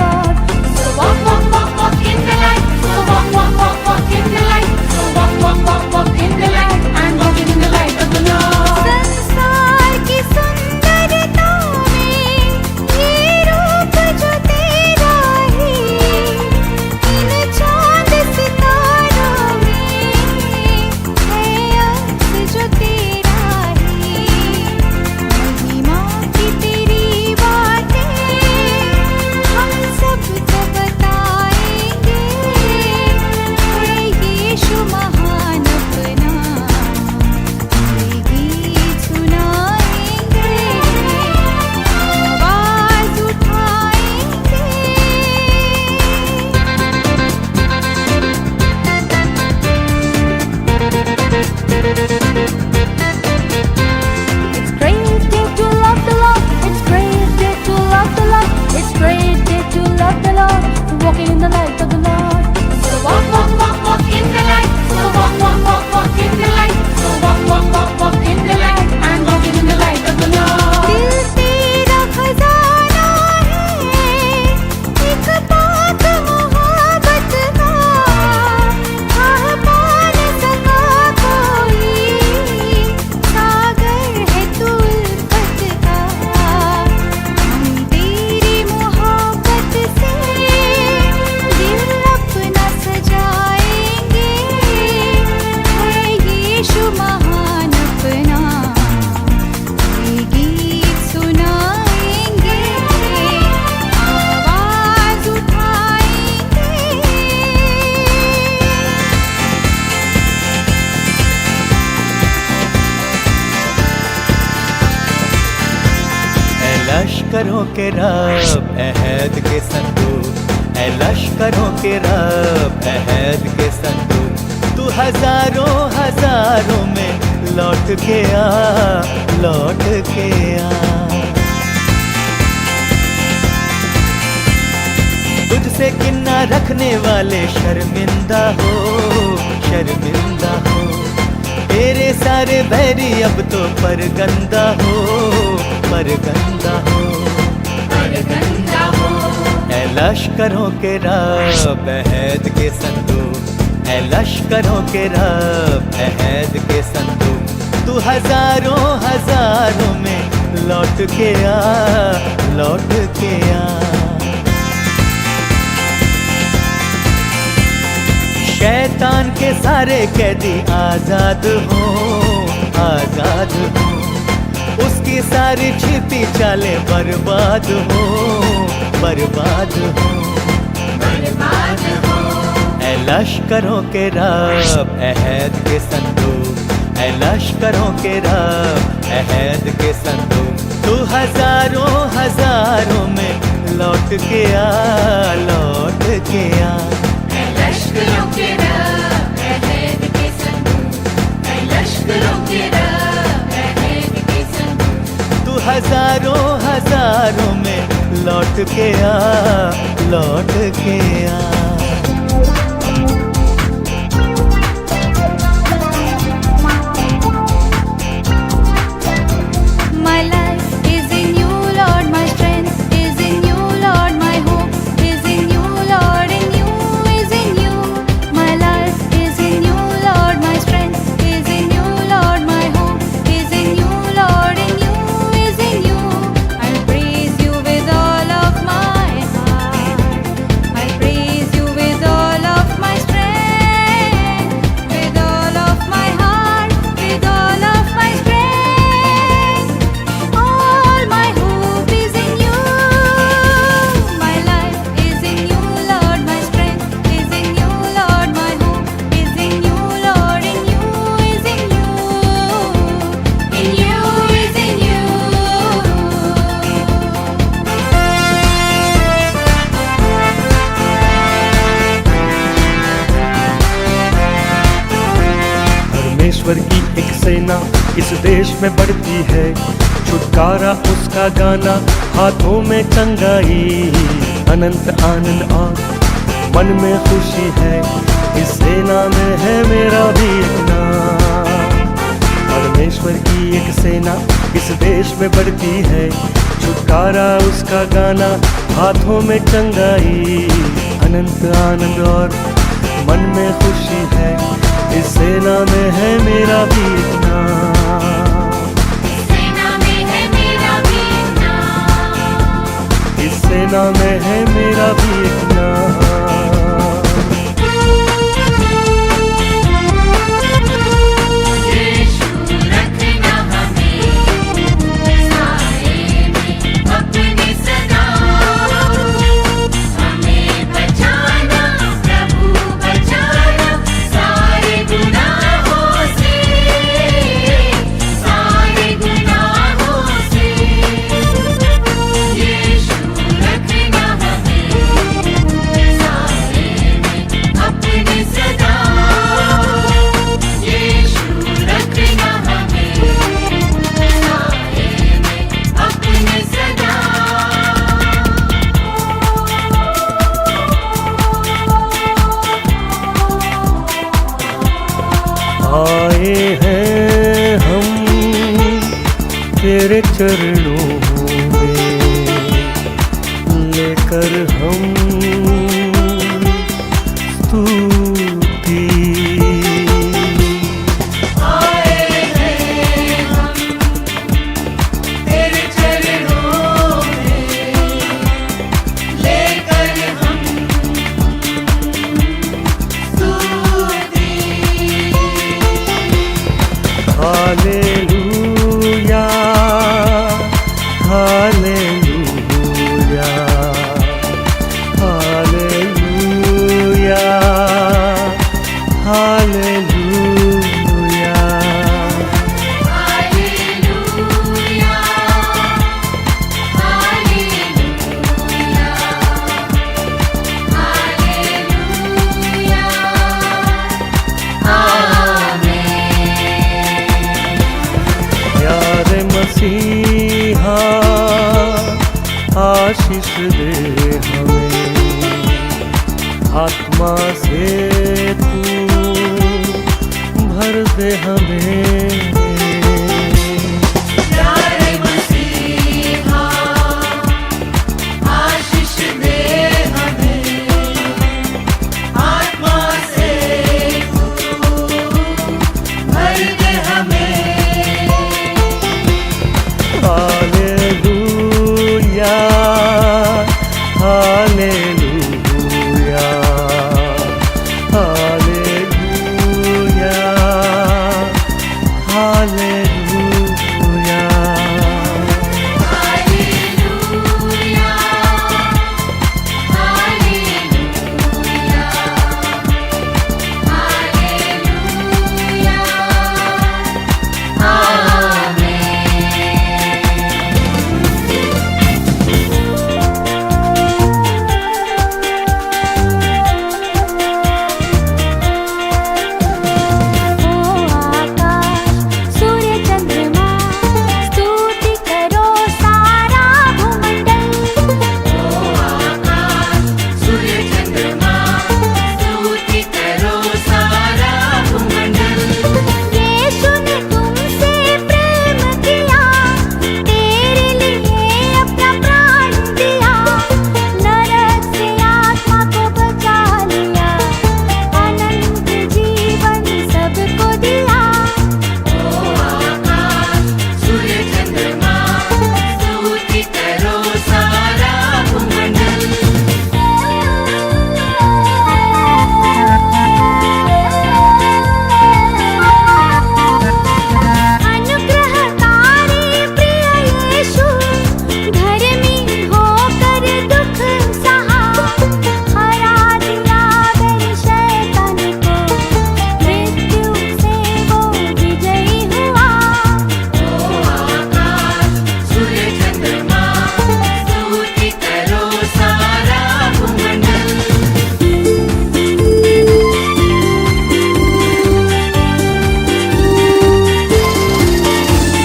Lord. So walk, walk, walk, walk in the light. So walk, walk, walk, walk in the light. So walk, walk, walk, walk in the light. And walking in the light of the Lord. संसार की सुंदरता में ये रूप जो तेरा है, इन चांद सितारों में है अक्स जो तेरा है। महिमा की तेरी बातें हम सबको बताएंगे, है यीशु महान अपना, ये गीत सुनाएंगे, आवाज उठाएंगे। It's great day to love the Lord. It's great day to love the Lord. It's great day to love the Lord. Walking in the light of the Lord. So walk, walk, walk, walk in the light. So walk, walk, walk, walk in the light. So walk, walk, walk, walk in the light. And walking in the light of the Lord. दिल तेरा खजाना है, एक पाक मोहब्बत का, आह पा न सका कोई, सागर है तू उल्फत का। हम तेरी मोहब्बत से दिल अपना सजाएंगे, है यीशु महान अपना, ये गीत सुनाएंगे, आवाज उठाएंगे। ऐ लश्करों के रब अहद के संदूक, ऐ लश्करों के रब अहद के संदूक, तू हजारों हजारों में लौट के आ, लौट के आ। तुझसे किन्ना रखने वाले शर्मिंदा हो, शर्मिंदा हो। तेरे सारे बैरी अब तो परगंदा हो, परगंदा हो। ऐ लश्करों के रब अहद के संदूक, ऐ लश्करों के रब अहद के संदूक, तू हजारों हजारों में लौट के आ, लौट के आ। शैतान के सारे कैदी आजाद हो, आजाद हो। उसकी सारी छिपी चालें बर्बाद हो, बर्बाद हो, बर्बाद हो। ऐ लश्करों के रब अहद के संदूक, ऐ लश्करों के रब अहद के संदूक, तू हजारों हजारों में लौट के आ, लौट के आ। लश्करों के रब अहद के संदूक, ऐ लश्करों के रब अहद के संदूक, तू हजारों हजारों में लौट के आ, लौट के आ। My life is in you, Lord. My strength is in you, Lord. My hope is in you, Lord. In you is in you. My life is in you, Lord. My strength is in you, Lord. My hope is in you, Lord. In you is in you. I'll praise you with all of my heart. I'll praise you with all of my strength, with all of my heart, with all of my strength. All my hope is in you. My life is in you, Lord. My strength is in you, Lord. My hope is in you, Lord. In you is in you. In you is in you. परमेश्वर की एक सेना इस देश में बढ़ती है, छुटकारा उसका गाना, हाथों में चंगाई, अनंत आनंद और मन में खुशी है। इस सेना में है मेरा भी एक नाम। परमेश्वर की एक सेना इस देश में बढ़ती है, छुटकारा उसका गाना, हाथों में चंगाई, अनंत आनंद और मन में खुशी है। इस सेना में है मेरा भी एक नाम, सेना में है मेरा भी नाम। इस सेना में है मेरा भी एक नाम। आए हैं हम तेरे चरणों में, लेकर हम स्तुति। आए हैं हम तेरे चरणों में, लेकर हम स्तुति। Hallelujah, hallelujah, hallelujah, hallelujah. Hallelujah, hallelujah, hallelujah, आमीन। प्यारे मसीहा आशीष दे हमें, आत्मा से तू भर दे हमें। प्यारे मसीहा आशीष दे हमें, आत्मा से तू भर दे हमें। Hallelujah, hallelujah, hallelujah, hallelujah. Hallelujah, hallelujah, hallelujah, ओ आकाश सूर्य चंद्रमा स्तुति करो सारा भूमंडल। ओ आकाश सूर्य चंद्रमा स्तुति करो सारा भूमंडल। यीशु ने तुमसे प्रेम किया, तेरे लिए अपना प्राण दिया, नरक से आत्मा को बचा लिया, अनंत जीवन सबको दिया। ओ आकाश सूर्य चंद्रमा स्तुति करो सारा भूमंडल। अनुग्रहकारी प्रिय यीशु, धर्मी होकर दुख सहा, हरा दिया गए शैतान को, मृत्यु से वो विजयी हुआ। ओ आकाश सूर्य चंद्रमा स्तुति करो सारा भूमंडल।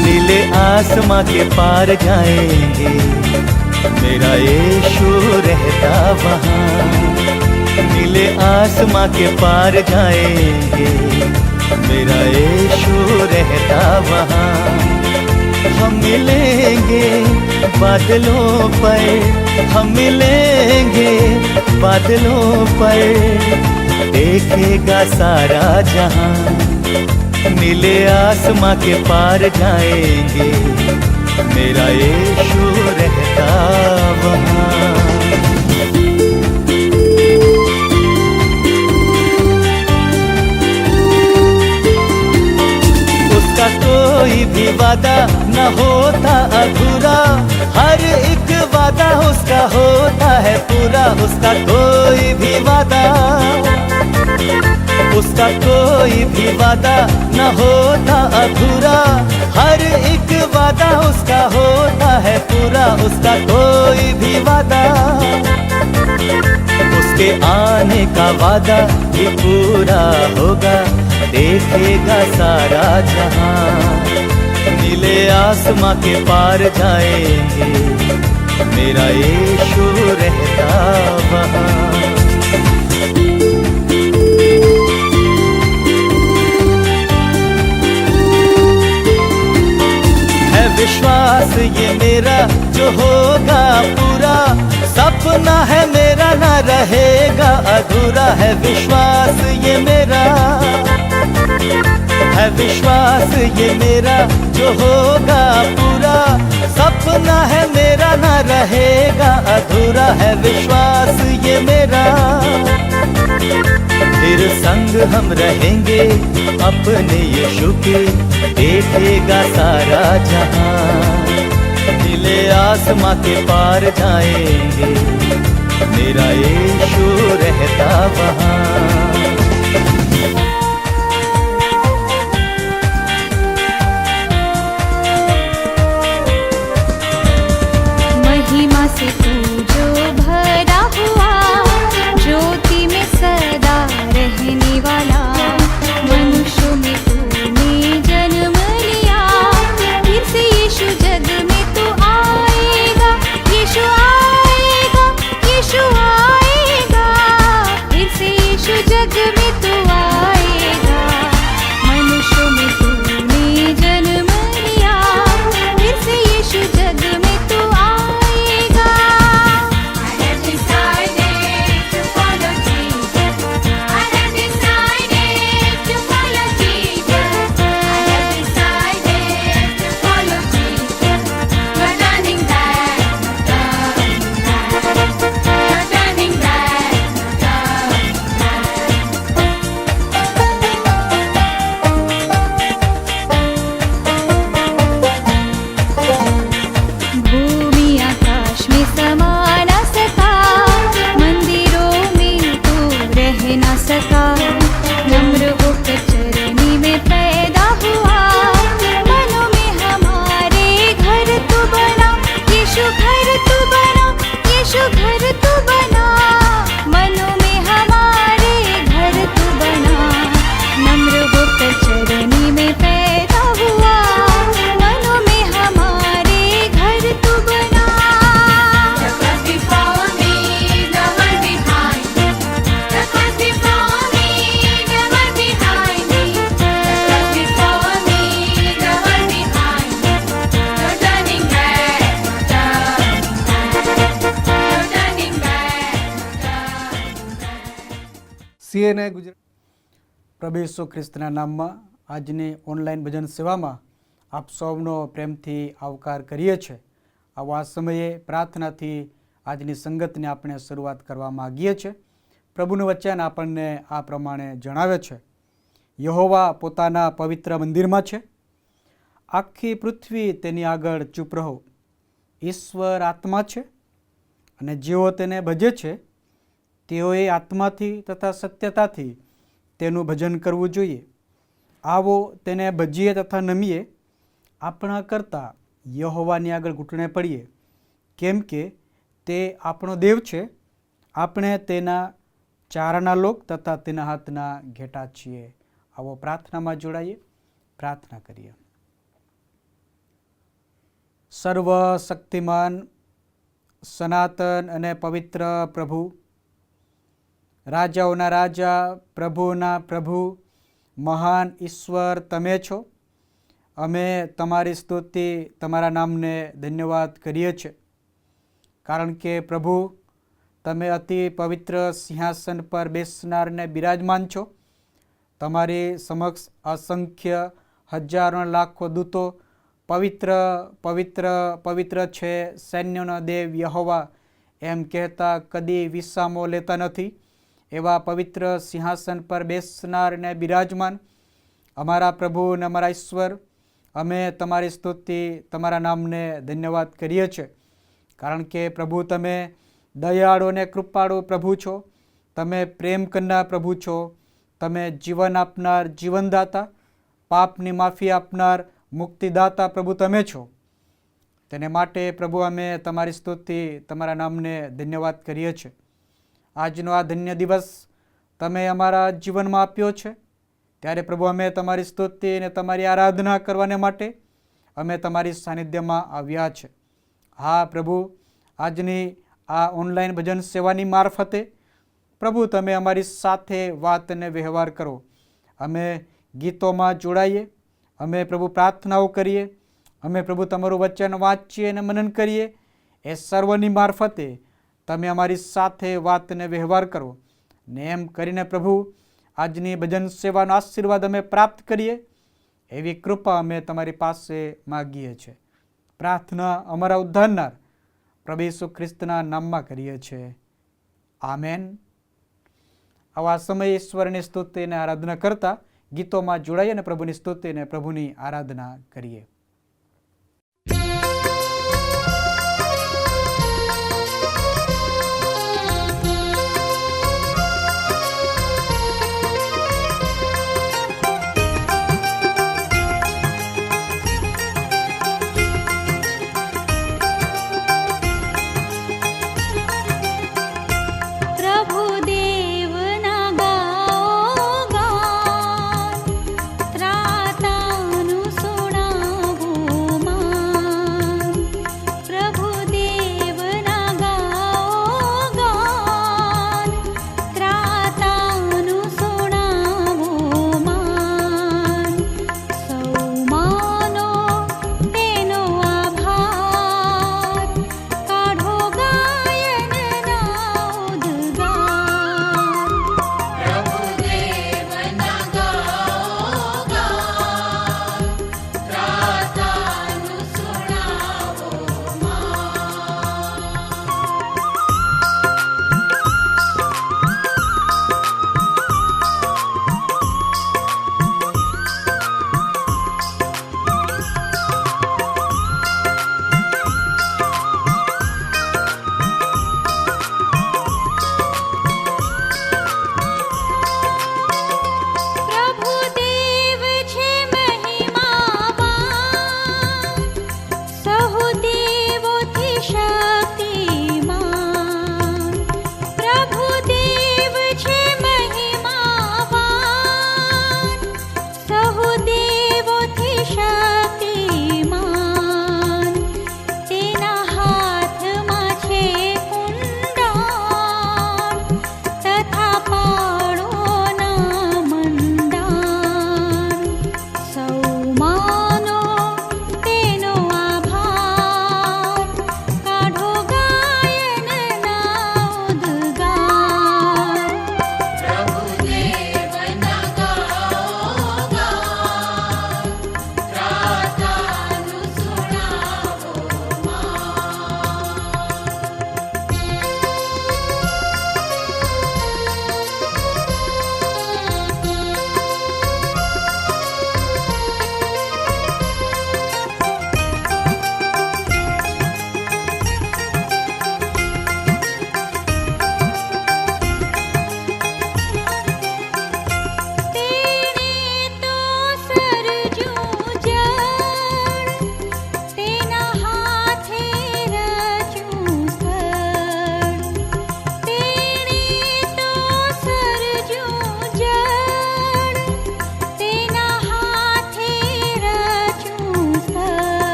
नीले आसमां के पार जाएंगे, मेरा यीशु रहता वहाँ। नीले आसमां के पार जाएंगे, मेरा यीशु रहता वहाँ। हम मिलेंगे बादलों पर, हम मिलेंगे बादलों पर, देखेगा सारा जहां, नीले आसमां के पार जाएंगे, मेरा यीशु रहता वहां। उसका कोई भी वादा न होता अधूरा, हर एक वादा उसका होता है पूरा। उसका कोई भी वादा, उसका कोई भी वादा न होता अधूरा, हर एक वादा उसका होता है पूरा। उसका कोई भी वादा, उसके आने का वादा भी पूरा होगा, देखेगा सारा जहां, नीले आसमां के पार जाएंगे, मेरा यीशु रहता वहां। है विश्वास ये मेरा जो होगा पूरा, सपना है मेरा ना रहेगा अधूरा। है विश्वास ये मेरा, है विश्वास ये मेरा जो होगा पूरा, सपना है मेरा ना रहेगा अधूरा। है विश्वास ये मेरा, फिर संग हम रहेंगे अपने यीशु के, देखेगा सारा जहां, नीले आसमां के पार जाएंगे, मेरा यीशु रहता वहां। महिमा से तू जो भरा हुआ, ज्योति में सदा रहने वाला, मनुष्यों में तूने जन्म लिया, फिर से यीशु जग में तू आएगा, यीशु आएगा, यीशु आएगा, फिर से यीशु जग में तू आएगा, मनुष्यों में तूने जन्म लिया, फिर से यीशु जग में तू आएगा। I have decided to follow Jesus. I have decided to follow Jesus. I have decided to follow Jesus. No turning back, no turning back. No turning back, no turning back. भूमि आकाश में समा न सका, मंदिरों में तू रह न सका, नम्र होकर चरनी में पैदा हुआ, मनों में हमारे घर तू बना, यीशु घर तू बना, यीशु घर तू बना, मनों में हमारे घर तू बना, नम्र होकर चरनी में पैदा हुआ, मनों में हमारे घर तू बना। The cross before me, the one behind me. The cross before me, the one behind me. The cross before me, the one behind me. No turning back, no turning back. No turning back, no turning back. સીએનએ Gujarat પ્રભુ ઈસુ ખ્રિસ્તના નામમાં આજની online ભજન સેવામાં આપ સૌનો પ્રેમથી આવકાર કરીએ છીએ। આવા સમયે પ્રાર્થનાથી આજની સંગતને આપણે શરૂઆત કરવા માગીએ છીએ। પ્રભુનું વચન આપણને આ પ્રમાણે જણાવે છે, યહોવા પોતાના પવિત્ર મંદિરમાં છે, આખી પૃથ્વી તેની આગળ ચૂપ રહો। ઈશ્વર આત્મા છે અને જેઓ તેને ભજે છે તેઓએ આત્માથી તથા સત્યતાથી તેનું ભજન કરવું જોઈએ। આવો તેને ભજીએ તથા નમીએ, આપણા કરતા યહોવાની આગળ ઘૂંટણે પડીએ, કેમ કે તે આપણો દેવ છે, આપણે તેના ચારણા લોક તથા તેના હાથના ઘેટા છીએ। આવો પ્રાર્થનામાં જોડાઈએ, પ્રાર્થના કરીએ। સર્વશક્તિમાન સનાતન અને પવિત્ર પ્રભુ, રાજાઓના રાજા, પ્રભુના પ્રભુ, મહાન ઈશ્વર તમે છો અમે તમારી સ્તુતિ, તમારા નામને ધન્યવાદ કરીએ છીએ, કારણ કે પ્રભુ તમે અતિ પવિત્ર સિંહાસન પર બેસનારને બિરાજમાન છો. તમારી સમક્ષ અસંખ્ય હજારો લાખો દૂતો પવિત્ર પવિત્ર પવિત્ર છે, સૈન્યનો દેવ યહોવા એમ કહેતા કદી વિસામો લેતા નથી. એવા પવિત્ર સિંહાસન પર બેસનારને બિરાજમાન અમારા પ્રભુ અને અમારા ઈશ્વર, અમે તમારી સ્તુતિ, તમારા નામને ધન્યવાદ કરીએ છીએ, કારણ કે પ્રભુ તમે દયાળુ અને કૃપાળુ પ્રભુ છો. તમે પ્રેમ કરનાર પ્રભુ છો. તમે જીવન આપનાર જીવનદાતા, પાપની માફી આપનાર મુક્તિદાતા પ્રભુ તમે છો. તેને માટે પ્રભુ અમે તમારી સ્તુતિ, તમારા નામને ધન્યવાદ કરીએ છીએ. આજનો આ ધન્ય દિવસ તમે અમારા જીવનમાં આપ્યો છે, ત્યારે પ્રભુ અમે તમારી સ્તુતિ અને તમારી આરાધના કરવાને માટે અમે તમારી સાનિધ્યમાં આવ્યા છે. હા પ્રભુ, આજની આ ઓનલાઈન ભજન સેવાની મારફતે પ્રભુ તમે અમારી સાથે વાત અને વ્યવહાર કરો. અમે ગીતોમાં જોડાઈએ, અમે પ્રભુ પ્રાર્થનાઓ કરીએ, અમે પ્રભુ તમારું વચન વાંચીએ અને મનન કરીએ. એ સર્વની મારફતે તમે અમારી સાથે વાત અને વ્યવહાર કરો ને એમ કરીને પ્રભુ આજની ભજન સેવાનો આશીર્વાદ અમે પ્રાપ્ત કરીએ, એવી કૃપા અમે તમારી પાસે માગીએ છીએ. પ્રાર્થના અમારા ઉદ્ધારનાર પ્રભુ ઈસુ ખ્રિસ્તના નામમાં કરીએ છીએ. આમેન. આવા સમયે ઈશ્વરની સ્તુતિ અને આરાધના કરતા ગીતોમાં જોડાઈએ અને પ્રભુની સ્તુતિ અને પ્રભુની આરાધના કરીએ. પ્રભુ દેવના ગાઓ ગાન, ત્રાતાનું સુણા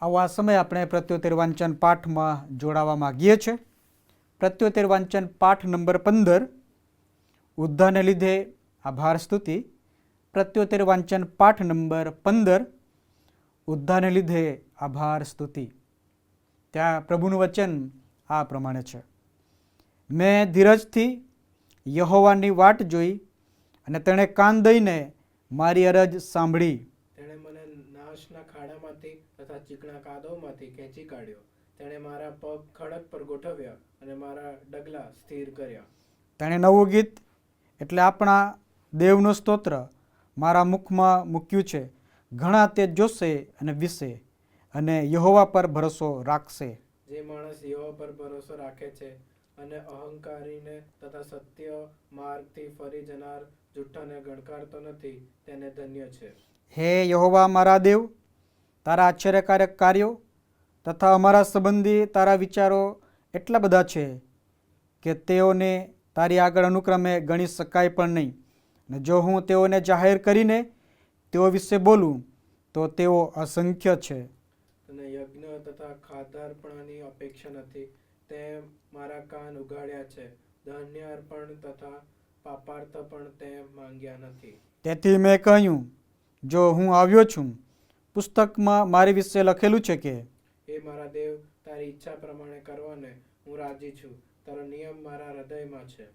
આવો આ સમયે આપણે પ્રત્યોત્તર વાંચન પાઠમાં જોડાવા માગીએ છીએ. પ્રત્યોત્તર વાંચન પાઠ નંબર 15, ઉદ્ધારને લીધે આભાર સ્તુતિ. પ્રત્યોત્તર વાંચન પાઠ નંબર 15, ઉદ્ધારને લીધે આભાર સ્તુતિ. ત્યાં પ્રભુનું વચન આ પ્રમાણે છે: મેં ધીરજથી યહોવાની વાટ જોઈ અને તેણે કાન દઈને મારી અરજ સાંભળી. તેણે મને નાશના ખાડામાંથી તથા ચીકણા કાદવમાંથી ખેંચી કાઢ્યો. તેણે મારા પગ ખડક પર ગોઠવ્યા અને મારા ડગલા સ્થિર કર્યા. તેણે નવું ગીત એટલે આપણા દેવનું સ્તોત્ર મારા મુખમાં મૂક્યું છે. ઘણા તે જોશે અને વિશે અને યહોવા પર ભરોસો રાખશે. જે માણસ યહોવા પર ભરોસો રાખે છે અને અહંકારીને તથા સત્ય માર્ગથી ફરી જનાર જુઠ્ઠાને ગણકારતો નથી, તેને ધન્ય છે. હે યહોવા મારા દેવ, તારા આશ્ચર્યકારક કાર્યો તથા અમારા સંબંધી તારા વિચારો એટલા બધા છે કે તેઓને તારી આગળ અનુક્રમે ગણી શકાય પણ નહીં. અને જો હું તેઓને જાહેર કરીને તેઓ વિશે બોલું તો તેઓ અસંખ્ય છે. અને યજ્ઞ તથા ખાધાર્પણની અપેક્ષા નથી, તે મારા કાન ઉઘાડ્યા છે. ધાન્ય અર્પણ તથા પાપાર્થ પણ તે માંગ્યા નથી. તેથી મેં કહ્યું, જો હું આવ્યો છું, પુસ્તકમાં મારી વિશે લખેલું છે કે હે મારા દેવ, તારી ઈચ્છા પ્રમાણે કરવાને હું રાજી છું. તારો નિયમ મારા હૃદયમાં છે.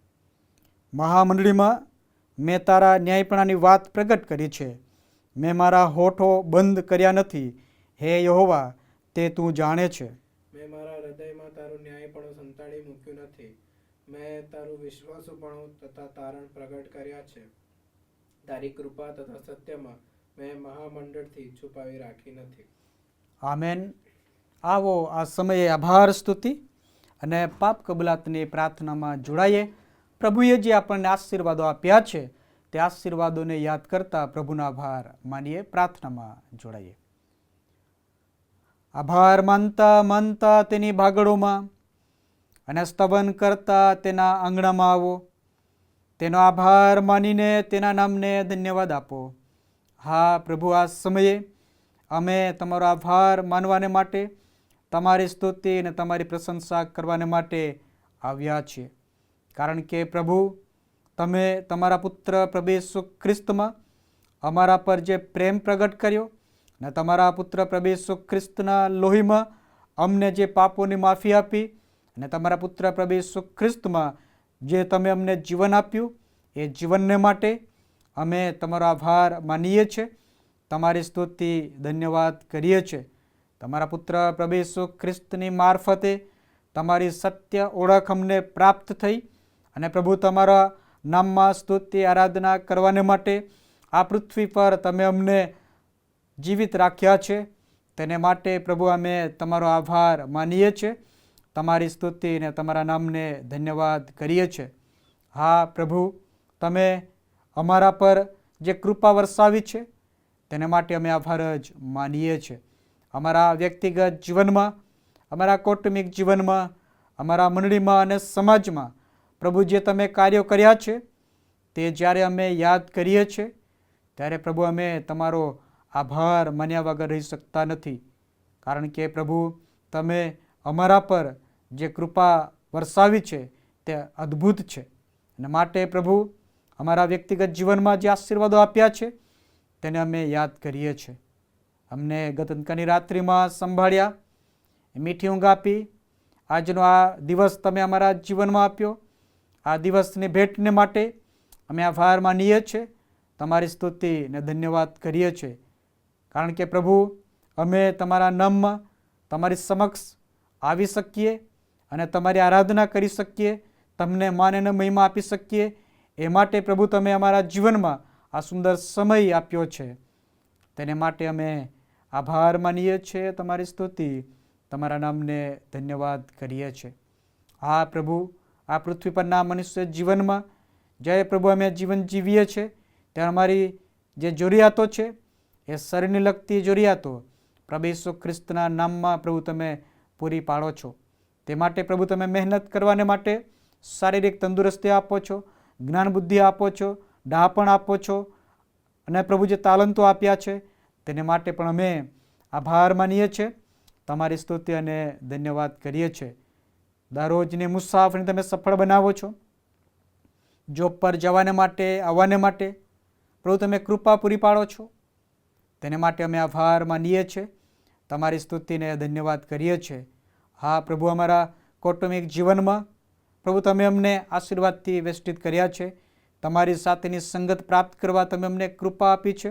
મહામંડળીમાં મેં તારા ન્યાયપણાની વાત પ્રગટ કરી છે. મેં મારા હોઠો બંધ કર્યા નથી. હે યહોવા, તે તું જાણે છે. મેં મારા હૃદયમાં તારું ન્યાયપણું સંતાડી મૂક્યું નથી. મેં તારું વિશ્વાસુપણું તથા તારણ પ્રગટ કર્યા છે. તારી કૃપા તથા સત્યમાં મેં મહામંડળથી છુપાવી રાખી નથી. આમેન. આવો આ સમયે આભાર સ્તુતિ અને પાપ કબૂલાતની પ્રાર્થનામાં જોડાઈએ. પ્રભુએ જે આપણને આશીર્વાદો આપ્યા છે તે આશીર્વાદોને યાદ કરતા પ્રભુનો આભાર માનીએ. પ્રાર્થનામાં જોડાઈએ. આભાર માનતા માનતા તેની ભાગળોમાં અને સ્તવન કરતા તેના આંગણામાં આવો. તેનો આભાર માનીને તેના નામને ધન્યવાદ આપો. હા પ્રભુ, આ સમયે અમે તમારો આભાર માનવાને માટે, તમારી સ્તુતિ અને તમારી પ્રશંસા કરવાને માટે આવ્યા છીએ. કારણ કે પ્રભુ, તમે તમારા પુત્ર પ્રભુ યેસુ ખ્રિસ્તમાં અમારા પર જે પ્રેમ પ્રગટ કર્યો અને તમારા પુત્ર પ્રભુ યેસુ ખ્રિસ્તના લોહીમાં અમને જે પાપોની માફી આપી અને તમારા પુત્ર પ્રભુ યેસુ ખ્રિસ્તમાં જે તમે અમને જીવન આપ્યું, એ જીવનને માટે અમે તમારો આભાર માનીએ છીએ, તમારી સ્તુતિ ધન્યવાદ કરીએ છીએ. તમારા પુત્ર પ્રભુ યેસુ ખ્રિસ્તની મારફતે તમારી સત્ય ઓળખ અમને પ્રાપ્ત થઈ અને પ્રભુ, તમારા નામમાં સ્તુતિ આરાધના કરવાને માટે આ પૃથ્વી પર તમે અમને જીવિત રાખ્યા છે. તેને માટે પ્રભુ અમે તમારો આભાર માનીએ છીએ, તમારી સ્તુતિ અને તમારા નામને ધન્યવાદ કરીએ છીએ. હા પ્રભુ, તમે અમારા પર જે કૃપા વરસાવી છે તેને માટે અમે આભાર જ માનીએ છીએ. અમારા વ્યક્તિગત જીવનમાં, અમારા કૌટુંબિક જીવનમાં, અમારા મંડળીમાં અને સમાજમાં પ્રભુ જે તમે કાર્યો કર્યા છે તે જ્યારે અમે યાદ કરીએ છીએ ત્યારે પ્રભુ અમે તમારો આભાર માન્યા વગર રહી શકતા નથી. કારણ કે પ્રભુ, તમે અમારા પર જે કૃપા વરસાવી છે તે અદ્ભુત છે. અને માટે પ્રભુ, અમારા વ્યક્તિગત જીવનમાં જે આશીર્વાદો આપ્યા છે તેને અમે યાદ કરીએ છીએ. અમને ગતકાલની રાત્રિમાં સંભાળ્યા, મીઠી ઊંઘ આપી, આજનો આ દિવસ તમે અમારા જીવનમાં આપ્યો. આ દિવસની ભેટને માટે અમે આભાર માનીએ છીએ, તમારી સ્તુતિ ને ધન્યવાદ કરીએ છીએ. કારણ કે પ્રભુ, અમે તમારા નામમાં તમારી સમક્ષ આવી શકીએ અને તમારી આરાધના કરી શકીએ, તમને માન અને મહિમા આપી શકીએ. એ માટે પ્રભુ, તમે અમારા જીવનમાં આ સુંદર સમય આપ્યો છે, તેને માટે અમે આભાર માનીએ છીએ, તમારી સ્તુતિ, તમારા નામને ધન્યવાદ કરીએ છીએ. હા પ્રભુ, આ પૃથ્વી પરના મનુષ્ય જીવનમાં જ્યારે પ્રભુ અમે જીવન જીવીએ છીએ ત્યારે અમારી જે જરૂરિયાતો છે એ શરીરને લગતી જરૂરિયાતો પ્રભુ યેસુ ખ્રિસ્તના નામમાં પ્રભુ તમે પૂરી પાડો છો. તે માટે પ્રભુ, તમે મહેનત કરવાને માટે શારીરિક તંદુરસ્તી આપો છો, જ્ઞાન બુદ્ધિ આપો છો, ડહાપણ આપો છો અને પ્રભુ જે તાલંતો આપ્યા છે તેને માટે પણ અમે આભાર માનીએ છીએ. તમારી સ્તુતિ અને ધન્યવાદ કરીએ છીએ. દરરોજની મુસાફરી તમે સફળ બનાવો છો. જોબ પર જવાને માટે, આવવાને માટે પ્રભુ તમે કૃપા પૂરી પાડો છો. તેને માટે અમે આભાર માનીએ છીએ. તમારી સ્તુતિને ધન્યવાદ કરીએ છીએ. હા પ્રભુ, અમારા કૌટુંબિક જીવનમાં પ્રભુ તમે અમને આશીર્વાદથી વેષ્ટિત કર્યા છે. તમારી સાથેની સંગત પ્રાપ્ત કરવા તમે અમને કૃપા આપી છે.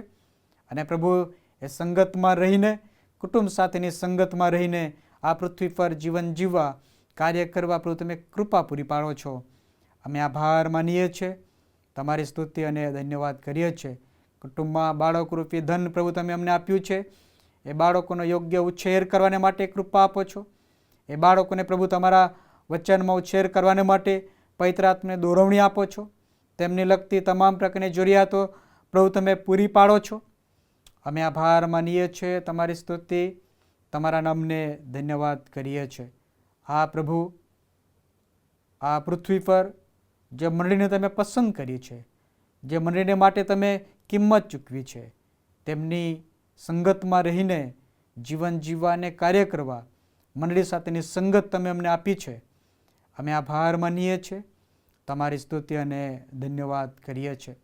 અને પ્રભુ એ સંગતમાં રહીને, કુટુંબ સાથેની સંગતમાં રહીને આ પૃથ્વી પર જીવન જીવવા, કાર્ય કરવા પ્રભુ તમે કૃપા પૂરી પાડો છો. અમે આભાર માનીએ છીએ. તમારી સ્તુતિ અને ધન્યવાદ કરીએ છીએ. કુટુંબમાં બાળકો રૂપી ધન પ્રભુ તમે અમને આપ્યું છે. એ બાળકોનો યોગ્ય ઉછેર કરવાને માટે કૃપા આપો છો. એ બાળકોને પ્રભુ તમારા વચનમાં ઉછેર કરવાને માટે પવિત્ર આત્માને દોરવણી આપો છો. તેમને લગતી તમામ પ્રકારની જરૂરિયાતો પ્રભુ તમે પૂરી પાડો છો. અમે આભાર માનીએ છીએ. તમારી સ્તુતિ, તમારા નામને ધન્યવાદ કરીએ છીએ. આ પ્રભુ, આ પૃથ્વી પર જે મંડળીને તમે પસંદ કરી છે, જે મંડળીને માટે તમે કિંમત ચૂકવી છે, તેમની સંગતમાં રહીને જીવન જીવવા અને કાર્ય કરવા મંડળી સાથેની સંગત તમે અમને આપી છે. અમે આભાર માનીએ છીએ. તમારી સ્તુતિ અને ધન્યવાદ કરીએ છીએ.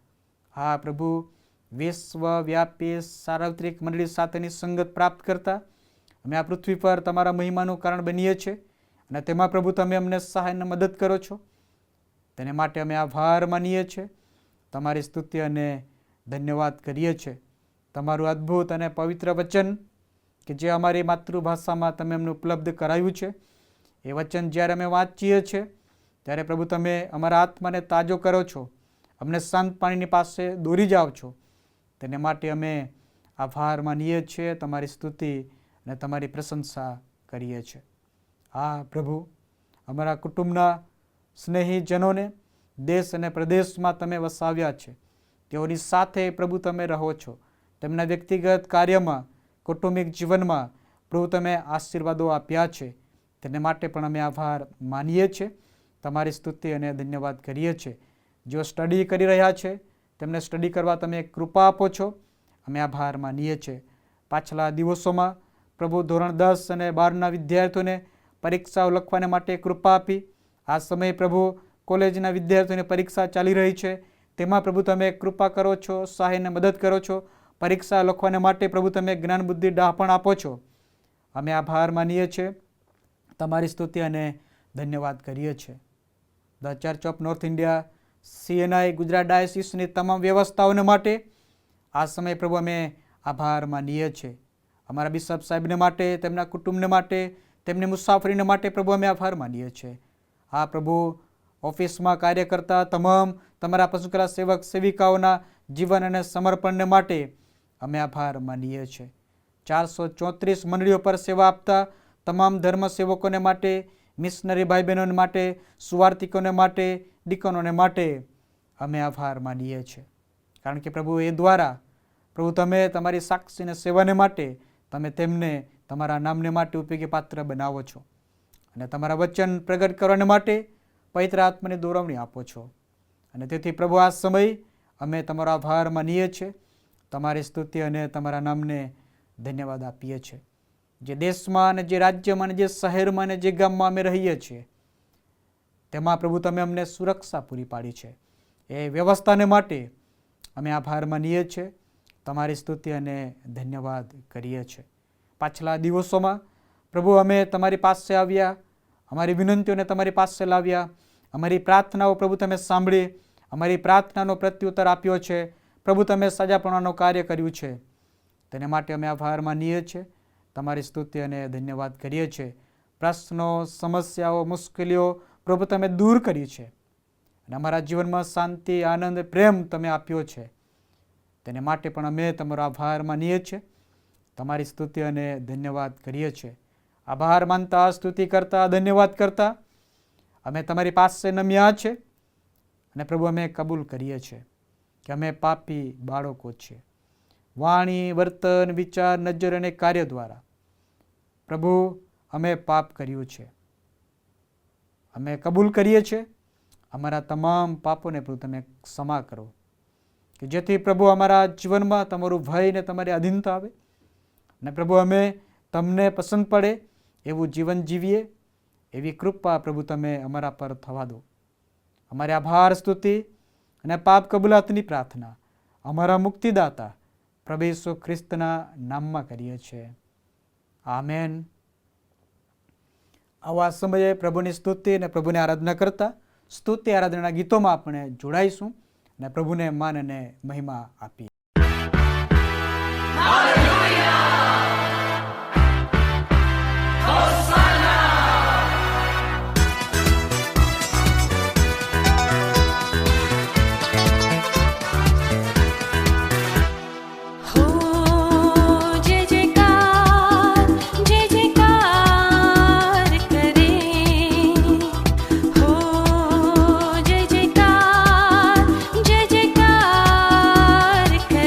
હા પ્રભુ, વિશ્વવ્યાપી સાર્વત્રિક મંડળી સાથેની સંગત પ્રાપ્ત કરતા અમે આ પૃથ્વી પર તમારા મહિમાનું કારણ બનીએ છીએ. અને તેમાં પ્રભુ તમે અમને સહાય અને મદદ કરો છો. તેને માટે અમે આભાર માનીએ છીએ. તમારી સ્તુતિ અને ધન્યવાદ કરીએ છીએ. તમારું અદ્ભુત અને પવિત્ર વચન કે જે અમારી માતૃભાષામાં તમે અમને ઉપલબ્ધ કરાવ્યું છે, એ વચન જ્યારે અમે વાંચીએ છીએ ત્યારે પ્રભુ તમે અમારા આત્માને તાજો કરો છો, અમને શાંત પાણીની પાસે દોરી જાઓ છો. તેને માટે અમે આભાર માનીએ છીએ. તમારી સ્તુતિ અને તમારી પ્રશંસા કરીએ છીએ. હા પ્રભુ, અમારા કુટુંબના સ્નેહીજનોને દેશ અને પ્રદેશમાં તમે વસાવ્યા છે. તેઓની સાથે પ્રભુ તમે રહો છો. તેમના વ્યક્તિગત કાર્યમાં, કૌટુંબિક જીવનમાં પ્રભુ તમે આશીર્વાદો આપ્યા છે. તેને માટે પણ અમે આભાર માનીએ છીએ. તમારી સ્તુતિ અને ધન્યવાદ કરીએ છીએ. જેઓ સ્ટડી કરી રહ્યા છે તેમને સ્ટડી કરવા તમે કૃપા આપો છો. અમે આભાર માનીએ છીએ. પાછલા દિવસોમાં પ્રભુ ધોરણ 10 અને 12ના વિદ્યાર્થીઓને પરીક્ષાઓ લખવાને માટે કૃપા આપી. આ સમયે પ્રભુ કોલેજના વિદ્યાર્થીઓની પરીક્ષા ચાલી રહી છે. તેમાં પ્રભુ તમે કૃપા કરો છો, સહાયને મદદ કરો છો. પરીક્ષા લખવાને માટે પ્રભુ તમે જ્ઞાન બુદ્ધિ ડહાપણ આપો છો. અમે આભાર માનીએ છીએ. તમારી સ્તુતિ અને ધન્યવાદ કરીએ છીએ. The church of north India CNI Gujarat ડાયસિસની તમામ વ્યવસ્થાઓને માટે આ સમયે પ્રભુ અમે આભાર માનીએ છીએ. અમારા બિશપ સાહેબને માટે, તેમના કુટુંબને માટે, તેમની મુસાફરીને માટે પ્રભુ અમે આભાર માનીએ છીએ. આ પ્રભુ, ઓફિસમાં કાર્ય કરતા તમામ તમારા પસંદ કરેલા સેવક સેવિકાઓના જીવન અને સમર્પણને માટે અમે આભાર માનીએ છીએ. 434 મંડળીઓ પર સેવા આપતા તમામ ધર્મ સેવકોને માટે, મિશનરી ભાઈ બહેનોને માટે, સુવાર્તિકોને માટે, ડીકનોને માટે અમે આભાર માનીએ છીએ. કારણ કે પ્રભુ એ દ્વારા પ્રભુ તમે તમારી સાક્ષીને સેવાને માટે તમે તેમને તમારા નામને માટે ઉપયોગી પાત્ર બનાવો છો. અને તમારા વચન પ્રગટ કરવાને માટે પવિત્ર આત્માની દોરવણી આપો છો. અને તેથી પ્રભુ આ સમય અમે તમારો આભાર માનીએ છીએ. તમારી સ્તુતિ અને તમારા નામને ધન્યવાદ આપીએ છીએ. જે દેશમાં અને જે રાજ્યમાં અને જે શહેરમાં અને જે ગામમાં અમે રહીએ છીએ તેમાં પ્રભુ તમે અમને સુરક્ષા પૂરી પાડી છે. એ વ્યવસ્થાને માટે અમે આભાર માનીએ છીએ. તમારી સ્તુતિ અને ધન્યવાદ કરીએ છીએ. પાછલા દિવસોમાં પ્રભુ અમે તમારી પાસે આવ્યા, અમારી વિનંતીઓને તમારી પાસે લાવ્યા, અમારી પ્રાર્થનાઓ પ્રભુ તમે સાંભળી, અમારી પ્રાર્થનાનો પ્રત્યુત્તર આપ્યો છે. પ્રભુ તમે સજાપણાનું કાર્ય કર્યું છે. તેને માટે અમે આભાર માનીએ છીએ. તમારી સ્તુતિ અને ધન્યવાદ કરીએ છીએ. પ્રશ્નો, સમસ્યાઓ, મુશ્કેલીઓ પ્રભુ તમે દૂર કરી છે. અને અમારા જીવનમાં શાંતિ, આનંદ, પ્રેમ તમે આપ્યો છે. તેને માટે પણ અમે તમારો આભાર માનીએ છીએ. તમારી સ્તુતિ અને ધન્યવાદ કરીએ છીએ. આભાર માનતા, સ્તુતિ કરતા, ધન્યવાદ કરતા અમે તમારી પાસે નમ્યા છે. અને પ્રભુ અમે કબૂલ કરીએ છીએ કે અમે પાપી બાળકો છીએ. વાણી, વર્તન, વિચાર, નજર અને કાર્ય દ્વારા પ્રભુ અમે પાપ કર્યું છે. અમે કબૂલ કરીએ છીએ. અમારા તમામ પાપોને પ્રભુ તમે ક્ષમા કરો કે જેથી પ્રભુ અમારા જીવનમાં તમારું ભય ને તમારી અધીનતા આવે. અને પ્રભુ અમે તમને પસંદ પડે એવું જીવન જીવીએ એવી કૃપા પ્રભુ તમે અમારા પર થવા દો. અમારે આભાર, સ્તુતિ અને પાપ કબૂલાતની પ્રાર્થના અમારા મુક્તિદાતા પ્રભુ ઈસુ ખ્રિસ્તના નામમાં કરીએ છીએ. આમેન. આવા સમયે પ્રભુની સ્તુતિ અને પ્રભુને આરાધના કરતા સ્તુતિ આરાધનાના ગીતોમાં આપણે જોડાઈશું અને પ્રભુને માન અને મહિમા આપીએ. हो जय जयकार करे. हो जय जयकार करे.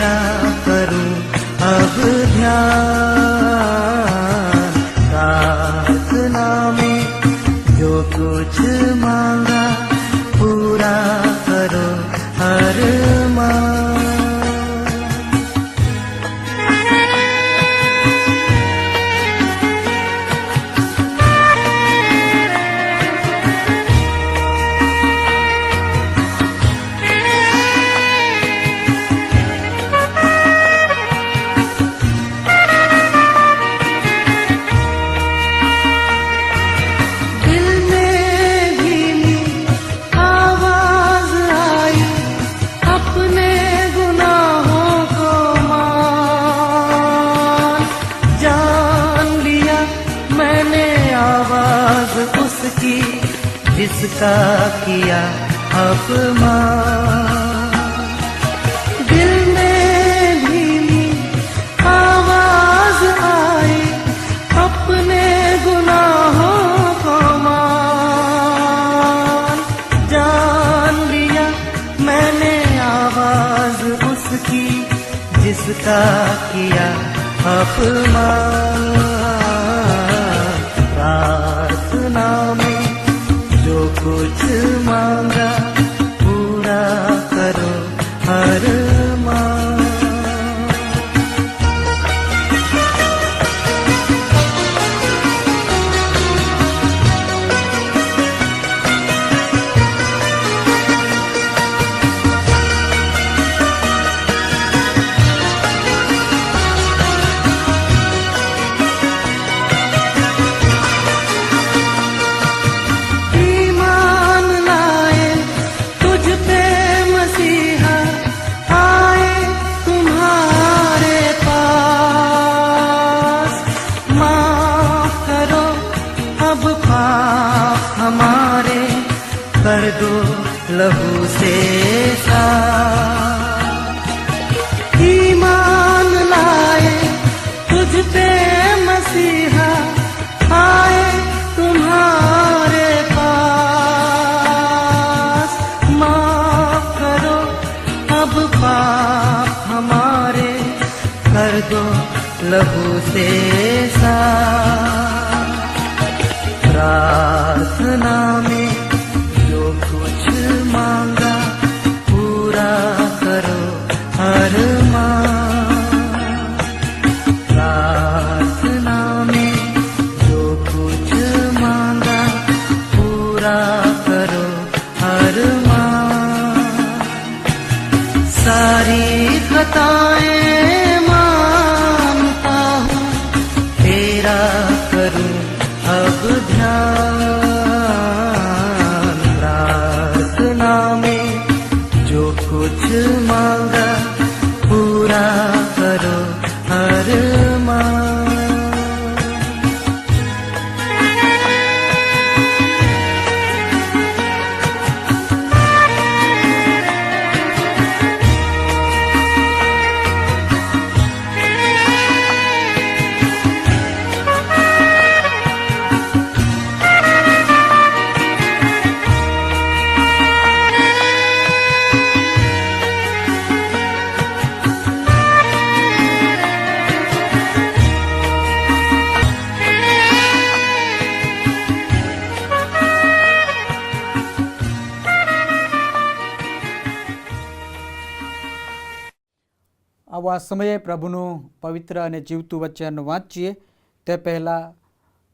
पूरा करूं अब ध्यान। प्रार्थना में जो कुछ मांगा पूरा करो हर मान। दिल में धीमी आवाज आई, अपने गुनाहों को मान। जान लिया मैंने आवाज उसकी जिसका किया अपमान। दिल में धीमी आवाज आई, अपने गुनाहों को मान। जान लिया मैंने आवाज उसकी जिसका किया अपमान। प्रार्थना में जो कुछ मांगा पूरा करो हर मान। ईमान लाए तुझ पे मसीहा, आए तुम्हारे पास। माफ करो अब पाप हमारे, कर दो लहू से साफ। ईमान लाए तुझ पे मसीहा, आए तुम्हारे पास। माफ करो अब पाप हमारे, कर दो लहू से साफ। प्रार्थना में जो कुछ मांगा पूरा करो हर मान। प्रार्थना में जो कुछ मांगा पूरा करो हर मान। सारी खताएं मानता हूँ, तेरा करूँ अब ध्यान। प्रार्थना में जो कुछ मांगा पूरा करो हर मान। આવા સમયે પ્રભુનું પવિત્ર અને જીવતું વચન વાંચીએ તે પહેલાં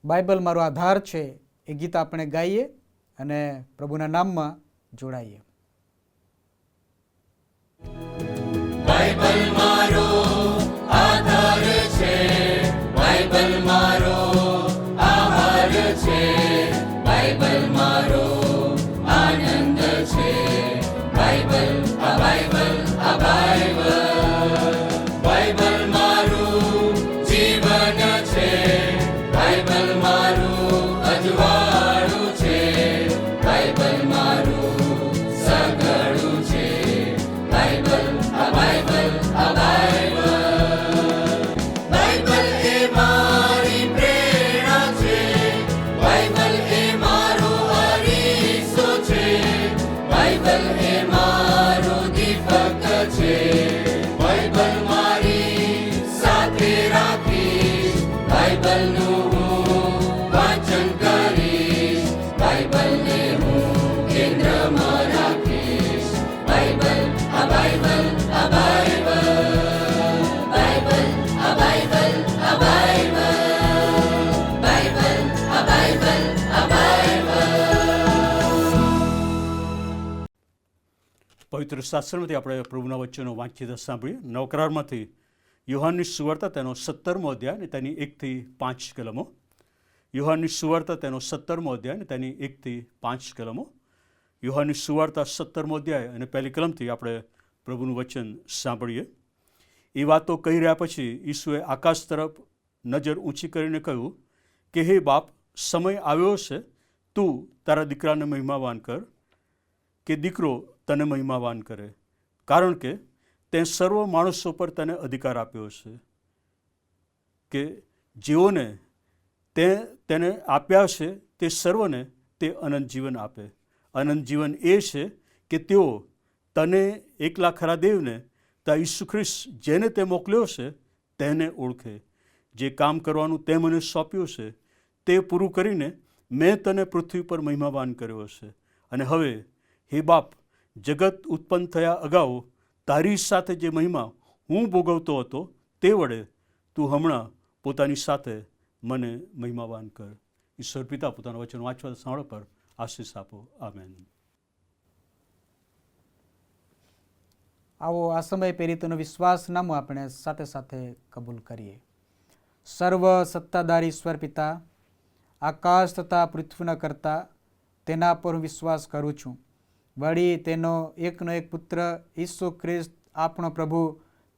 બાઇબલ મારો આધાર છે એ ગીત આપણે ગાઈએ અને પ્રભુના નામમાં જોડાઈએ. બાઇબલ મારો આધાર છે, બાઇબલ મારો આહાર છે, બાઇબલ મારો આનંદ છે, બાઇબલ આ બાઇબલ આ બાઇબલ, બાઇબલ મારું જીવન છે, બાઇબલ મારું અજવાળું છે, બાઇબલ મારું સગળું છે, બાઇબલ આ બાઇબલ આ બાઇબલ. પવિત્ર શાસ્ત્રમાંથી આપણે પ્રભુના વચનો વાંચીને સાંભળીએ. નવકરારમાંથી યુહાનની સુવાર્તા તેનો 17મો અધ્યાય અને તેની 1 થી 5 કલમો. યુહાનની સુવાર્તા તેનો 17મો અધ્યાય અને તેની 1 થી 5 કલમો. યુહાનની સુવાર્તા 17મો અધ્યાય અને પહેલી કલમથી આપણે પ્રભુનું વચન સાંભળીએ. એ વાતો કહી રહ્યા પછી ઈસુએ આકાશ તરફ નજર ઊંચી કરીને કહ્યું કે હે બાપ, સમય આવ્યો છે, તું તારા દીકરાને મહિમાવાન કર, કે દીકરો તને મહિમાવાન કરે, કારણ કે તે સર્વ માણસો પર તને અધિકાર આપ્યો છે, કે જેઓને તેને આપ્યા છે તે સર્વને તે અનંત જીવન આપે. અનંત જીવન એ છે કે તેઓ તને એકલા ખરા દેવને, તા ઈસુ ખ્રિસ્ત જેને તે મોકલ્યો છે તેને ઓળખે. જે કામ કરવાનું તે મને સોંપ્યું છે તે પૂરું કરીને મેં તને પૃથ્વી પર મહિમાવાન કર્યો છે. અને હવે હે બાપ, જગત ઉત્પન્ન થયા અગાઉ તારી સાથે જે મહિમા હું ભોગવતો હતો તે વડે તું હમણાં પોતાની સાથે મને મહિમાવાન કર. ઈશ્વર પિતા પોતાના વચન વાંચવા સાંભળો પર આશીષ આપો. આમેન. આવો આ સમય પેરીતોનો વિશ્વાસનામું આપણે સાથે સાથે કબૂલ કરીએ. સર્વ સત્તાધારી ઈશ્વર પિતા, આકાશ તથા પૃથ્વીના કરતા તેના પર હું વિશ્વાસ કરું છું. વળી તેનો એકનો એક પુત્ર ઈસુ ખ્રિસ્ત આપણો પ્રભુ,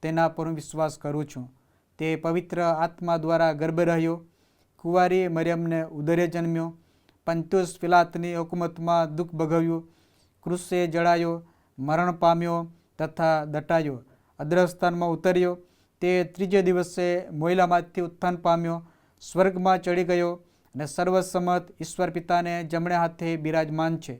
તેના પર હું વિશ્વાસ કરું છું. તે પવિત્ર આત્મા દ્વારા ગર્ભ રહ્યો, કુંવારી મરિયમને ઉદરે જન્મ્યો, પંતુસ પિલાતની હુકુમતમાં દુઃખ ભોગવ્યું, ક્રૂસે જડાયો, મરણ પામ્યો તથા દટાયો, અદ્રસ્થાનમાં ઉતર્યો, તે ત્રીજે દિવસે મોયલામાંથી ઉત્થાન પામ્યો, સ્વર્ગમાં ચડી ગયો અને સર્વસમત ઈશ્વર પિતાને જમણે હાથે બિરાજમાન છે.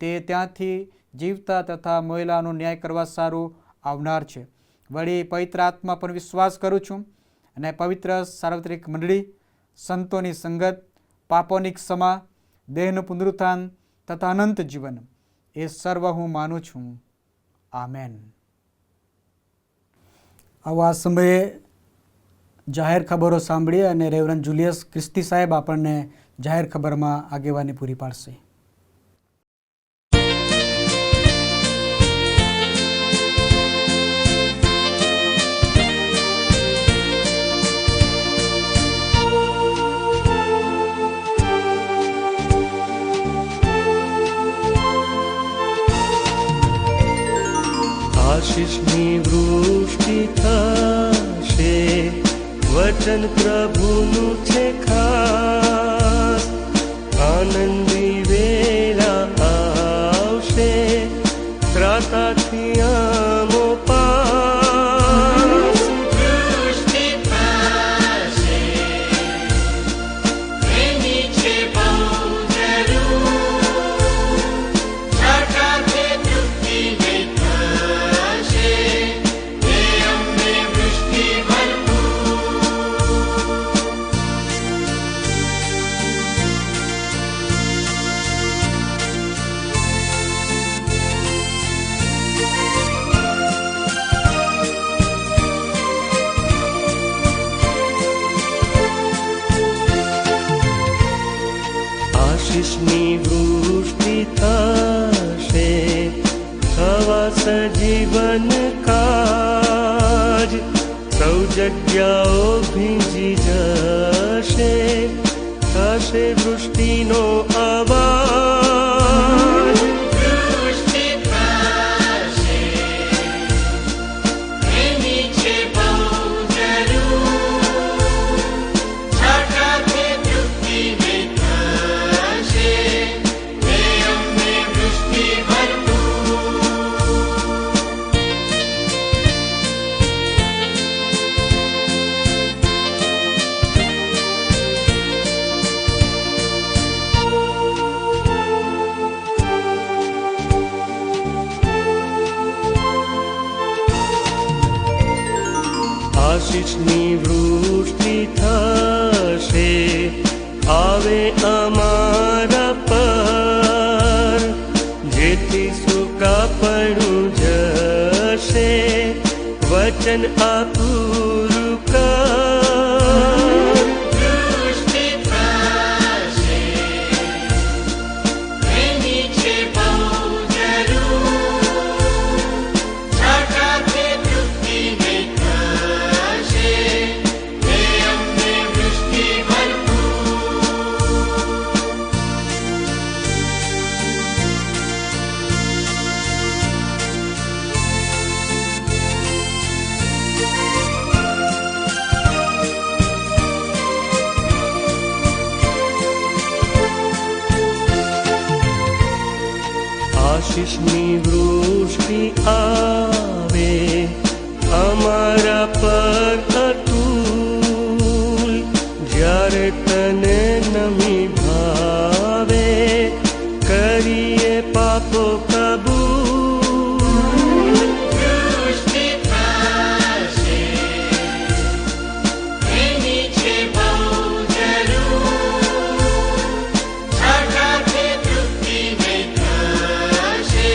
તે ત્યાંથી જીવતા તથા મોયલાનો ન્યાય કરવા સારું આવનાર છે. વળી પવિત્ર આત્મા પર વિશ્વાસ કરું છું અને પવિત્ર સાર્વત્રિક મંડળી, સંતોની સંગત, પાપોની ક્ષમા, દેહનું પુનરુત્થાન તથા અનંત જીવન, એ સર્વ હું માનું છું. આમેન. આવા સમયે જાહેર ખબરો સાંભળીએ અને રેવરન્ડ જુલિયસ ક્રિસ્તી સાહેબ આપણને જાહેર ખબરમાં આગેવાની પૂરી પાડશે. આશીષની વૃષ્ટિ થશે, વચન પ્રભુનું છે ખાસ. આનંદી વેળા આવશે, ત્રાતાથી આમો પાસ. વૃષ્ટિ થશે, એની છે બહુ જરૂર. છાંટાથી તૃપ્તિ નહીં થશે, એ અમને વૃષ્ટિ આશીષની વૃષ્ટિ થશે, થવા સજીવન કાજ. સૌ જગ્યાઓ ભીંજી જશે, થશે વૃષ્ટિનો અવાજ. વૃષ્ટિ થશે, એની છે બહુ જરૂર. છાંટાથી તૃપ્તિ નહીં થશે, એ અમને વૃષ્ટિ ભરપૂર. આશીષની વૃષ્ટિ થશે, આવે અમારા પર. જેથી સુકાપણું જશે, વચન આ પૂરું કર. વૃષ્ટિ થશે, એની છે બહુ જરૂર. આશીષની વૃષ્ટિ આવે અમારા પર અતુલ, જ્યારે તને નમી ભાવે કરીએ પાપો કબૂલ. વૃષ્ટિ થશે એની છે બહુ જરૂર, છાંટાથી તૃપ્તિને થશે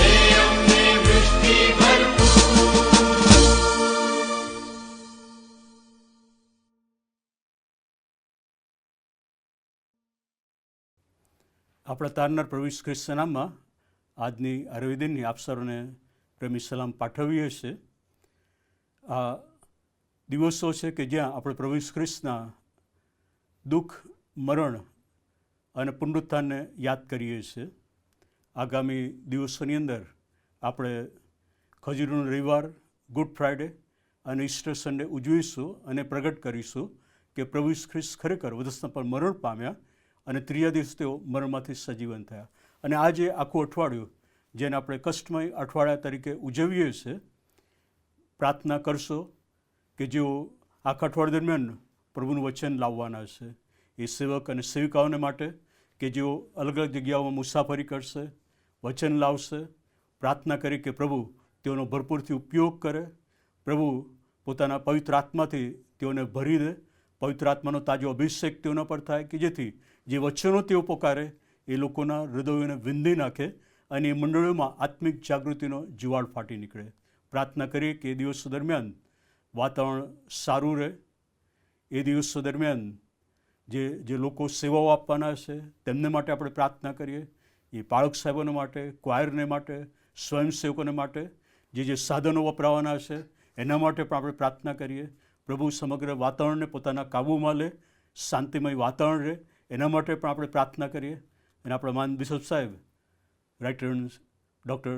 એ અમને વૃષ્ટિ ભરપૂર. આપણા તારનાર પ્રભુ ઈસુ ખ્રિસ્તના નામમાં આજની આ રવિદિનની આપ સર્વને પ્રેમી સલામ પાઠવીએ છીએ. આ દિવસો છે કે જ્યાં આપણે પ્રભુ ઈસુ ખ્રિસ્તના દુઃખ, મરણ અને પુનરુત્થાનને યાદ કરીએ છીએ. આગામી દિવસોની અંદર આપણે ખજૂરનો રવિવાર, ગુડ ફ્રાઇડે અને ઈસ્ટર સન્ડે ઉજવીશું અને પ્રગટ કરીશું કે પ્રભુ ઈસુ ખ્રિસ્ત ખરેખર વધસ્તંભ પર મરણ પામ્યા અને ત્રીજા દિવસે તેઓ મરણમાંથી સજીવન થયા. અને આજે આખું અઠવાડિયું જેને આપણે કષ્ટમય અઠવાડિયા તરીકે ઉજવીએ છીએ, પ્રાર્થના કરશો કે જેઓ આખા અઠવાડિયા દરમિયાન પ્રભુનું વચન લાવવાના છે. એ સેવક અને સેવિકાઓને માટે કે જેઓ અલગ અલગ જગ્યાઓમાં મુસાફરી કરશે, વચન લાવશે, પ્રાર્થના કરી કે પ્રભુ તેઓનો ભરપૂરથી ઉપયોગ કરે, પ્રભુ પોતાના પવિત્ર આત્માથી તેઓને ભરી દે, પવિત્ર આત્માનો તાજો અભિષેક તેઓના પર થાય કે જેથી જે વચનો તેઓ પોકારે એ લોકોના હૃદયોને વિંધી નાખે અને એ મંડળીઓમાં આત્મિક જાગૃતિનો જુવાળ ફાટી નીકળે. પ્રાર્થના કરીએ કે એ દિવસો દરમિયાન વાતાવરણ સારું રહે. એ દિવસો દરમિયાન જે લોકો સેવાઓ આપવાના છે તેમને માટે આપણે પ્રાર્થના કરીએ. એ પાળક સાહેબોને માટે, ક્વાયરને માટે, સ્વયંસેવકોને માટે, જે સાધનો વપરાવાના છે એના માટે પણ આપણે પ્રાર્થના કરીએ. પ્રભુ સમગ્ર વાતાવરણને પોતાના કાબૂમાં લે, શાંતિમય વાતાવરણ રહે એના માટે પણ આપણે પ્રાર્થના કરીએ. અને આપણા માન બિશપ સાહેબ, રાઇટ રેવરન્ડ ડૉક્ટર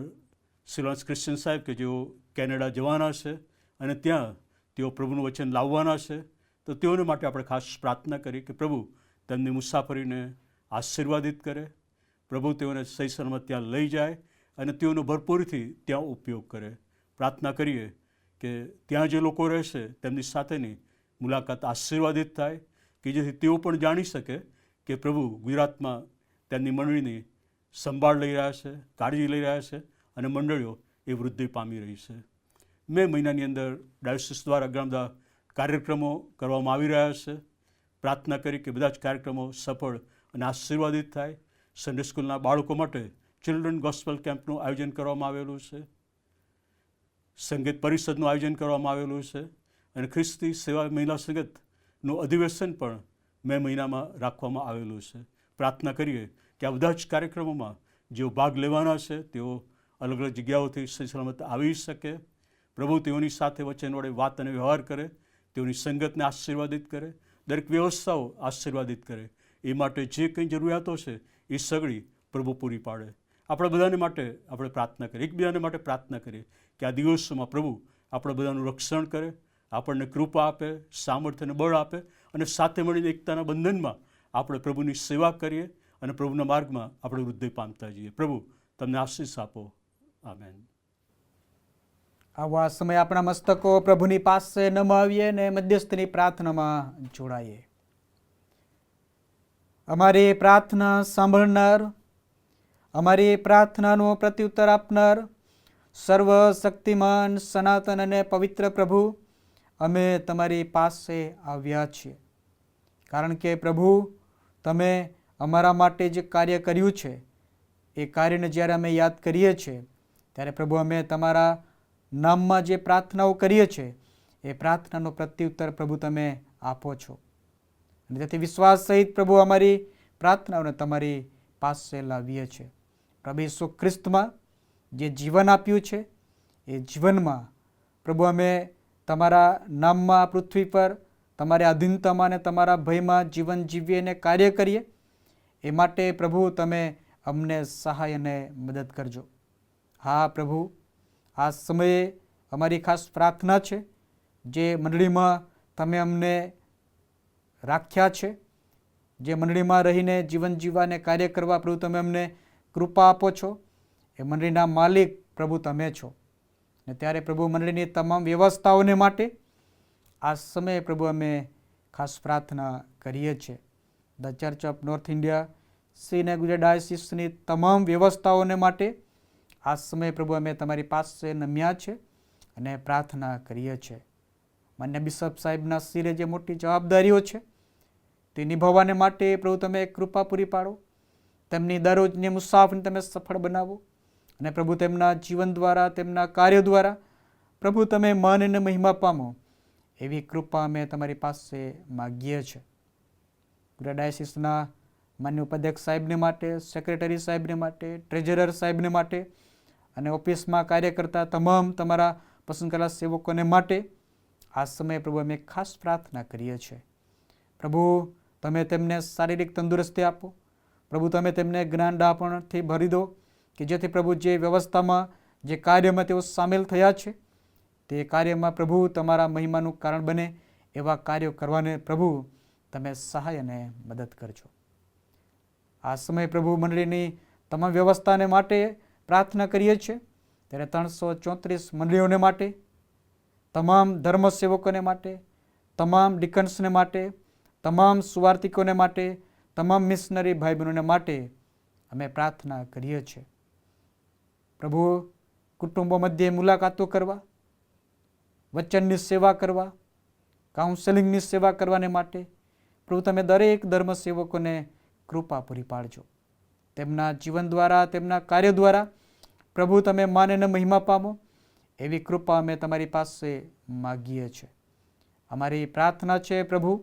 સિલ્વાન્સ ક્રિશ્ચિયન સાહેબ કે જેઓ કેનેડા જવાના છે અને ત્યાં તેઓ પ્રભુનું વચન લાવવાના છે, તો તેઓને માટે આપણે ખાસ પ્રાર્થના કરી કે પ્રભુ તેમની મુસાફરીને આશીર્વાદિત કરે, પ્રભુ તેઓને સહી સલામત ત્યાં લઈ જાય અને તેઓનો ભરપૂરથી ત્યાં ઉપયોગ કરે. પ્રાર્થના કરીએ કે ત્યાં જે લોકો રહેશે તેમની સાથેની મુલાકાત આશીર્વાદિત થાય કે જેથી તેઓ પણ જાણી શકે કે પ્રભુ ગુજરાતમાં તેમની મંડળીની સંભાળ લઈ રહ્યા છે, કાળજી લઈ રહ્યા છે અને મંડળીઓ એ વૃદ્ધિ પામી રહી છે. મે મહિનાની અંદર ડાયોસિસ દ્વારા ઘણા બધા કાર્યક્રમો કરવામાં આવી રહ્યા છે. પ્રાર્થના કરી કે બધા જ કાર્યક્રમો સફળ અને આશીર્વાદિત થાય. સન્ડે સ્કૂલના બાળકો માટે ચિલ્ડ્રન ગોસ્પલ કેમ્પનું આયોજન કરવામાં આવેલું છે, સંગીત પરિષદનું આયોજન કરવામાં આવેલું છે અને ખ્રિસ્તી સેવા મહિલા સંગીતનું અધિવેશન પણ મે મહિનામાં રાખવામાં આવેલું છે. પ્રાર્થના કરીએ કે આ બધા જ કાર્યક્રમોમાં જેઓ ભાગ લેવાના છે તેઓ અલગ અલગ જગ્યાઓથી સહી સલામત આવી શકે. પ્રભુ તેઓની સાથે વચન વડે વાત અને વ્યવહાર કરે, તેઓની સંગતને આશીર્વાદિત કરે, દરેક વ્યવસ્થાઓ આશીર્વાદિત કરે. એ માટે જે કંઈ જરૂરિયાતો છે એ સગળી પ્રભુ પૂરી પાડે. આપણા બધાને માટે આપણે પ્રાર્થના કરીએ, એકબીજાને માટે પ્રાર્થના કરીએ કે આ દિવસોમાં પ્રભુ આપણા બધાનું રક્ષણ કરે, આપણને કૃપા આપે, સામર્થ્ય અને બળ આપે અને સાથે મળીને એકતાના બંધનમાં આપણે પ્રભુની સેવા કરીએ અને પ્રભુના માર્ગમાં આપણે વૃદ્ધિ પામતા જઈએ. પ્રભુ તમને આશીષ આપો. આમેન. આવા સમય આપણા મસ્તકો પ્રભુની પાસે નમાવીએ અને મધ્યસ્થની પ્રાર્થનામાં જોડાઈએ. અમારી પ્રાર્થના સાંભળનાર, અમારી પ્રાર્થનાનો પ્રત્યુત્તર આપનાર, સર્વશક્તિમાન, સનાતન અને પવિત્ર પ્રભુ, અમે તમારી પાસે આવ્યા છીએ કારણ કે પ્રભુ તમે અમારા માટે જે કાર્ય કર્યું છે એ કાર્યને જ્યારે અમે યાદ કરીએ છીએ ત્યારે પ્રભુ અમે તમારા નામમાં જે પ્રાર્થનાઓ કરીએ છીએ એ પ્રાર્થનાનો પ્રત્યુત્તર પ્રભુ તમે આપો છો. અને તેથી વિશ્વાસ સહિત પ્રભુ અમારી પ્રાર્થનાઓને તમારી પાસે લાવીએ છીએ. પ્રભુ ઈસુ ખ્રિસ્તમાં જે જીવન આપ્યું છે એ જીવનમાં પ્રભુ અમે તમારા નામમાં પૃથ્વી પર તમારી આધીનતામાં અને તમારા ભયમાં જીવન જીવીએ અને કાર્ય કરીએ એ માટે પ્રભુ તમે અમને સહાય અને મદદ કરજો. હા પ્રભુ, આ સમયે અમારી ખાસ પ્રાર્થના છે જે મંડળીમાં તમે અમને રાખ્યા છે, જે મંડળીમાં રહીને જીવન જીવવા અને કાર્ય કરવા પ્રભુ તમે અમને કૃપા આપો છો. એ મંડળીના માલિક પ્રભુ તમે છો. ને ત્યારે પ્રભુ મંડળીની તમામ વ્યવસ્થાઓને માટે આ સમયે પ્રભુ અમે ખાસ પ્રાર્થના કરીએ છીએ. The church of north India Srinagar Gujarat ડાયોસીસની તમામ વ્યવસ્થાઓને માટે આ સમયે પ્રભુ અમે તમારી પાસે નમ્યા છે અને પ્રાર્થના કરીએ છીએ. માન્ય બિશપ સાહેબના શિરે જે મોટી જવાબદારીઓ છે તે નિભાવવાને માટે પ્રભુ તમે કૃપા પૂરી પાડો. તેમની દરરોજની મુસાફરી તમે સફળ બનાવો અને પ્રભુ તેમના જીવન દ્વારા, તેમના કાર્યો દ્વારા પ્રભુ તમે માન અને મહિમા પામો એવી કૃપા અમે તમારી પાસે માગીએ છીએ. ગુજરાત ડાયોસીસના માન્ય ઉપાધ્યક્ષ સાહેબને માટે, સેક્રેટરી સાહેબને માટે, ટ્રેઝરર સાહેબને માટે અને ઓફિસમાં કાર્ય કરતા તમામ તમારા પસંદ કરેલા સેવકોને માટે આ સમયે પ્રભુ અમે ખાસ પ્રાર્થના કરીએ છીએ. પ્રભુ તમે તેમને શારીરિક તંદુરસ્તી આપો. પ્રભુ તમે તેમને જ્ઞાન ડાપણથી ભરી દો કે જેથી પ્રભુ જે વ્યવસ્થામાં, જે કાર્યમાં તેઓ સામેલ થયા છે તે કાર્યમાં પ્રભુ તમારા મહિમાનું કારણ બને એવા કાર્યો કરવાને પ્રભુ તમે સહાય અને મદદ કરજો. આ સમયે પ્રભુ મંડળીની તમામ વ્યવસ્થાને માટે પ્રાર્થના કરીએ છીએ. ત્યારે 334 મંડળીઓને માટે, તમામ ધર્મસેવકોને માટે, તમામ ડિકન્સને માટે, તમામ સુવાર્તિકોને માટે, તમામ મિશનરી ભાઈ બહેનોને માટે અમે પ્રાર્થના કરીએ છીએ. પ્રભુ કુટુંબો મધ્યે મુલાકાતો કરવા, વચનની સેવા કરવા, કાઉન્સેલિંગની સેવા કરવાને માટે પ્રભુ તમે દરેક ધર્મસેવકોને કૃપા પૂરી પાડજો. તેમના જીવન દ્વારા, તેમના કાર્ય દ્વારા પ્રભુ તમે માન અને મહિમા પામો એવી કૃપા અમે તમારી પાસે માગીએ છીએ. અમારી પ્રાર્થના છે પ્રભુ,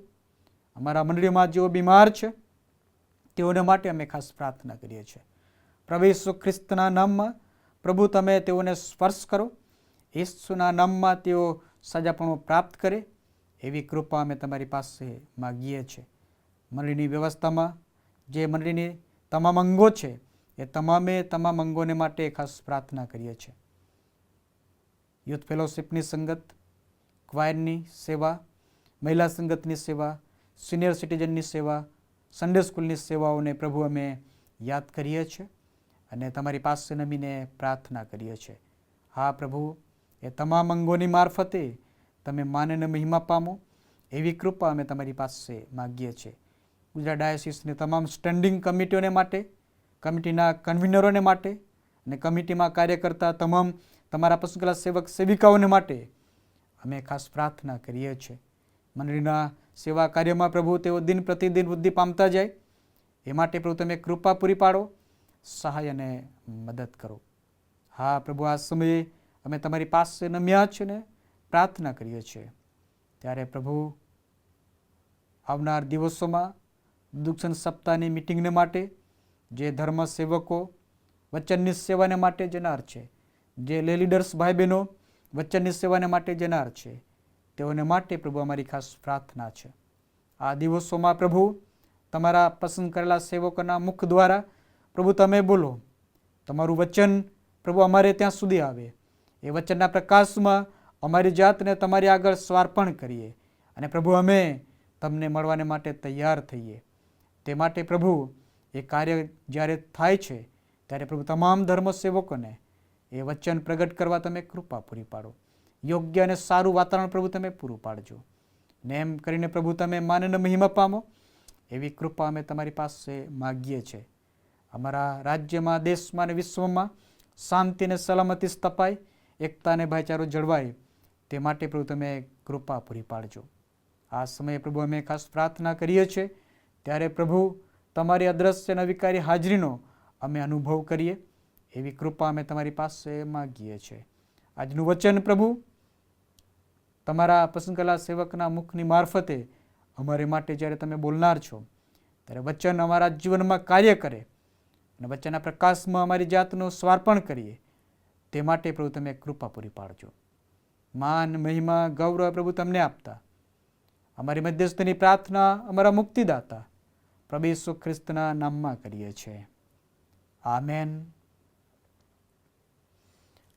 અમારા મંડળીમાં જેઓ બીમાર છે તેઓને માટે અમે ખાસ પ્રાર્થના કરીએ છીએ. પ્રભુ ઈસુ ખ્રિસ્તના નામમાં પ્રભુ તમે તેઓને સ્પર્શ કરો. ઈસુના નામમાં તેઓ સજાપણું પ્રાપ્ત કરે એવી કૃપા અમે તમારી પાસે માગીએ છીએ. મંડળીની વ્યવસ્થામાં જે મંડળીની તમામ અંગો છે એ તમામ અંગોને માટે ખાસ પ્રાર્થના કરીએ છીએ. યુથ ફેલોશિપની સંગત, ક્વાયરની સેવા, મહિલા સંગતની સેવા, સિનિયર સિટીઝનની સેવા, સન્ડે સ્કૂલની સેવાઓને પ્રભુ અમે યાદ કરીએ છીએ અને તમારી પાસે નમીને પ્રાર્થના કરીએ છીએ. હા પ્રભુ, એ તમામ અંગોની મારફતે તમે માન અને મહિમા પામો એવી કૃપા અમે તમારી પાસે માગીએ છીએ. ગુજરાત ડાયોસીસની તમામ સ્ટેન્ડિંગ કમિટીઓને માટે, કમિટીના કન્વીનરોને માટે અને કમિટીમાં કાર્ય કરતા તમામ તમારા પસંદ કરેલા સેવક સેવિકાઓને માટે અમે ખાસ પ્રાર્થના કરીએ છીએ. મંડળીના સેવા કાર્યમાં પ્રભુ તેઓ દિન પ્રતિદિન વૃદ્ધિ પામતા જાય એ માટે પ્રભુ તમે કૃપા પૂરી પાડો, સહાય અને મદદ કરો. હા પ્રભુ, આ સમયે અમે તમારી પાસે નમ્યા છે ને પ્રાર્થના કરીએ છીએ. ત્યારે પ્રભુ આવનાર દિવસોમાં દુઃખન સપ્તાહની મિટિંગને માટે જે ધર્મ સેવકો વચનની સેવાને માટે જનાર છે, જે લીડર્સ ભાઈ બહેનો વચનની સેવાને માટે જનાર છે, તેઓને માટે પ્રભુ અમારી ખાસ પ્રાર્થના છે. આ દિવસોમાં પ્રભુ તમારા પસંદ કરેલા સેવકોના મુખ દ્વારા પ્રભુ તમે બોલો, તમારું વચન પ્રભુ અમારે ત્યાં સુધી આવે. એ વચનના પ્રકાશમાં અમારી જાતને તમારી આગળ સ્વાર્પણ કરીએ અને પ્રભુ અમે તમને મળવાને માટે તૈયાર થઈએ. તે માટે પ્રભુ એ કાર્ય જ્યારે થાય છે ત્યારે પ્રભુ તમામ ધર્મ સેવકોને એ વચન પ્રગટ કરવા તમે કૃપા પૂરી પાડો. યોગ્ય અને સારું વાતાવરણ પ્રભુ તમે પૂરું પાડજો ને એમ કરીને પ્રભુ તમે માન અને મહિમા પામો એવી કૃપા અમે તમારી પાસે માગીએ છીએ. અમારા રાજ્યમાં, દેશમાં અને વિશ્વમાં શાંતિ અને સલામતી સ્થપાય, એકતા અને ભાઈચારો જળવાય તે માટે પ્રભુ તમે કૃપા પૂરી પાડજો. આ સમયે પ્રભુ અમે ખાસ પ્રાર્થના કરીએ છીએ ત્યારે પ્રભુ તમારી અદ્રશ્ય અને વિકારી હાજરીનો અમે અનુભવ કરીએ એવી કૃપા અમે તમારી પાસે માગીએ છીએ. આજનું વચન પ્રભુ તમારા પસંદ કરેલા સેવકના મુખની મારફતે અમારે માટે જ્યારે તમે બોલનાર છો ત્યારે વચન અમારા જીવનમાં કાર્ય કરે અને વચનના પ્રકાશમાં અમારી જાતનું સ્વાર્પણ કરીએ તે માટે પ્રભુ તમે કૃપા પૂરી પાડજો. માન, મહિમા, ગૌરવ પ્રભુ તમને આપતા અમારી મધ્યસ્થની પ્રાર્થના અમારા મુક્તિદાતા પ્રભુ ઈસુ ખ્રિસ્તના નામમાં કરીએ છીએ. આમેન.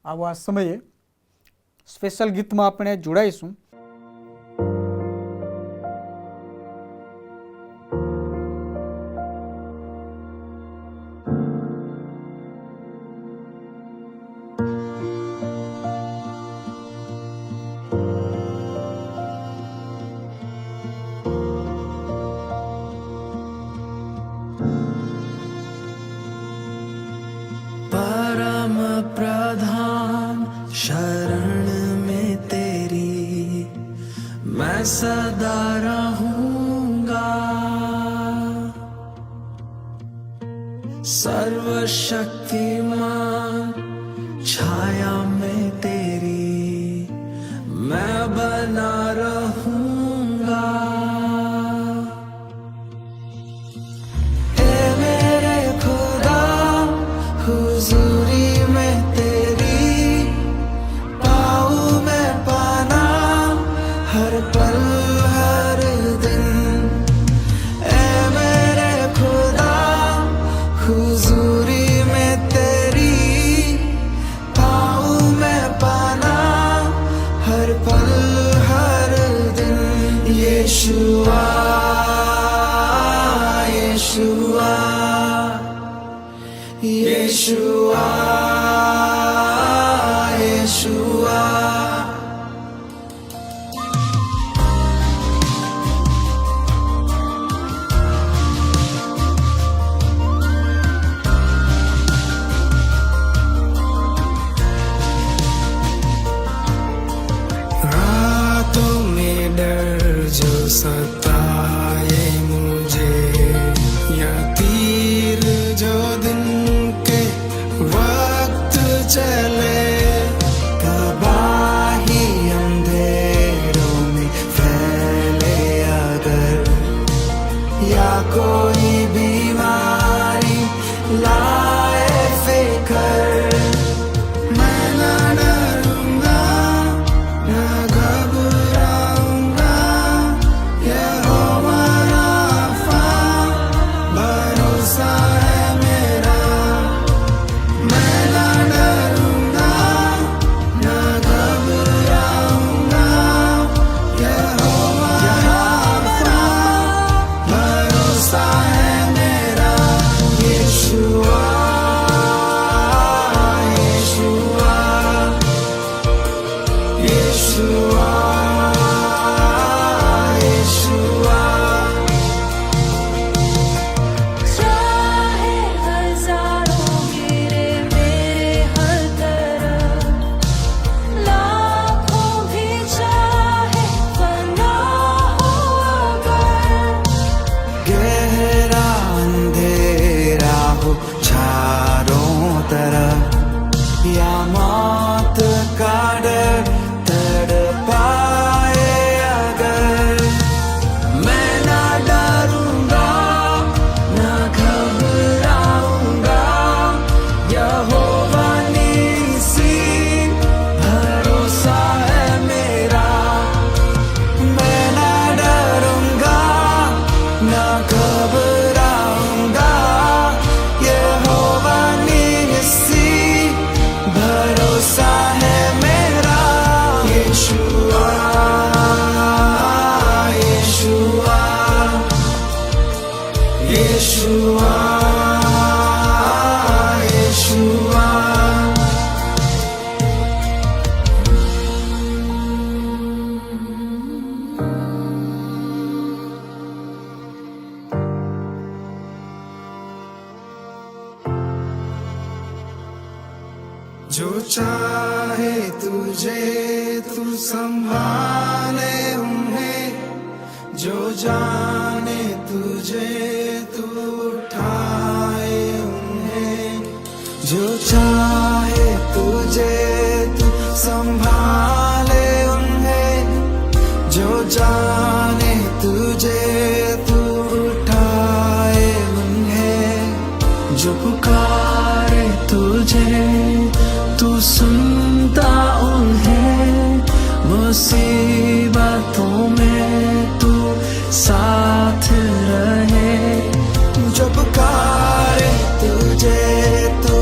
આવા સમયે સ્પેશિયલ ગીતમાં આપણે જોડાઈશું. मैं सदा रहूंगा सर्वशक्तिमान छाया में तेरी मैं बना रहूंगा। ए मेरे खुदा हुजूरी में तेरी पाऊं मैं पाना हर पल हर दिन। ए मेरे खुदा हुजूरी में तेरी पाऊं मैं पाना हर पल हर दिन। यीशुआ यीशुआ यीशुआ यीशुआ। रातों में डर जो सताए मुझे या तीर जो दिन के वक्त चले तबाही अंधेरों में फैले अगर या कोई बीमारी लाए फिकर मैं ना डरूंगा ना घबराऊंगा। यहोवा राफा भरोसा है मेरा। मैं ना डरूंगा ना घबराऊंगा। यहोवा राफा भरोसा है मेरा। यीशुआ यीशुआ यीशुआ यीशुआ। चाहे हजारों गिरे मेरे हर तरफ, लाखों भी चाहे फना हो अगर, गहरा अंधेरा हो चारों तरफ या मौत का डर तड़पाए अगर मैं ना डरूंगा ना घबराऊंगा। यहोवा नीसी भरोसा है मेरा। मैं ना डरूंगा ना घबराऊंगा। यहोवा नीसी भरोसा है मेरा। यीशुआ यीशुआ यीशुआ यीशुआ। जो चाहे तुझे तू संभाले उन्हें, जो जाने तुझे तू उठाए उन्हें। जो चाहे तुझे तू संभाले उन्हें, जो जाने तुझे तू उठाए उन्हें। जो पुकारे तुझे तू सुनता उन्हें, मुसीबतों में तू साथ रहे। जो पुकारे तुझे तू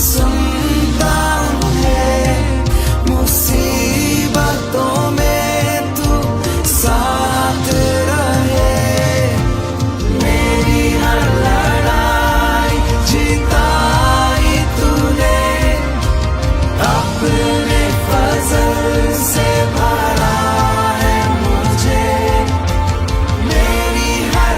सुनता उन्हें, मुसीबतों में तू साथ रहे। मेरी हर लड़ाई जिताई तूने, अपने फजल से भरा है मुझे। मेरी हर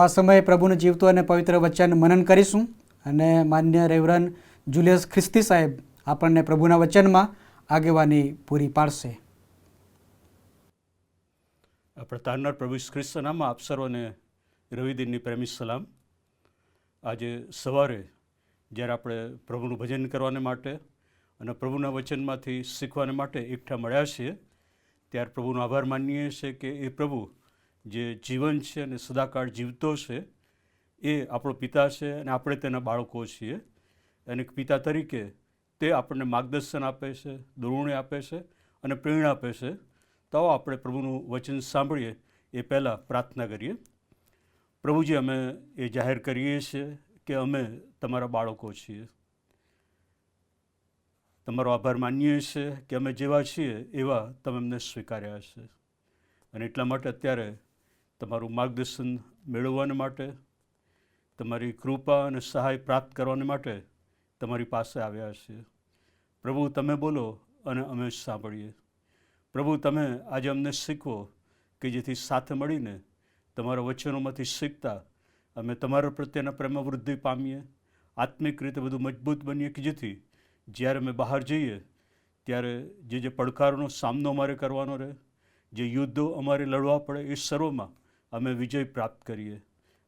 આ સમયે પ્રભુનું જીવતું અને પવિત્ર વચન મનન કરીશું અને માન્ય રેવરન જુલિયસ ખ્રિસ્તી સાહેબ આપણને પ્રભુના વચનમાં આગેવાની પૂરી પાડશે. આપણે તારનાર પ્રભુ ઈસુ ખ્રિસ્તના નામમાં આપ સર્વને રવિદિનની પ્રેમી સલામ. આજે સવારે જ્યારે આપણે પ્રભુનું ભજન કરવાને માટે અને પ્રભુના વચનમાંથી શીખવાને માટે એકઠા મળ્યા છીએ, ત્યારે પ્રભુનો આભાર માનીએ છીએ કે એ પ્રભુ જે જીવન છે અને સદાકાળ જીવતો છે એ આપણો પિતા છે અને આપણે તેના બાળકો છીએ. અને એક પિતા તરીકે તે આપણને માર્ગદર્શન આપે છે, દોરવણી આપે છે અને પ્રેરણા આપે છે. તો આપણે પ્રભુનું વચન સાંભળીએ એ પહેલાં પ્રાર્થના કરીએ. પ્રભુજી, અમે એ જાહેર કરીએ છીએ કે અમે તમારા બાળકો છીએ. તમારો આભાર માનીએ છીએ કે અમે જેવા છીએ એવા તમે અમને સ્વીકાર્યા છે. અને એટલા માટે અત્યારે તમારું માર્ગદર્શન મેળવવાને માટે, તમારી કૃપા અને સહાય પ્રાપ્ત કરવાને માટે તમારી પાસે આવ્યા છીએ. પ્રભુ, તમે બોલો અને અમે સાંભળીએ. પ્રભુ, તમે આજે અમને શીખવો કે જેથી સાથે મળીને તમારા વચનોમાંથી શીખતા અમે તમારા પ્રત્યેના પ્રેમમાં વૃદ્ધિ પામીએ, આત્મિક રીતે બધું મજબૂત બનીએ કે જેથી જ્યારે અમે બહાર જઈએ ત્યારે જે પડકારોનો સામનો અમારે કરવાનો રહે, જે યુદ્ધો અમારે લડવા પડે, એ સર્વમાં અમે વિજય પ્રાપ્ત કરીએ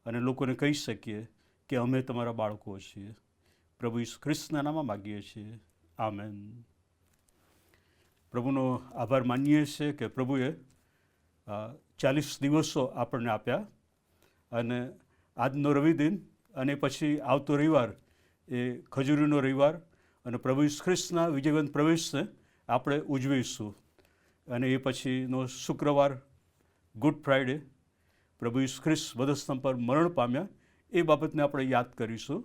અને લોકોને કહી શકીએ કે અમે તમારા બાળકો છીએ. પ્રભુ ઈસુ ખ્રિસ્તના નામમાં માગીએ છીએ. આમેન. પ્રભુનો આભાર માનીએ છીએ કે પ્રભુએ 40 દિવસો આપણને આપ્યા અને આજનો રવિ દિન અને પછી આવતો રવિવાર એ ખજૂરીનો રવિવાર અને પ્રભુ ઈસુ ખ્રિસ્તના વિજયવંત પ્રવેશને આપણે ઉજવીશું. અને એ પછીનો શુક્રવાર ગુડ ફ્રાઈડે, પ્રભુ ઈસુ ખ્રિસ્ત વધસ્તંભ પર મરણ પામ્યા એ બાબતને આપણે યાદ કરીશું.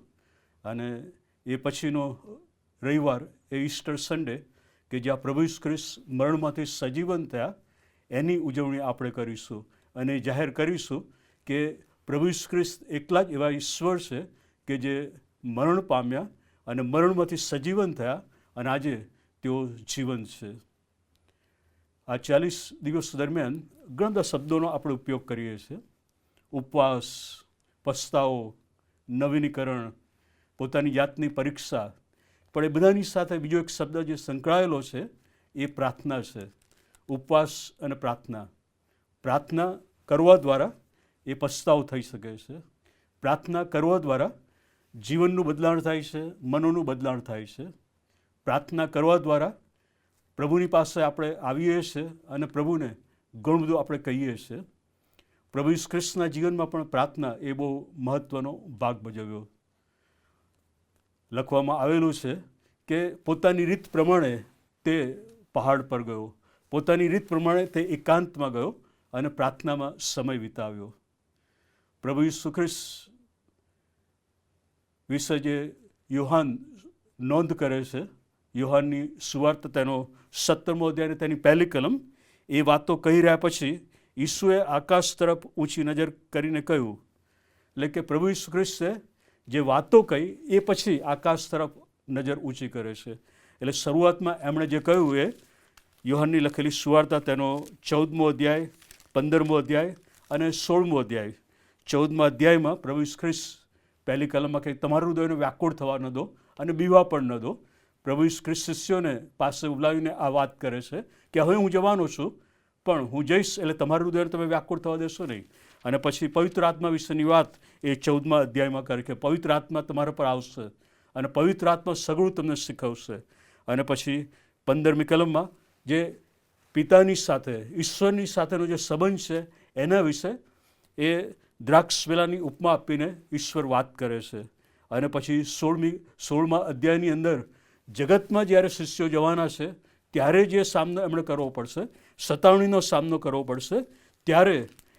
અને એ પછીનો રવિવાર એ ઈસ્ટર સન્ડે કે જ્યાં પ્રભુ ઈસુ ખ્રિસ્ત મરણમાંથી સજીવન થયા એની ઉજવણી આપણે કરીશું અને જાહેર કરીશું કે પ્રભુ ઈસુ ખ્રિસ્ત એકલા જ એવા ઈશ્વર છે કે જે મરણ પામ્યા અને મરણમાંથી સજીવન થયા અને આજે તેઓ જીવન છે. આ 40 દિવસ દરમિયાન ઘણા બધા શબ્દોનો આપણે ઉપયોગ કરીએ છીએ. ઉપવાસ, પસ્તાવો, નવીનીકરણ, પોતાની જાતની પરીક્ષા. પણ એ બધાની સાથે બીજો એક શબ્દ જે સંકળાયેલો છે એ પ્રાર્થના છે. ઉપવાસ અને પ્રાર્થના. પ્રાર્થના કરવા દ્વારા એ પસ્તાવો થઈ શકે છે. પ્રાર્થના કરવા દ્વારા જીવનનું બદલાણ થાય છે, મનોનું બદલાણ થાય છે. પ્રાર્થના કરવા દ્વારા પ્રભુની પાસે આપણે આવીએ છીએ અને પ્રભુને ઘણું બધું આપણે કહીએ છીએ. પ્રભુ ઈસુ ખ્રિસ્તના જીવનમાં પણ પ્રાર્થના એ બહુ મહત્ત્વનો ભાગ ભજવ્યો. લખવામાં આવેલું છે કે પોતાની રીત પ્રમાણે તે પહાડ પર ગયો, પોતાની રીત પ્રમાણે તે એકાંતમાં ગયો અને પ્રાર્થનામાં સમય વિતાવ્યો. પ્રભુ ઈસુ ખ્રિસ્ત વિશે જે યોહાન નોંધ કરે છે, યોહાનની સુવાર્તા તેનો 17મો અધ્યાય તેની પહેલી કલમ, એ વાતો કહી રહ્યા પછી ઈસુએ આકાશ તરફ ઊંચી નજર કરીને કહ્યું. એટલે કે પ્રભુ ઈસુ ખ્રિસ્તે જે વાતો કહી એ પછી આકાશ તરફ નજર ઊંચી કરે છે. એટલે શરૂઆતમાં એમણે જે કહ્યું એ યોહાનની લખેલી સુવાર્તા તેનો 14મો અધ્યાય, 15મો અધ્યાય અને 16મો અધ્યાય. 14મા અધ્યાયમાં પ્રભુ ઈસુ ખ્રિસ્ત પહેલી કલમમાં કહે તમારું હૃદયને વ્યાકુળ થવા ન દો અને બીવા પણ ન દો. પ્રભુ ઈસુ ખ્રિસ્ત શિષ્યોને પાસે બોલાવીને આ વાત કરે છે કે હવે હું જવાનો છું પણ હું જઈશ એટલે તમારું હૃદયને તમે વ્યાકુળ થવા દેશો નહીં. અને પછી પવિત્ર આત્મા વિશેની વાત એ 14મા અધ્યાયમાં કરે કે પવિત્ર આત્મા તમારા પર આવશે અને પવિત્ર આત્મા સગળું તમને શીખવશે. અને પછી 15મી કલમમાં જે પિતાની સાથે, ઈશ્વરની સાથેનો જે સંબંધ છે એના વિશે એ દ્રાક્ષ વેલાની ઉપમા આપીને ઈશ્વર વાત કરે છે. અને પછી 16મા અધ્યાયની અંદર જગતમાં જ્યારે શિષ્યો જવાના છે ત્યારે જે સામનો એમણે કરવો પડશે, સતાવણીનો સામનો કરવો પડશે, ત્યારે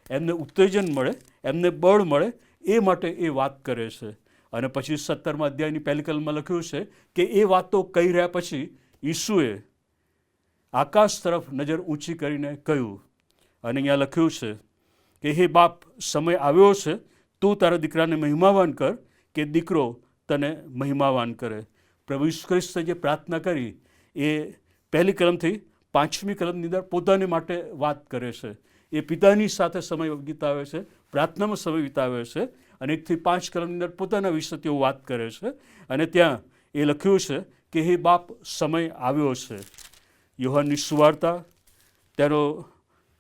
એમને ઉત્તેજન મળે, એમને બળ મળે એ માટે એ વાત કરે છે. અને પછી 17મા અધ્યાયની પહેલી કલમમાં લખ્યું છે કે એ વાતો કહી રહ્યા પછી ઈસુએ આકાશ તરફ નજર ઊંચી કરીને કહ્યું. અને અહીંયા લખ્યું છે કે હે બાપ, સમય આવ્યો છે, તું તારા દીકરાને મહિમાવાન કર કે દીકરો તને મહિમાવાન કરે. પ્રભુ ઈસુ ખ્રિસ્તે જે પ્રાર્થના કરી એ પહેલી કલમથી 5મી કલમની અંદર પોતાની માટે વાત કરે છે. એ પિતાની સાથે સમય વિતાવે છે, પ્રાર્થનામાં સમય વિતાવે છે, અને 1 થી 5 કલમની અંદર પોતાના વિશે તેઓ વાત કરે છે. અને ત્યાં એ લખ્યું છે કે હે બાપ, સમય આવ્યો છે. યોહાનની સુવાર્તા તેનો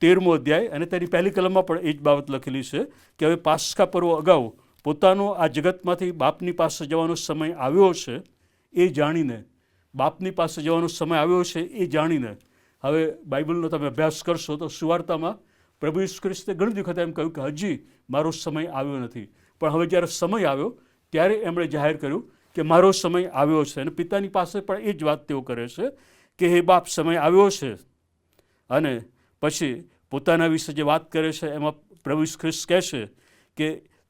13મો અધ્યાય અને તેની પહેલી કલમમાં પણ એ જ બાબત લખેલી છે કે હવે પાસ્કા પર્વ અગાઉ પોતાનો આ જગતમાંથી બાપની પાસે જવાનો સમય આવ્યો છે એ જાણીને, બાપની પાસે જવાનો સમય આવ્યો છે એ જાણીને, હવે બાઇબલનો તમે અભ્યાસ કરશો તો સુવાર્તામાં પ્રભુ ઈસુ ખ્રિસ્તે ઘણી વખત એમ કહ્યું કે હજી મારો સમય આવ્યો નથી, પણ હવે જ્યારે સમય આવ્યો ત્યારે એમણે જાહેર કર્યું કે મારો સમય આવ્યો છે. અને પિતાની પાસે પણ એ જ વાત તેઓ કરે છે કે હે બાપ, સમય આવ્યો છે. અને પછી પોતાના વિશે જે વાત કરે છે એમાં પ્રભુ ઈસુ ખ્રિસ્ત કહે છે કે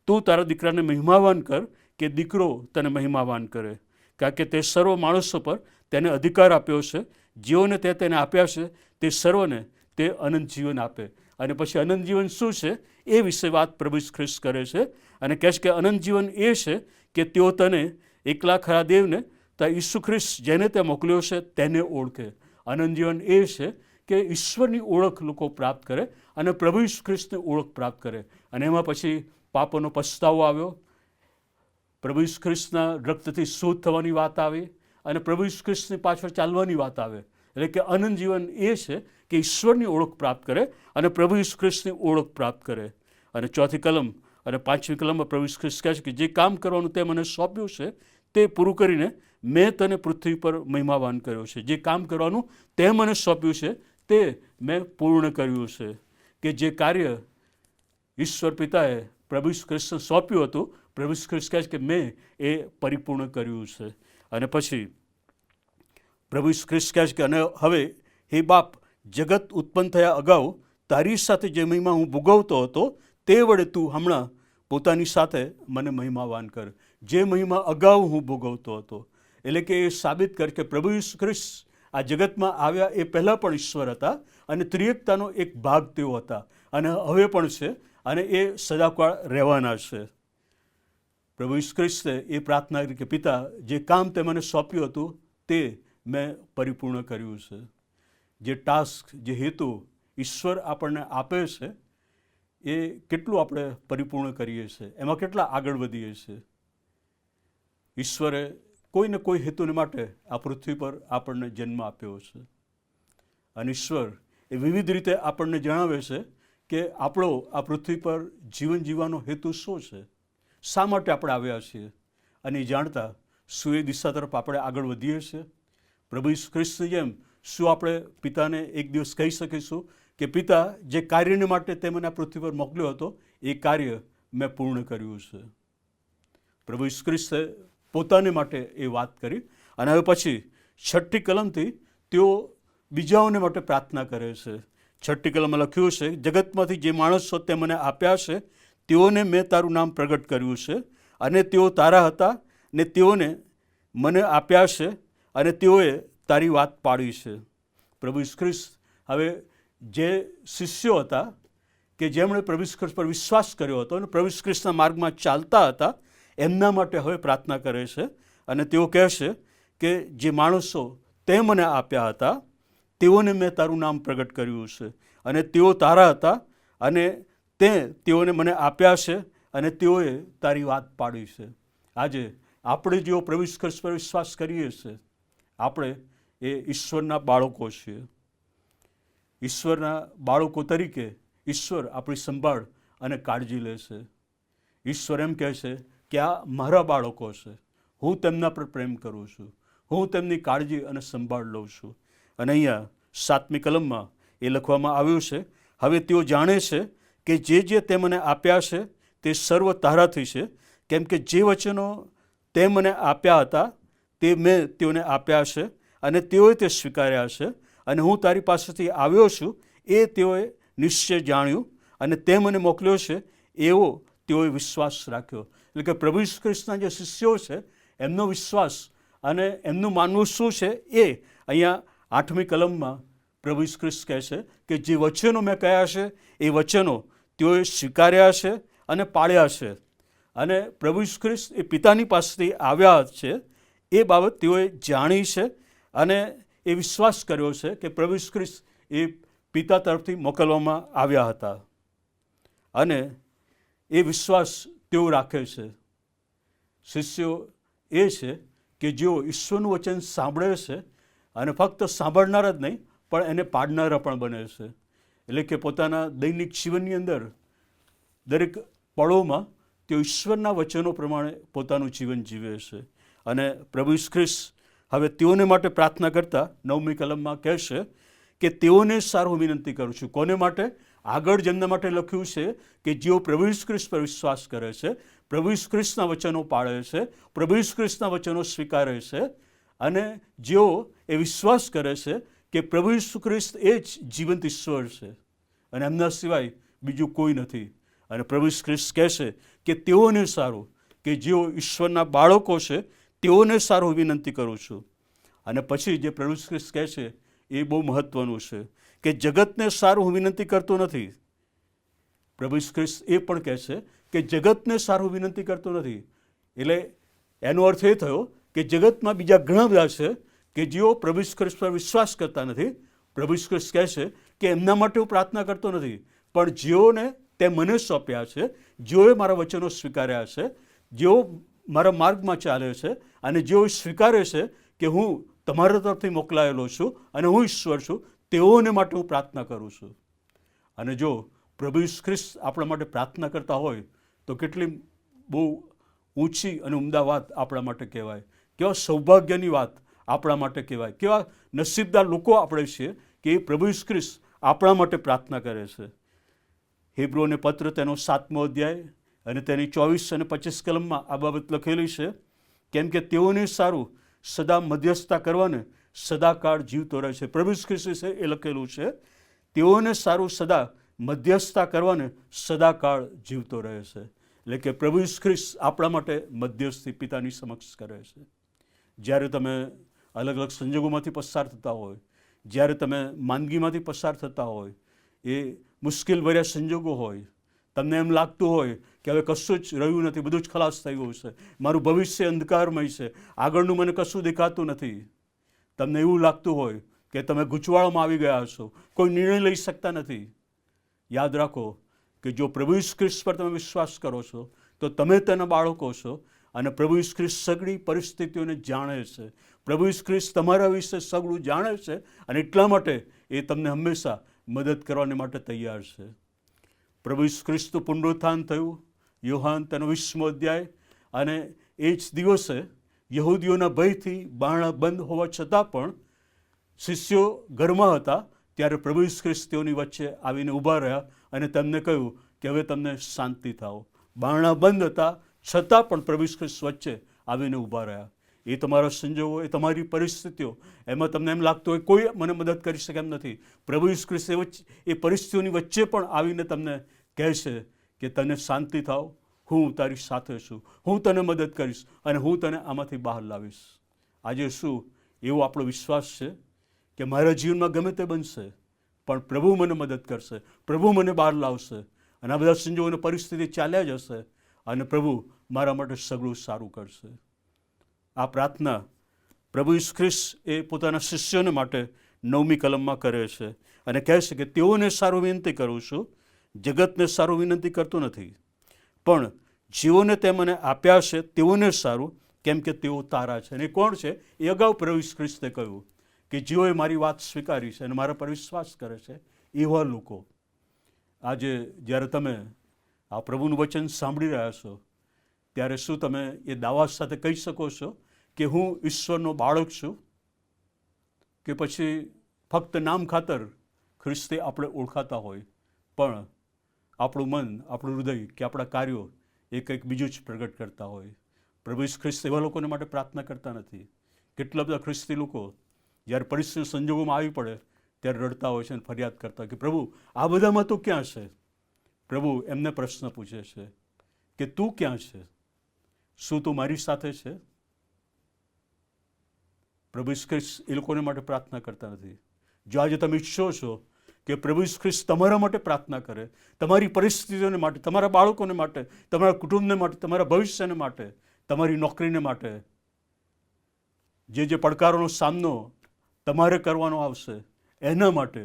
તું તારા દીકરાને મહિમાવાન કર કે દીકરો તને મહિમાવાન કરે, કારણ કે તે સર્વ માણસો પર તેને અધિકાર આપ્યો છે, જેઓને તે તેને આપ્યા છે તે સર્વને તે અનંત જીવન આપે. અને પછી અનંત જીવન શું છે એ વિશે વાત પ્રભુ ઈસુ ખ્રિસ્ત કરે છે અને કહે છે કે અનંત જીવન એ છે કે તેઓ તને એકલા ખરા દેવને તો ઈસુ ખ્રિસ્ત જેને તે મોકલ્યો છે તેને ઓળખે. અનંત જીવન એ છે કે ઈશ્વરની ઓળખ લોકો પ્રાપ્ત કરે અને પ્રભુ ઈસુ ખ્રિસ્તની ઓળખ પ્રાપ્ત કરે. અને એમાં પછી પાપોનો પસ્તાવો આવ્યો, પ્રભુ ઈસુ ખ્રિસ્તના રક્તથી શુદ્ધ થવાની વાત આવી અને પ્રભુ ઈસુ ખ્રિસ્તની પાછળ ચાલવાની વાત આવે. એટલે કે અનંત જીવન એ છે કે ઈશ્વરની ઓળખ પ્રાપ્ત કરે અને પ્રભુ ઈસુ ખ્રિસ્તની ઓળખ પ્રાપ્ત કરે. અને 4th કલમ અને 5મી કલમમાં પ્રભુ ઈસુ ખ્રિસ્ત કહે છે કે જે કામ કરવાનું તે મને સોંપ્યું છે તે પૂરું કરીને મેં તને પૃથ્વી પર મહિમાવાન કર્યો છે. જે કામ કરવાનું તે મને સોંપ્યું છે તે મેં પૂર્ણ કર્યું છે. કે જે કાર્ય ઈશ્વર પિતાએ પ્રભુ ઈસુ ખ્રિસ્તને સોંપ્યું હતું, પ્રભુ ઈસુ ખ્રિસ્ત કહે છે કે મેં એ પરિપૂર્ણ કર્યું છે. અને પછી પ્રભુ ઈસુ ખ્રિસ્ત કહે છે કે અને હવે હે બાપ, જગત ઉત્પન્ન થયા અગાઉ તારી સાથે જે મહિમા હું ભોગવતો હતો તે વડે તું હમણાં પોતાની સાથે મને મહિમાવાન કર. જે મહિમા અગાઉ હું ભોગવતો હતો, એટલે કે એ સાબિત કર કે પ્રભુ ઈસુ ખ્રિસ્ત આ જગતમાં આવ્યા એ પહેલાં પણ ઈશ્વર હતા અને ત્રિએકતાનો એક ભાગ તેઓ હતા અને હવે પણ છે અને એ સદાકાળ રહેવાના છે. પ્રભુ ઈસુ ખ્રિસ્તે એ પ્રાર્થના કરી કે પિતા, જે કામ તે મને સોંપ્યું હતું તે મેં પરિપૂર્ણ કર્યું છે. જે ટાસ્ક, જે હેતુ ઈશ્વર આપણને આપે છે એ કેટલું આપણે પરિપૂર્ણ કરીએ છીએ, એમાં કેટલા આગળ વધીએ છીએ. ઈશ્વરે કોઈને કોઈ હેતુને માટે આ પૃથ્વી પર આપણને જન્મ આપ્યો છે અને ઈશ્વર એ વિવિધ રીતે આપણને જણાવે છે કે આપણો આ પૃથ્વી પર જીવન જીવવાનો હેતુ શું છે, શા માટે આપણે આવ્યા છીએ. અને એ જાણતા શું એ દિશા તરફ આપણે આગળ વધીએ છીએ. પ્રભુ ઈસુ ખ્રિસ્તની જેમ શું આપણે પિતાને એક દિવસ કહી શકીશું કે પિતા, જે કાર્યને માટે તે મને આ પૃથ્વી પર મોકલ્યો હતો એ કાર્ય મેં પૂર્ણ કર્યું છે. પ્રભુ ઈસુ ખ્રિસ્તે પોતાને માટે એ વાત કરી. અને હવે પછી 6ઠ્ઠી કલમથી તેઓ બીજાઓને માટે પ્રાર્થના કરે છે. 6ઠ્ઠી કલમમાં લખ્યું છે, જગતમાંથી જે માણસો તે મને આપ્યા છે તેઓને મેં તારું નામ પ્રગટ કર્યું છે અને તેઓ તારા હતા ને તેઓને મને આપ્યા છે અને તેઓએ તારી વાત પાડી છે. પ્રભુ ઈસુ ખ્રિસ્ત હવે જે શિષ્યો હતા કે જેમણે પ્રભુ ઈસુ ખ્રિસ્ત પર વિશ્વાસ કર્યો હતો અને પ્રભુ ઈસુ ખ્રિસ્તના માર્ગમાં ચાલતા હતા એમના માટે હવે પ્રાર્થના કરે છે અને તેઓ કહે છે કે જે માણસો તે મને આપ્યા હતા તેઓને મેં તારું નામ પ્રગટ કર્યું છે અને તેઓ તારા હતા અને તેઓને મને આપ્યા છે અને તેઓએ તારી વાત પાડી છે. આજે આપણે જેઓ પ્રભુ ઈસુ ખ્રિસ્ત પર વિશ્વાસ કરીએ છીએ, આપણે એ ઈશ્વરના બાળકો છીએ. ઈશ્વરના બાળકો તરીકે ઈશ્વર આપણી સંભાળ અને કાળજી લે છે. ઈશ્વર એમ કહે છે કે આ મારા બાળકો છે, હું તેમના પર પ્રેમ કરું છું, હું તેમની કાળજી અને સંભાળ લઉં છું. અને અહીંયા 7મી કલમમાં એ લખવામાં આવ્યું છે, હવે તેઓ જાણે છે કે જે તે મને આપ્યા છે તે સર્વ તારાથી છે, કેમ કે જે વચનો તે મને આપ્યા હતા તે મેં તેઓને આપ્યા છે અને તેઓએ તે સ્વીકાર્યા છે અને હું તારી પાસેથી આવ્યો છું એ તેઓએ નિશ્ચય જાણ્યું અને તે મને મોકલ્યો છે એવો તેઓએ વિશ્વાસ રાખ્યો. એટલે કે પ્રભુ ઈસુ ખ્રિસ્તના જે શિષ્યો છે એમનો વિશ્વાસ અને એમનું માનવું શું છે એ અહીંયા 8મી કલમમાં પ્રભુ ઈસુ ખ્રિસ્ત કહે છે કે જે વચનો મેં કહ્યા છે એ વચનો તેઓએ સ્વીકાર્યા છે અને પાળ્યા છે. અને પ્રભુ ઈસુ ખ્રિસ્ત એ પિતાની પાસેથી આવ્યા છે એ બાબત તેઓએ જાણી છે અને એ વિશ્વાસ કર્યો છે કે પ્રભુ ઈસુ ખ્રિસ્ત એ પિતા તરફથી મોકલવામાં આવ્યા હતા અને એ વિશ્વાસ તેઓ રાખે છે. શિષ્યો એ છે કે જેઓ ઈશ્વરનું વચન સાંભળે છે અને ફક્ત સાંભળનારા જ નહીં પણ એને પાડનારા પણ બને છે. એટલે કે પોતાના દૈનિક જીવનની અંદર દરેક પળોમાં તેઓ ઈશ્વરના વચનો પ્રમાણે પોતાનું જીવન જીવે છે. અને પ્રભુ ઈસુ ખ્રિસ્ત હવે તેઓને માટે પ્રાર્થના કરતા 9મી કલમમાં કહેશે કે તેઓને સારું વિનંતી કરું છું. કોને માટે? આગળ જેમના માટે લખ્યું છે કે જેઓ પ્રભુ ઈસુ ખ્રિસ્ત પર વિશ્વાસ કરે છે, પ્રભુ ઈસુ ખ્રિસ્તના વચનો પાળે છે, પ્રભુ ઈસુ ખ્રિસ્તના વચનો સ્વીકારે છે અને જેઓ એ વિશ્વાસ કરે છે કે પ્રભુ ઈસુ ખ્રિસ્ત એ જ જીવંત ઈશ્વર છે અને એમના સિવાય બીજું કોઈ નથી. અને પ્રભુ ઈસુ ખ્રિસ્ત કહેશે કે તેઓને સારું, કે જેઓ ઈશ્વરના બાળકો છે તેઓને સારું વિનંતી કરું છું. અને પછી જે પ્રભુ ઈસુ ખ્રિસ્ત કહે છે એ બહુ મહત્વનું છે કે જગતને સારું હું વિનંતી કરતો નથી. પ્રભુ ઈસુ ખ્રિસ્ત એ પણ કહે છે કે જગતને સારું વિનંતી કરતો નથી. એટલે એનો અર્થ એ થયો કે જગતમાં બીજા ઘણા બધા છે કે જેઓ પ્રભુ ઈસુ ખ્રિસ્ત પર વિશ્વાસ કરતા નથી. પ્રભુ ઈસુ ખ્રિસ્ત કહે છે કે એમના માટે હું પ્રાર્થના કરતો નથી, પણ જેઓને તે મને સોંપ્યા છે, જેઓએ મારા વચનો સ્વીકાર્યા છે, જેઓ મારા માર્ગમાં ચાલે છે અને જેઓ સ્વીકારે છે કે હું તમારા તરફથી મોકલાયેલો છું અને હું ઈશ્વર છું, તેઓને માટે હું પ્રાર્થના કરું છું. અને જો પ્રભુ ઈસુ ખ્રિસ્ત આપણા માટે પ્રાર્થના કરતા હોય તો કેટલી બહુ ઊંચી અને ઉમદા વાત આપણા માટે કહેવાય. કેવા સૌભાગ્યની વાત આપણા માટે કહેવાય. કેવા નસીબદાર લોકો આપણે છીએ કે એ પ્રભુ ઈસુ ખ્રિસ્ત આપણા માટે પ્રાર્થના કરે છે. હિબ્રુઓને પત્ર તેનો 7મો અધ્યાય અને તેની 24 અને 25 કલમમાં આ બાબત લખેલી છે. કેમ કે તેઓને સારું સદા મધ્યસ્થતા કરવાને સદાકાળ જીવતો રહે છે. પ્રભુ ઈસુ ખ્રિસ્ત છે એ લખેલું છે. તેઓને સારું સદા મધ્યસ્થતા કરવાને સદાકાળ જીવતો રહે છે. એટલે કે પ્રભુ ઈસુ ખ્રિસ્ત આપણા માટે મધ્યસ્થી પિતાની સમક્ષ કરે છે. જ્યારે તમે અલગ અલગ સંજોગોમાંથી પસાર થતા હોય, જ્યારે તમે માંદગીમાંથી પસાર થતા હોય, એ મુશ્કેલ ભર્યા સંજોગો હોય, તમને એમ લાગતું હોય કે હવે કશું જ રહ્યું નથી, બધું જ ખલાસ થઈ ગયું છે, મારું ભવિષ્ય અંધકારમય છે, આગળનું મને કશું દેખાતું નથી, તમને એવું લાગતું હોય કે તમે ગૂંચવાડામાં આવી ગયા છો, કોઈ નિર્ણય લઈ શકતા નથી, યાદ રાખો કે જો પ્રભુ ઈસુ ખ્રિસ્ત પર તમે વિશ્વાસ કરો છો તો તમે તેના બાળકો છો અને પ્રભુ ઈસુ ખ્રિસ્ત સઘળી પરિસ્થિતિઓને જાણે છે. પ્રભુ ઈસુ ખ્રિસ્ત તમારા વિશે સઘળું જાણે છે અને એટલા માટે એ તમને હંમેશા મદદ કરવાને માટે તૈયાર છે. પ્રભુ ઈસુ ખ્રિસ્તનું પુનરુત્થાન થયું, યોહાન તેનો 20મો અધ્યાય, અને એ જ દિવસે યહૂદીઓના ભયથી બારણા બંધ હોવા છતાં પણ શિષ્યો ઘરમાં હતા ત્યારે પ્રભુ ઈસુ ખ્રિસ્ત તેઓની વચ્ચે આવીને ઊભા રહ્યા અને તેમને કહ્યું કે હવે તમને શાંતિ થાઓ. બારણા બંધ હતા છતાં પણ પ્રભુ ઈસુ ખ્રિસ્ત વચ્ચે આવીને ઊભા રહ્યા. એ તમારા સંજોગો, એ તમારી પરિસ્થિતિઓ, એમાં તમને એમ લાગતું હોય કોઈ મને મદદ કરી શકે એમ નથી, પ્રભુ ઈસુ ખ્રિસ્ત એ પરિસ્થિતિઓની વચ્ચે પણ આવીને તમને કહે છે કે તને શાંતિ થાવ, હું તારી સાથે છું, હું તને મદદ કરીશ અને હું તને આમાંથી બહાર લાવીશ. આજે શું એવો આપણો વિશ્વાસ છે કે મારા જીવનમાં ગમે તે બનશે પણ પ્રભુ મને મદદ કરશે, પ્રભુ મને બહાર લાવશે અને આ બધા સંજોગોની પરિસ્થિતિ ચાલ્યા જશે અને પ્રભુ મારા માટે સઘળું સારું કરશે. આ પ્રાર્થના પ્રભુ ઈસુ ખ્રિસ્ત એ પોતાના શિષ્યોને માટે 9મી કલમમાં કરે છે અને કહે છે કે તેઓને સારું વિનંતી કરું છું, જગતને સારું વિનંતી કરતો નથી, પણ જેઓને તે મને આપ્યા છે તેઓને સારું, કેમ કે તેઓ તારા છે. અને એ કોણ છે? એ અગાઉ પ્રભુ ઈસુ ખ્રિસ્તે કહ્યું કે જેઓએ મારી વાત સ્વીકારી છે અને મારા પર વિશ્વાસ કરે છે એવા લોકો. આજે જ્યારે તમે આ પ્રભુનું વચન સાંભળી રહ્યા છો ત્યારે શું તમે એ દાવા સાથે કહી શકો છો કે હું ઈશ્વરનો બાળક છું? કે પછી ફક્ત નામ ખાતર ખ્રિસ્તે આપણે ઓળખાતા હોય પણ આપણું મન, આપણું હૃદય કે આપણા કાર્યો એ કંઈક બીજું જ પ્રગટ કરતા હોય? પ્રભુ ઈસુ ખ્રિસ્ત એવા લોકોને માટે પ્રાર્થના કરતા નથી. કેટલા બધા ખ્રિસ્તી લોકો જ્યારે પરિસ્થિતિ સંજોગોમાં આવી પડે ત્યારે રડતા હોય છે અને ફરિયાદ કરતા કે પ્રભુ આ બધામાં તું ક્યાં છે? પ્રભુ એમને પ્રશ્ન પૂછે છે કે તું ક્યાં છે? શું તું મારી સાથે છે? પ્રભુ ઈસુ ખ્રિસ્ત એ લોકોને માટે પ્રાર્થના કરતા નથી. જો આજે તમે ઈચ્છો છો કે પ્રભુ ઈસુ ખ્રિસ્ત તમારા માટે પ્રાર્થના કરે, તમારી પરિસ્થિતિઓને માટે, તમારા બાળકોને માટે, તમારા કુટુંબને માટે, તમારા ભવિષ્યને માટે, તમારી નોકરીને માટે, જે પડકારોનો સામનો તમારે કરવાનો આવશે એના માટે,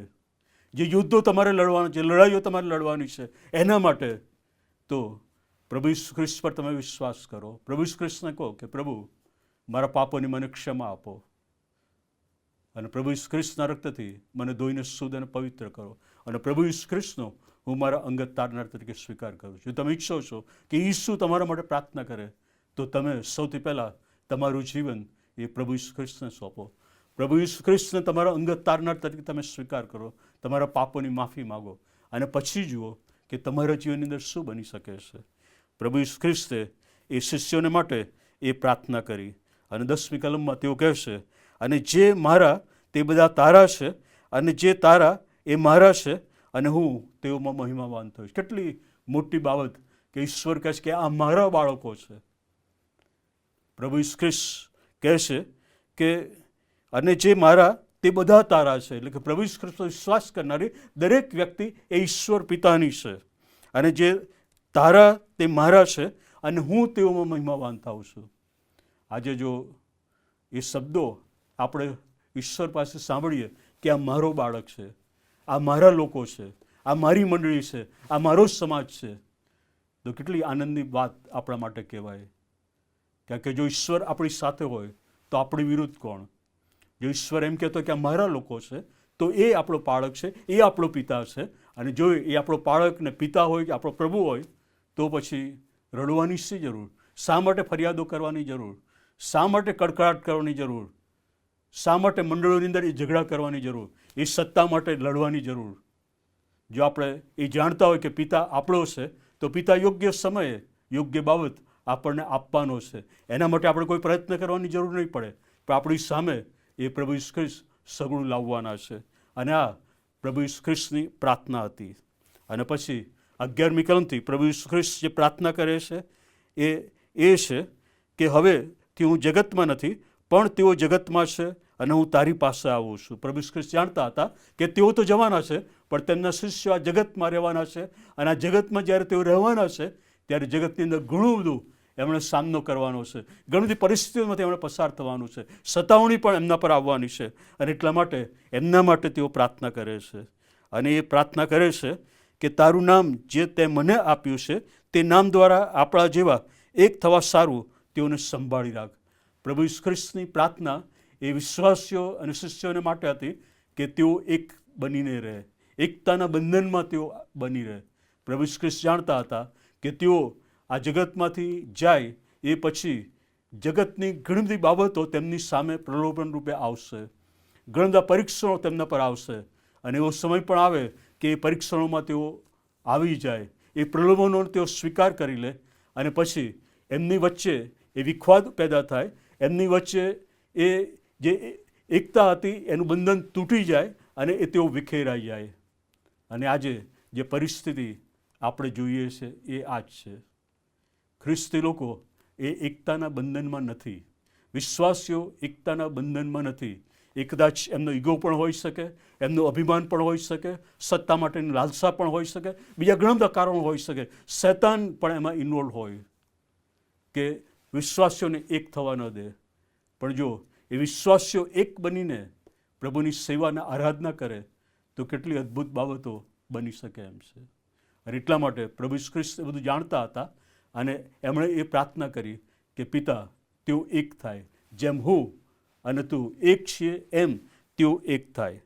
જે યુદ્ધો તમારે લડવાના છે, લડાઈઓ તમારે લડવાની છે, એના માટે તો પ્રભુ ઈસુ ખ્રિસ્ત પર તમે વિશ્વાસ કરો. પ્રભુ ઈસુ ખ્રિસ્તને કહો કે પ્રભુ મારા પાપોની મને ક્ષમા આપો અને પ્રભુ ઈસુ ખ્રિસ્તના રક્તથી મને ધોઈને શુદ્ધ અને પવિત્ર કરો અને પ્રભુ ઈસુ ખ્રિસ્તનો હું મારા અંગત તારનાર તરીકે સ્વીકાર કરું છું. તમે ઈચ્છો છો કે ઈસુ તમારા માટે પ્રાર્થના કરે તો તમે સૌથી પહેલાં તમારું જીવન એ પ્રભુ ઈસુ ખ્રિસ્તને સોંપો. પ્રભુ ઈસુ ખ્રિસ્તને તમારા અંગત તારનાર તરીકે તમે સ્વીકાર કરો, તમારા પાપોની માફી માગો અને પછી જુઓ કે તમારા જીવનની અંદર શું બની શકે છે. પ્રભુ ઈસુ ખ્રિસ્તે એ શિષ્યોને માટે એ પ્રાર્થના કરી અને 10મી કલમમાં તેઓ કહેશે, અને જે મારા તે બધા તારા છે અને જે તારા એ મારા છે અને હું તેઓમાં મહિમાવાન થઈશ. કેટલી મોટી બાબત કે ઈશ્વર કહે છે કે આ મારા બાળકો છે. પ્રભુ ઈસુ ખ્રિસ્ત કહે છે કે અને જે મારા તે બધા તારા છે, એટલે કે પ્રભુ ઈસુ ખ્રિસ્ત પર વિશ્વાસ કરનારી દરેક વ્યક્તિ એ ઈશ્વર પિતાની છે અને જે તારા તે મારા છે અને હું તેઓમાં મહિમાવાન થાઉં છું. આજે જો એ શબ્દો આપણે ઈશ્વર પાસે સાંભળીએ કે આ મારો બાળક છે, આ મારા લોકો છે, આ મારી મંડળી છે, આ મારો સમાજ છે, તો કેટલી આનંદની વાત આપણા માટે કહેવાય. કારણ કે જો ઈશ્વર આપણી સાથે હોય તો આપણી વિરુદ્ધ કોણ? જો ઈશ્વર એમ કહેતો કે આ મારા લોકો છે તો એ આપણો પાળક છે, એ આપણો પિતા છે. અને જો એ આપણો પાળક ને પિતા હોય કે આપણો પ્રભુ હોય તો પછી રડવાની શી જરૂર? શા માટે ફરિયાદો કરવાની જરૂર? શા માટે કડકડાટ કરવાની જરૂર? શા માટે મંડળોની અંદર એ ઝઘડા કરવાની જરૂર? એ સત્તા માટે લડવાની જરૂર? જો આપણે એ જાણતા હોય કે પિતા આપણો છે તો પિતા યોગ્ય સમયે યોગ્ય બાબત આપણને આપવાનો છે. એના માટે આપણે કોઈ પ્રયત્ન કરવાની જરૂર નહીં પડે, પણ આપણી સામે એ પ્રભુ ઈસુ ખ્રિસ્ત સગળું લાવવાના છે. અને આ પ્રભુ ઈસુ ખ્રિસ્તની પ્રાર્થના હતી. અને પછી 11મી કલમથી પ્રભુ ઈસુ ખ્રિસ્ત જે પ્રાર્થના કરે છે એ છે કે હવેથી હું જગતમાં નથી પણ તેઓ જગતમાં છે અને હું તારી પાસે આવું છું. પ્રભુ ઈસુ ખ્રિસ્ત જાણતા હતા કે તેઓ તો જવાના છે પણ તેમના શિષ્યો આ જગતમાં રહેવાના છે અને આ જગતમાં જ્યારે તેઓ રહેવાના છે ત્યારે જગતની અંદર ઘણું બધું એમણે સામનો કરવાનો છે, ઘણી બધી પરિસ્થિતિઓમાંથી એમણે પસાર થવાનું છે, સતાવણી પણ એમના પર આવવાની છે અને એટલા માટે એમના માટે તેઓ પ્રાર્થના કરે છે. અને એ પ્રાર્થના કરે છે કે તારું નામ જે તે મને આપ્યું છે તે નામ દ્વારા આપણા જેવા એક થવા સારું તેઓને સંભાળી રાખ. પ્રભુ ઈસુ ખ્રિસ્તની પ્રાર્થના એ વિશ્વાસીઓ અને શિષ્યોને માટે હતી કે તેઓ એક બનીને રહે, એકતાના બંધનમાં તેઓ બની રહે. પ્રભુ ઈસુ ખ્રિસ્ત જાણતા હતા કે તેઓ આ જગતમાંથી જાય એ પછી જગતની ઘણી બધી બાબતો તેમની સામે પ્રલોભન રૂપે આવશે, ઘણા બધા પરીક્ષણો તેમના પર આવશે અને એવો સમય પણ આવે કે એ પરીક્ષણોમાં તેઓ આવી જાય, એ પ્રલોભનોનો તેઓ સ્વીકાર કરી લે અને પછી એમની વચ્ચે એ વિખવાદ પેદા થાય, એમની વચ્ચે એ જે એકતા હતી એનું બંધન તૂટી જાય અને એ તેઓ વિખેરાઈ જાય. અને આજે જે પરિસ્થિતિ આપણે જોઈએ છે એ આ જ છે. ખ્રિસ્તી લોકો એ એકતાના બંધનમાં નથી, વિશ્વાસીઓ એકતાના બંધનમાં નથી. એ કદાચ એમનો ઈગો પણ હોઈ શકે, એમનું અભિમાન પણ હોઈ શકે, સત્તા માટેની લાલસા પણ હોઈ શકે, બીજા ઘણા બધા કારણો હોઈ શકે, શૈતાન પણ એમાં ઇન્વોલ્વ હોય કે વિશ્વાસીઓને એક થવા ન દે. પણ જો એ વિશ્વાસીઓ એક બનીને પ્રભુની સેવાના આરાધના કરે તો કેટલી અદ્ભુત બાબતો બની શકે એમ છે. અને એટલા માટે પ્રભુ ઈસુ ખ્રિસ્ત બધું જાણતા હતા અને એમણે એ પ્રાર્થના કરી કે પિતા તેઓ એક થાય, જેમ હું અને તું એક છીએ એમ તેઓ એક થાય.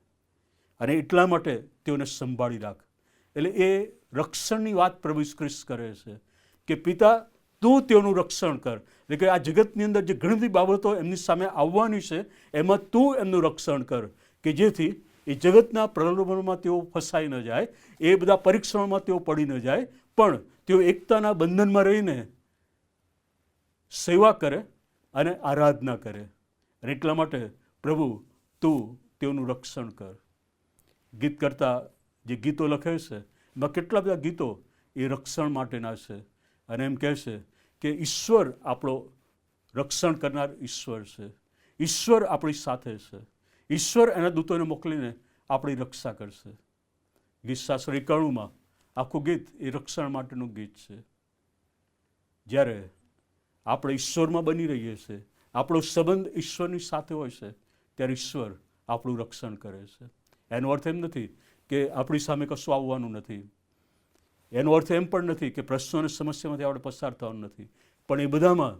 અને એટલા માટે તેઓને સંભાળી રાખ. એટલે એ રક્ષણની વાત પ્રભુ ઈસુ ખ્રિસ્ત કરે છે કે પિતા તું તેઓનું રક્ષણ કર. એટલે કે આ જગતની અંદર જે ઘણી બધી બાબતો એમની સામે આવવાની છે એમાં તું એમનું રક્ષણ કર કે જેથી એ જગતના પ્રલોભનોમાં તેઓ ફસાઈ ન જાય, એ બધા પરીક્ષણોમાં તેઓ પડી ન જાય, પણ તેઓ એકતાના બંધનમાં રહીને સેવા કરે અને આરાધના કરે. અને એટલા માટે પ્રભુ તું તેઓનું રક્ષણ કર. ગીત કરતા જે ગીતો લખે છે એમાં કેટલા બધા ગીતો એ રક્ષણ માટેના છે અને એમ કહે છે કે ઈશ્વર આપણો રક્ષણ કરનાર ઈશ્વર છે, ઈશ્વર આપણી સાથે છે, ઈશ્વર એના દૂતોને મોકલીને આપણી રક્ષા કરશે. ગીતશાસ્ત્ર 91માં આખું ગીત એ રક્ષણ માટેનું ગીત છે. જ્યારે આપણે ઈશ્વરમાં બની રહીએ છીએ, આપણો સંબંધ ઈશ્વરની સાથે હોય છે ત્યારે ઈશ્વર આપણું રક્ષણ કરે છે. એનો અર્થ એમ નથી કે આપણી સામે કશું આવવાનું નથી. એનો અર્થ એમ પણ નથી કે પ્રશ્નો અને સમસ્યામાંથી આપણે પસાર થવાનું નથી, પણ એ બધામાં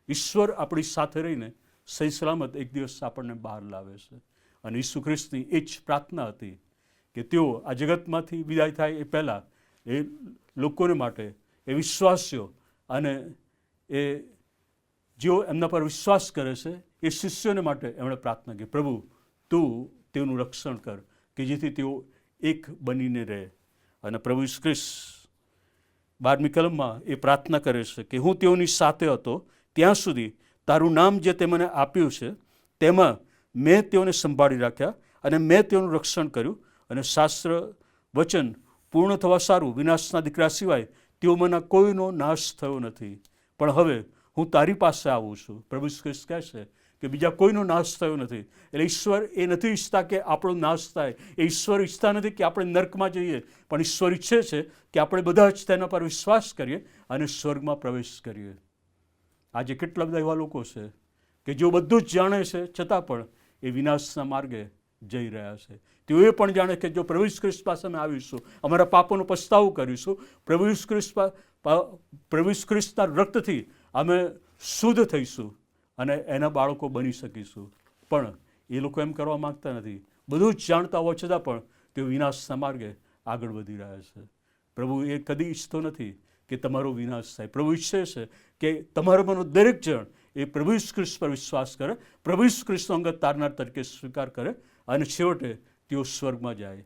ઈશ્વર આપણી સાથે રહીને સહી સલામત એક દિવસ આપણને બહાર લાવે છે. અને ઈસુ ખ્રિસ્તની એ જ પ્રાર્થના હતી કે તેઓ આ જગતમાંથી વિદાય થાય એ પહેલાં એ લોકોને માટે, એ વિશ્વાસીઓ અને એ જેઓ એમના પર વિશ્વાસ કરે છે એ શિષ્યોને માટે એમણે પ્રાર્થના કરી, પ્રભુ તું તેઓનું રક્ષણ કર કે જેથી તેઓ એક બનીને રહે. અને પ્રભુ ઈસુ ખ્રિસ્ત 12મી કલમમાં એ પ્રાર્થના કરે છે કે હું તેઓની સાથે હતો ત્યાં સુધી તારું નામ જે તે મને આપ્યું છે તેમાં મેં તેઓને સંભાળી રાખ્યા અને મેં તેઓનું રક્ષણ કર્યું, અને શાસ્ત્ર વચન પૂર્ણ થવા સારું વિનાશના દીકરા સિવાય તેઓમાંના કોઈનો નાશ થયો નથી. પણ હવે હું તારી પાસે આવું છું. પ્રભુ ઈસુ ખ્રિસ્ત કહે છે કે બીજા કોઈનો નાશ થયો નથી. એટલે ઈશ્વર એ નથી ઈચ્છતા કે આપણો નાશ થાય, એ ઈશ્વર ઈચ્છતા નથી કે આપણે નર્કમાં જઈએ, પણ ઈશ્વર ઈચ્છે છે કે આપણે બધા જ તેના પર વિશ્વાસ કરીએ અને સ્વર્ગમાં પ્રવેશ કરીએ. આજે કેટલા બધા એવા લોકો છે કે જેઓ બધું જ જાણે છે છતાં પણ એ વિનાશના માર્ગે જઈ રહ્યા છે. તેઓ એ પણ જાણે કે જો પ્રભુ ઈસુ ખ્રિસ્ત પાસે અમે આવીશું, અમારા પાપોનો પસ્તાવો કરીશું, પ્રભુ ઈસુ ખ્રિસ્તના રક્તથી અમે શુદ્ધ થઈશું અને એના બાળકો બની શકીશું. પણ એ લોકો એમ કરવા માગતા નથી. બધું જ જાણતા હોવા છતાં પણ તેઓ વિનાશના માર્ગે આગળ વધી રહ્યા છે. પ્રભુ એ કદી ઈચ્છતો નથી કે તમારો વિનાશ થાય. પ્રભુ ઈચ્છે છે કે તમારામાંનો દરેક જણ એ પ્રભુ ઈસુ ખ્રિસ્ત પર વિશ્વાસ કરે, પ્રભુ ઈસુ ખ્રિસ્તનો અંગત તારનાર તરીકે સ્વીકાર કરે અને છેવટે તેઓ સ્વર્ગમાં જાય.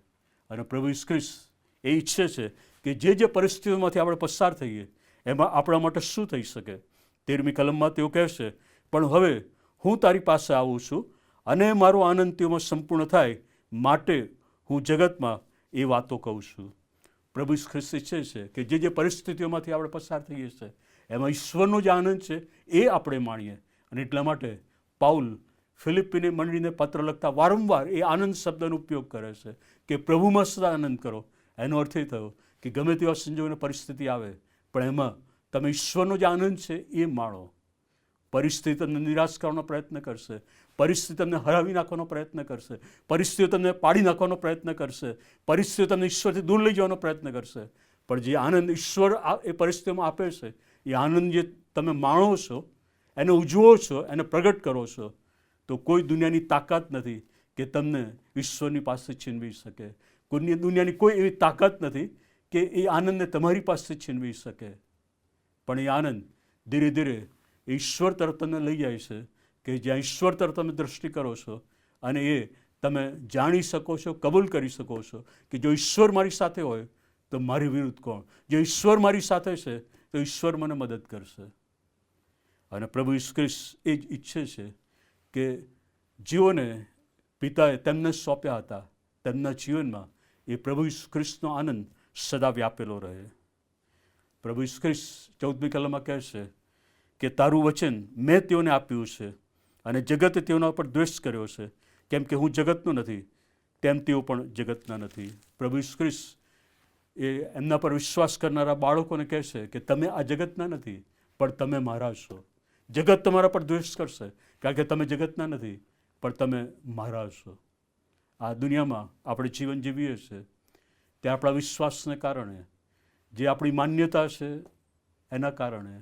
અને પ્રભુ ઈસુ ખ્રિસ્ત એ ઈચ્છે છે કે જે પરિસ્થિતિઓમાંથી આપણે પસાર થઈએ એમાં આપણા માટે શું થઈ શકે. 13મી કલમમાં તેઓ કહે છે, પણ હવે હું તારી પાસે આવું છું અને મારો આનંદ તેઓમાં સંપૂર્ણ થાય માટે હું જગતમાં એ વાતો કહું છું. પ્રભુ ઈસુ ખ્રિસ્ત ઈચ્છે છે કે જે પરિસ્થિતિઓમાંથી આપણે પસાર થઈએ છીએ એમાં ઈશ્વરનો જે આનંદ છે એ આપણે માણીએ. અને એટલા માટે પાઉલ ફિલિપ્પીની મંડળીને પત્ર લખતા વારંવાર એ આનંદ શબ્દનો ઉપયોગ કરે છે કે પ્રભુમાં સદા આનંદ કરો. એનો અર્થ એ થયો કે ગમે તેવા સંજોગોની પરિસ્થિતિ આવે પણ એમાં તમે ઈશ્વરનો જે આનંદ છે એ માણો. પરિસ્થિતિ તમને નિરાશ કરવાનો પ્રયત્ન કરશે, પરિસ્થિતિ તમને હરાવી નાખવાનો પ્રયત્ન કરશે, પરિસ્થિતિઓ તમને પાડી નાખવાનો પ્રયત્ન કરશે, પરિસ્થિતિઓ તમને ઈશ્વરથી દૂર લઈ જવાનો પ્રયત્ન કરશે, પણ જે આનંદ ઈશ્વર એ પરિસ્થિતિઓમાં આપે છે એ આનંદ જે તમે માણો છો, એને ઉજવો છો, એને પ્રગટ કરો છો, તો કોઈ દુનિયાની તાકાત નથી કે તમને ઈશ્વરની પાસે છીનવી શકે. દુનિયાની કોઈ એવી તાકાત નથી કે એ આનંદને તમારી પાસે છીનવી શકે. પણ એ આનંદ ધીરે ધીરે ઈશ્વર તરફ તમને લઈ જાય છે કે જ્યાં ઈશ્વર તરફ તમે દૃષ્ટિ કરો છો અને એ તમે જાણી શકો છો, કબૂલ કરી શકો છો કે જો ઈશ્વર મારી સાથે હોય તો મારી વિરુદ્ધ કોણ. જો ઈશ્વર મારી સાથે છે તો ઈશ્વર મને મદદ કરશે. અને પ્રભુ ઈસુ ખ્રિસ્ત એ જ ઈચ્છે છે કે જેઓને પિતાએ તેમને સોંપ્યા હતા તેમના જીવનમાં એ પ્રભુ ઈસુ ખ્રિસ્તનો આનંદ સદા વ્યાપેલો રહે. પ્રભુ ઈસુ ખ્રિસ્ત 14મી કલમમાં કહે છે કે તારું વચન મેં તેઓને આપ્યું છે અને જગતે તેઓના ઉપર દ્વેષ કર્યો છે, કેમ કે હું જગતનો નથી તેમ તેઓ પણ જગતના નથી. પ્રભુ ઈસુ ખ્રિસ્ત એ એમના પર વિશ્વાસ કરનારા બાળકોને કહે છે કે તમે આ જગતના નથી પણ તમે મારા છો. જગત તમારા પર દ્વેષ કરશે કારણ કે તમે જગતના નથી પણ તમે મારા છો. આ દુનિયામાં આપણે જીવન જીવીએ છીએ તે આપણા વિશ્વાસને કારણે, જે આપણી માન્યતા છે એના કારણે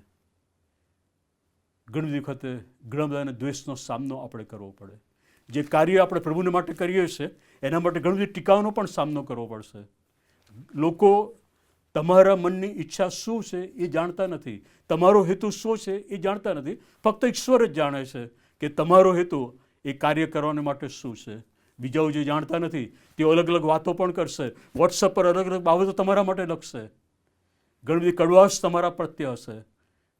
ઘણી વખતે ઘણા બધાને દ્વેષનો સામનો આપણે કરવો પડે. જે કાર્ય આપણે પ્રભુને માટે કરીએ છીએ એના માટે ઘણી બધી ટીકાઓનો પણ સામનો કરવો પડશે. લોકો તમારા મનની ઈચ્છા શું છે એ જાણતા નથી, તમારો હેતુ શું છે એ જાણતા નથી. ફક્ત ઈશ્વર જ જાણે છે કે તમારો હેતુ એ કાર્ય કરવાને માટે શું છે. બીજાઓ જે જાણતા નથી તેઓ અલગ અલગ વાતો પણ કરશે, વોટ્સઅપ પર અલગ અલગ બાબતો તમારા માટે લખશે, ઘણી બધી કડવાશ તમારા પ્રત્યે હશે.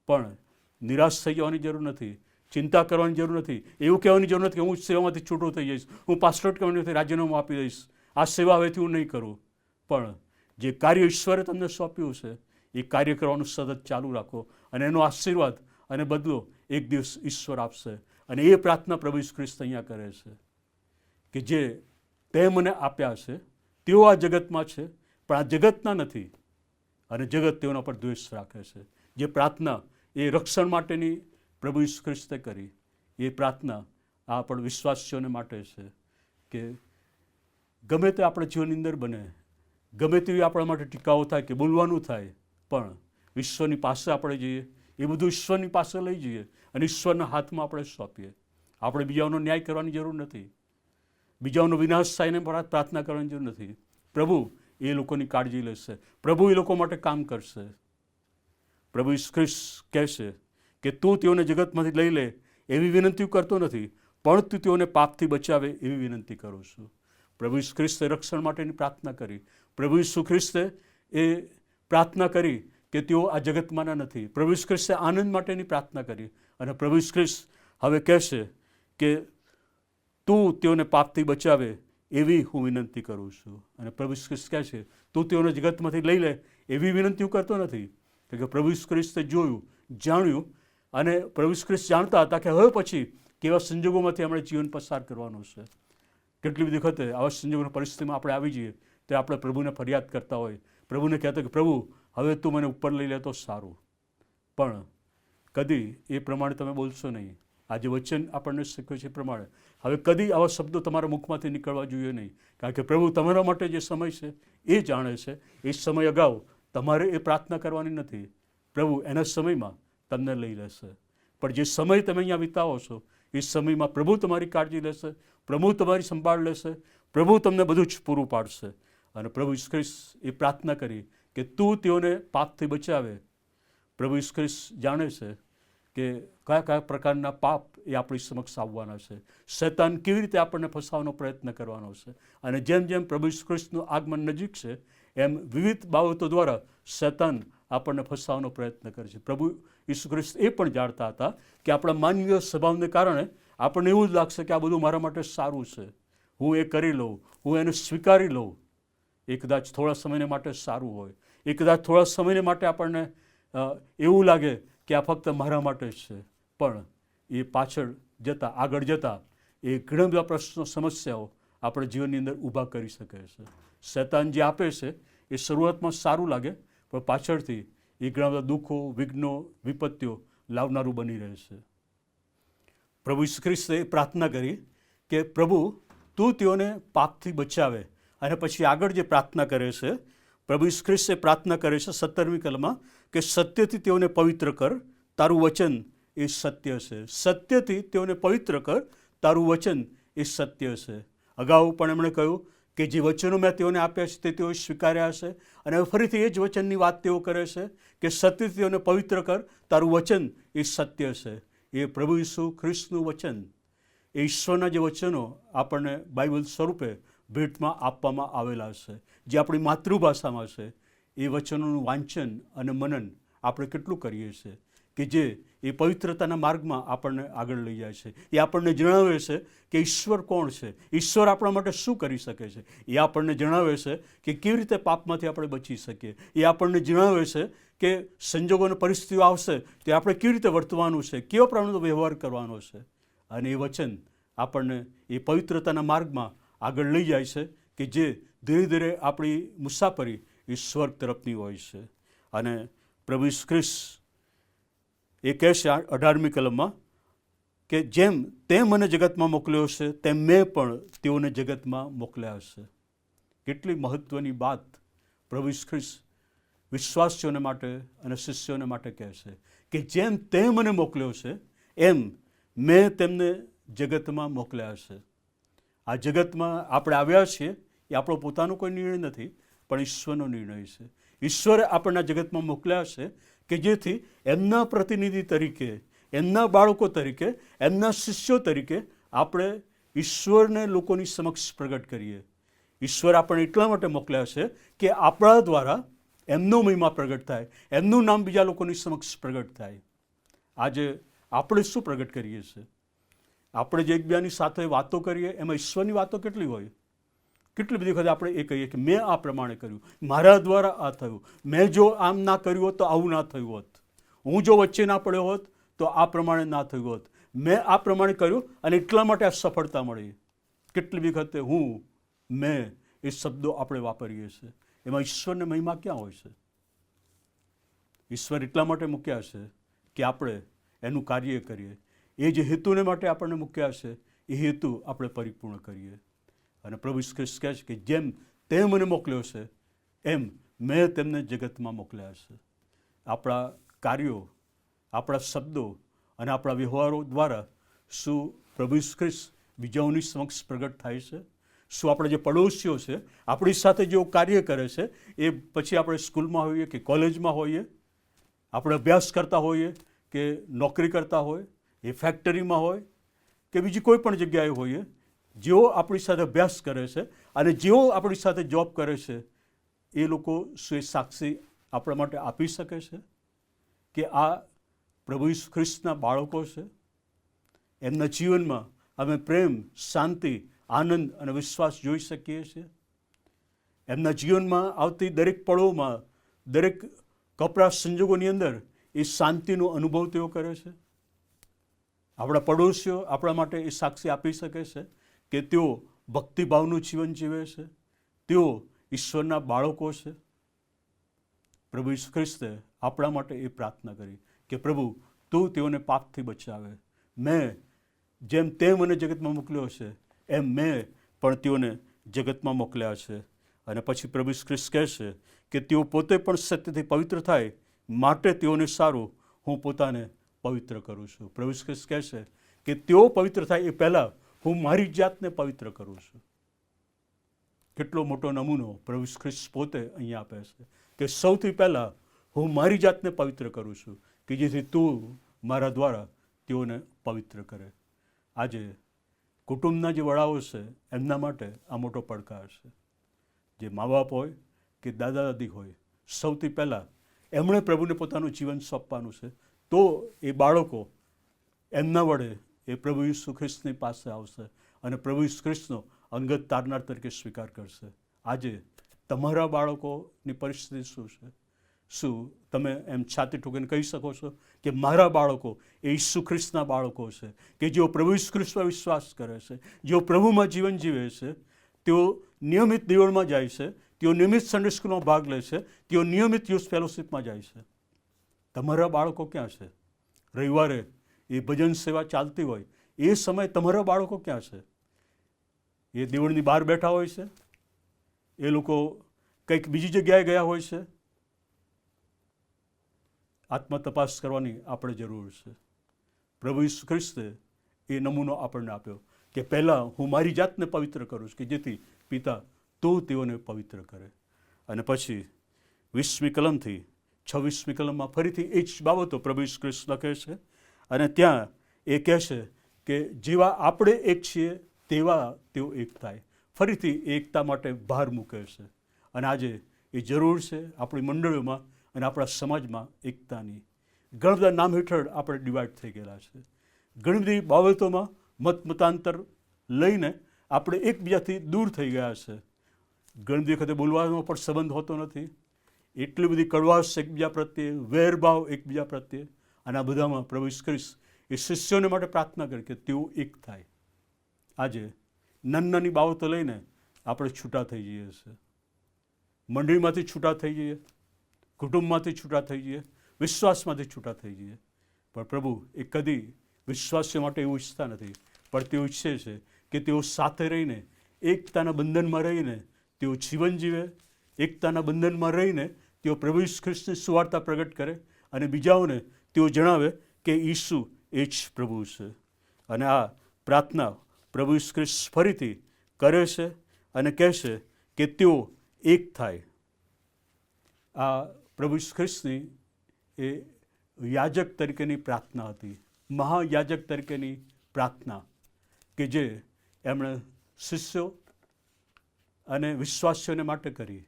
પણ નિરાશ થઈ જવાની જરૂર નથી, ચિંતા કરવાની જરૂર નથી, એવું કહેવાની જરૂર નથી કે હું સેવામાંથી છૂટો થઈ જઈશ, હું પાસપોર્ટ કમ્યુનિટી રાજીનામું આપી દઈશ, આ સેવા હવેથી હું નહીં કરું. પણ જે કાર્ય ઈશ્વરે તમને સોંપ્યું છે એ કાર્ય કરવાનું સતત ચાલુ રાખો અને એનો આશીર્વાદ અને બદલો એક દિવસ ઈશ્વર આપશે. અને એ પ્રાર્થના પ્રભુ ઈસુ ખ્રિસ્ત અહીંયા કરે છે કે જે તે મને આપ્યા છે તેઓ આ જગતમાં છે પણ આ જગતના નથી અને જગત તેઓના પર દ્વેષ રાખે છે. જે પ્રાર્થના એ રક્ષણ માટેની પ્રભુ ઈસુ ખ્રિસ્તે કરી, એ પ્રાર્થના આ પણ વિશ્વાસીઓને માટે છે કે ગમે તે આપણા જીવનની અંદર બને, ગમે તેવી આપણા માટે ટીકાઓ થાય કે બોલવાનું થાય, પણ ઈશ્વરની પાસે આપણે જઈએ, એ બધું ઈશ્વરની પાસે લઈ જઈએ અને ઈશ્વરના હાથમાં આપણે સોંપીએ. આપણે બીજાઓનો ન્યાય કરવાની જરૂર નથી, બીજાઓનો વિનાશ થાય એને પ્રાર્થના કરવાની જરૂર નથી. પ્રભુ એ લોકોની કાળજી લેશે, પ્રભુ એ લોકો માટે કામ કરશે. પ્રભુ ઈસુ ખ્રિસ્ત કહેશે કે તું તેઓને જગતમાંથી લઈ લે એવી વિનંતી કરતો નથી, પણ તું તેઓને પાપથી બચાવે એવી વિનંતી કરું છું. પ્રભુ ઈસુ ખ્રિસ્તે રક્ષણ માટેની પ્રાર્થના કરી. પ્રભુ ઈસુ ખ્રિસ્તે એ પ્રાર્થના કરી કે તેઓ આ જગતમાંના નથી. પ્રભુ ઈસુ ખ્રિસ્તે આનંદ માટેની પ્રાર્થના કરી અને પ્રભુ ઈસુ ખ્રિસ્ત હવે કહેશે કે તું તેઓને પાપથી બચાવે એવી હું વિનંતી કરું છું. અને પ્રભુ ઈસુ ખ્રિસ્ત કહે છે તું તેઓને જગતમાંથી લઈ લે એવી વિનંતી હું કરતો નથી. કે પ્રભુ ઈસુ ખ્રિસ્તે જોયું, જાણ્યું અને પ્રભુ ઈસુ ખ્રિસ્ત જાણતા હતા કે હવે પછી કેવા સંજોગોમાંથી આપણે જીવન પસાર કરવાનું છે. કેટલી બધી વખતે આવા સંજોગોની પરિસ્થિતિમાં આપણે આવી જઈએ તો આપણે પ્રભુને ફરિયાદ કરતા હોય, પ્રભુને કહેતા કે પ્રભુ હવે તું મને ઉપર લઈ લે તો સારું. પણ કદી એ પ્રમાણે તમે બોલશો નહીં. આજે વચન આપણને શીખ્યું છે એ પ્રમાણે હવે કદી આવા શબ્દો તમારા મુખમાંથી નીકળવા જોઈએ નહીં. કારણ કે પ્રભુ તમારા માટે જે સમય છે એ જાણે છે. એ સમય અગાઉ તમારે એ પ્રાર્થના કરવાની નથી. પ્રભુ એના સમયમાં તમને લઈ લેશે. પણ જે સમય તમે અહીંયા વિતાવો છો એ સમયમાં પ્રભુ તમારી કાળજી લેશે, પ્રભુ તમારી સંભાળ લેશે, પ્રભુ તમને બધું જ પૂરું પાડશે. અને પ્રભુ ઈસુ ખ્રિસ્ત એ પ્રાર્થના કરી કે તું તેઓને પાપથી બચાવે. પ્રભુ ઈસુ ખ્રિસ્ત જાણે છે કે કયા કયા પ્રકારના પાપ એ આપણી સમક્ષ આવવાના છે, શૈતાન કેવી રીતે આપણને ફસાવવાનો પ્રયત્ન કરવાનો છે. અને જેમ જેમ પ્રભુ ઈસુ ખ્રિસ્તનું આગમન નજીક છે એમ વિવિધ બાબતો દ્વારા શૈતાન આપણને ફસાવવાનો પ્રયત્ન કરે છે. પ્રભુ ઈસુ ખ્રિસ્ત એ પણ જાણતા હતા કે આપણા માનવીય સ્વભાવને કારણે આપણને એવું જ લાગશે કે આ બધું મારા માટે સારું છે, હું એ કરી લઉં, હું એને સ્વીકારી લઉં. એ કદાચ થોડા સમયને માટે સારું હોય, એ કદાચ થોડા સમયને માટે આપણને એવું લાગે કે આ ફક્ત મારા માટે જ છે. પણ એ પાછળ જતાં, આગળ જતાં એ ઘણા બધા પ્રશ્નો, સમસ્યાઓ આપણે જીવનની અંદર ઊભા કરી શકે છે. શૈતાન જે આપે છે એ શરૂઆતમાં સારું લાગે, પણ પાછળથી એ ઘણા બધા દુઃખો, વિઘ્નો, વિપત્તિઓ લાવનારું બની રહે છે. પ્રભુ ઈસુ ખ્રિસ્તે પ્રાર્થના કરી કે પ્રભુ તું તેઓને પાપથી બચાવે. અને પછી આગળ જે પ્રાર્થના કરે છે, પ્રભુ ઈસુ ખ્રિસ્તે પ્રાર્થના કરે છે 17મી કલમમાં કે સત્યથી તેઓને પવિત્ર કર, તારું વચન એ સત્ય છે. સત્યથી તેઓને પવિત્ર કર, તારું વચન એ સત્ય છે. અગાઉ પણ એમણે કહ્યું કે જે વચનો મેં તેઓને આપ્યા છે તે તેઓએ સ્વીકાર્યા છે. અને હવે ફરીથી એ જ વચનની વાત તેઓ કરે છે કે સત્યથી તેઓને પવિત્ર કર, તારું વચન એ સત્ય છે. એ પ્રભુ ઈસુ ખ્રિસ્તનું વચન, એ ઈશ્વરના જે વચનો આપણને બાઇબલ સ્વરૂપે ભેટમાં આપવામાં આવેલા છે, જે આપણી માતૃભાષામાં છે, એ વચનોનું વાંચન અને મનન આપણે કેટલું કરીએ છીએ કે જે એ પવિત્રતાના માર્ગમાં આપણને આગળ લઈ જાય છે. એ આપણને જણાવે છે કે ઈશ્વર કોણ છે, ઈશ્વર આપણા માટે શું કરી શકે છે. એ આપણને જણાવે છે કે કેવી રીતે પાપમાંથી આપણે બચી શકીએ. એ આપણને જણાવે છે કે સંજોગો અને પરિસ્થિતિઓ આવશે તે આપણે કેવી રીતે વર્તવાનું છે, કેવા પ્રકારનો વ્યવહાર કરવાનો છે. અને એ વચન આપણને એ પવિત્રતાના માર્ગમાં આગળ લઈ જાય છે કે જે ધીરે ધીરે આપણી મુસાફરી એ સ્વર્ગ તરફની હોય છે. અને પ્રભુ ઈસુ ખ્રિસ્ત એ કહે છે 18મી કલમમાં કે જેમ તે મને જગતમાં મોકલ્યો છે તેમ મેં પણ તેઓને જગતમાં મોકલ્યા છે. કેટલી મહત્ત્વની વાત પ્રભુ ઈસુ ખ્રિસ્ત વિશ્વાસીઓને માટે અને શિષ્યોને માટે કહે છે કે જેમ તે મને મોકલ્યો છે એમ મેં તેમને જગતમાં મોકલ્યા છે. આ જગતમાં આપણે આવ્યા છીએ એ આપણો પોતાનો કોઈ નિર્ણય નથી, પણ ઈશ્વરનો નિર્ણય છે. ઈશ્વરે આપણને જગતમાં મોકલ્યા છે કે જેથી એમના પ્રતિનિધિ તરીકે, એમના બાળકો તરીકે, એમના શિષ્યો તરીકે આપણે ઈશ્વરને લોકોની સમક્ષ પ્રગટ કરીએ. ઈશ્વર આપણને એટલા માટે મોકલ્યા છે કે આપણા દ્વારા એમનો મહિમા પ્રગટ થાય, એમનું નામ બીજા લોકોની સમક્ષ પ્રગટ થાય. આજે આપણે શું પ્રગટ કરીએ છીએ? આપણે જે એકબીજાની સાથે વાતો કરીએ એમાં ઈશ્વરની વાતો કેટલી હોય? કેટલી બધી વખત આપણે એ કહીએ કે મેં આ પ્રમાણે કર્યું, મારા દ્વારા આ થયું, મેં જો આમ ના કર્યું હોત તો આવું ના થયું હોત, હું જો વચ્ચે ના પડ્યો હોત તો આ પ્રમાણે ના થયું હોત, મેં આ પ્રમાણે કર્યું અને એટલા માટે આ સફળતા મળી. કેટલી બધી વખતે મેં એ શબ્દો આપણે વાપરીએ છીએ. એમાં ઈશ્વરને મહિમા ક્યાં હોય છે? ઈશ્વર એટલા માટે મૂક્યા છે કે આપણે એનું કાર્ય કરીએ. એ જે હેતુને માટે આપણને મૂક્યા છે એ હેતુ આપણે પરિપૂર્ણ કરીએ. અને પ્રભુ ઈસુ ખ્રિસ્ત કહે છે કે જેમ તે મને મોકલ્યો છે એમ મેં તેમને જગતમાં મોકલ્યા છે. આપણા કાર્યો, આપણા શબ્દો અને આપણા વ્યવહારો દ્વારા શું પ્રભુ ઈસુ ખ્રિસ્ત બીજાઓની સમક્ષ પ્રગટ થાય છે? શું આપણા જે પડોશીઓ છે આપણી સાથે જેઓ કાર્ય કરે છે એ પછી આપણે સ્કૂલમાં હોઈએ કે કોલેજમાં હોઈએ, આપણે અભ્યાસ કરતા હોઈએ કે નોકરી કરતા હોય, એ ફેક્ટરીમાં હોય કે બીજી કોઈ પણ જગ્યાએ હોઈએ, જેઓ આપણી સાથે અભ્યાસ કરે છે અને જેઓ આપણી સાથે જોબ કરે છે એ લોકો શું એ સાક્ષી આપણા માટે આપી શકે છે કે આ પ્રભુ ઈસુ ખ્રિસ્તના બાળકો છે? એમના જીવનમાં અમે પ્રેમ, શાંતિ, આનંદ અને વિશ્વાસ જોઈ શકીએ છીએ? એમના જીવનમાં આવતી દરેક પળોમાં, દરેક કપરા સંજોગોની અંદર એ શાંતિનો અનુભવ તેઓ કરે છે? આપણા પડોશીઓ આપણા માટે એ સાક્ષી આપી શકે છે કે તેઓ ભક્તિભાવનું જીવન જીવે છે, તેઓ ઈશ્વરના બાળકો છે? પ્રભુ ઈસુ ખ્રિસ્તે આપણા માટે એ પ્રાર્થના કરી કે પ્રભુ તું તેઓને પાપથી બચાવે. મેં જેમ તે મને જગતમાં મોકલ્યો છે એમ મેં પણ તેઓને જગતમાં મોકલ્યા છે. અને પછી પ્રભુ ઈસુ ખ્રિસ્ત કહે છે કે તેઓ પોતે પણ સત્યથી પવિત્ર થાય માટે તેઓને સારું હું પોતાને પવિત્ર કરું છું. પ્રભુ ઈસુ ખ્રિસ્ત કહે છે કે તેઓ પવિત્ર થાય એ પહેલાં હું મારી જાતને પવિત્ર કરું છું. કેટલો મોટો નમૂનો પ્રભુ ઈસુ ખ્રિસ્ત પોતે અહીંયા આપે છે કે સૌથી પહેલાં હું મારી જાતને પવિત્ર કરું છું કે જેથી તું મારા દ્વારા તેઓને પવિત્ર કરે. આજે કુટુંબના જે વડાઓ છે એમના માટે આ મોટો પડકાર છે. જે મા બાપ હોય કે દાદા દાદી હોય, સૌથી પહેલાં એમણે પ્રભુને પોતાનું જીવન સોંપવાનું છે, તો એ બાળકો એમના વડે એ પ્રભુ ઈસુ ખ્રિસ્તની પાસે આવશે અને પ્રભુ ઈસુ ખ્રિસ્તનો અંગત તારનાર તરીકે સ્વીકાર કરશે. આજે તમારા બાળકોની પરિસ્થિતિ શું છે? શું તમે એમ છાતી ઠોકીને કહી શકો છો કે મારા બાળકો એ ઈસુ ખ્રિસ્તના બાળકો છે કે જેઓ પ્રભુ ઈસુ ખ્રિસ્તમાં વિશ્વાસ કરે છે, જેઓ પ્રભુમાં જીવન જીવે છે, તેઓ નિયમિત દેવળમાં જાય છે, તેઓ નિયમિત સન્ડે સ્કૂલમાં ભાગ લે છે, તેઓ નિયમિત યુથ ફેલોશિપમાં જાય છે? તમારા બાળકો ક્યાં છે? રવિવારે એ ભજન સેવા ચાલતી હોય એ સમયે તમારા બાળકો ક્યાં છે? એ દેવળની બહાર બેઠા હોય છે? એ લોકો કંઈક બીજી જગ્યાએ ગયા હોય છે? આત્મતપાસ કરવાની આપણે જરૂર છે. પ્રભુ ઈસુ ખ્રિસ્તે એ નમૂનો આપણને આપ્યો કે પહેલાં હું મારી જાતને પવિત્ર કરું છું કે જેથી પિતા તો તેઓને પવિત્ર કરે. અને પછી 20મી કલમથી 26મી કલમમાં ફરીથી એ જ બાબતો પ્રભુ ઈસુ ખ્રિસ્ત લખે છે અને ત્યાં એ કહે છે કે જેવા આપણે એક છીએ તેવા તેઓ એક થાય. ફરીથી એકતા માટે ભાર મૂકે છે અને આજે એ જરૂર છે આપણી મંડળીઓમાં અને આપણા સમાજમાં એકતાની. ઘણા બધા નામ હેઠળ આપણે ડિવાઈડ થઈ ગયેલા છે. ઘણી બધી બાબતોમાં મતાંતર લઈને આપણે એકબીજાથી દૂર થઈ ગયા છે. ઘણી બધી વખતે બોલવાનો પણ સંબંધ હોતો નથી. એટલી બધી કડવાશ એકબીજા પ્રત્યે, વેરભાવ એકબીજા પ્રત્યે, અને આ બધામાં પ્રભુ ઈસુ ખ્રિસ્ત એ શિષ્યોને માટે પ્રાર્થના કરી કે તેઓ એક થાય. આજે નાની નાની બાબતો લઈને આપણે છૂટા થઈ જઈએ છીએ. મંડળીમાંથી છૂટા થઈ જઈએ, કુટુંબમાંથી છૂટા થઈ જઈએ, વિશ્વાસમાંથી છૂટા થઈ જઈએ. પણ પ્રભુ એ કદી વિશ્વાસીઓ માટે એવું ઈચ્છતા નથી, પણ તેઓ ઈચ્છે છે કે તેઓ સાથે રહીને એકતાના બંધનમાં રહીને તેઓ જીવન જીવે, એકતાના બંધનમાં રહીને તેઓ પ્રભુ ઈસુ ખ્રિસ્તની સુવાર્તા પ્રગટ કરે અને બીજાઓને તેઓ જણાવે કે ઈસુ એ જ પ્રભુ છે. અને આ પ્રાર્થના પ્રભુ ઈસુ ખ્રિસ્ત ફરીથી કરે છે અને કહે છે કે તેઓ એક થાય. આ પ્રભુ ઈસુ ખ્રિસ્તની એ યાજક તરીકેની પ્રાર્થના હતી, મહાયાજક તરીકેની પ્રાર્થના કે જે એમણે શિષ્યો અને વિશ્વાસીઓને માટે કરી.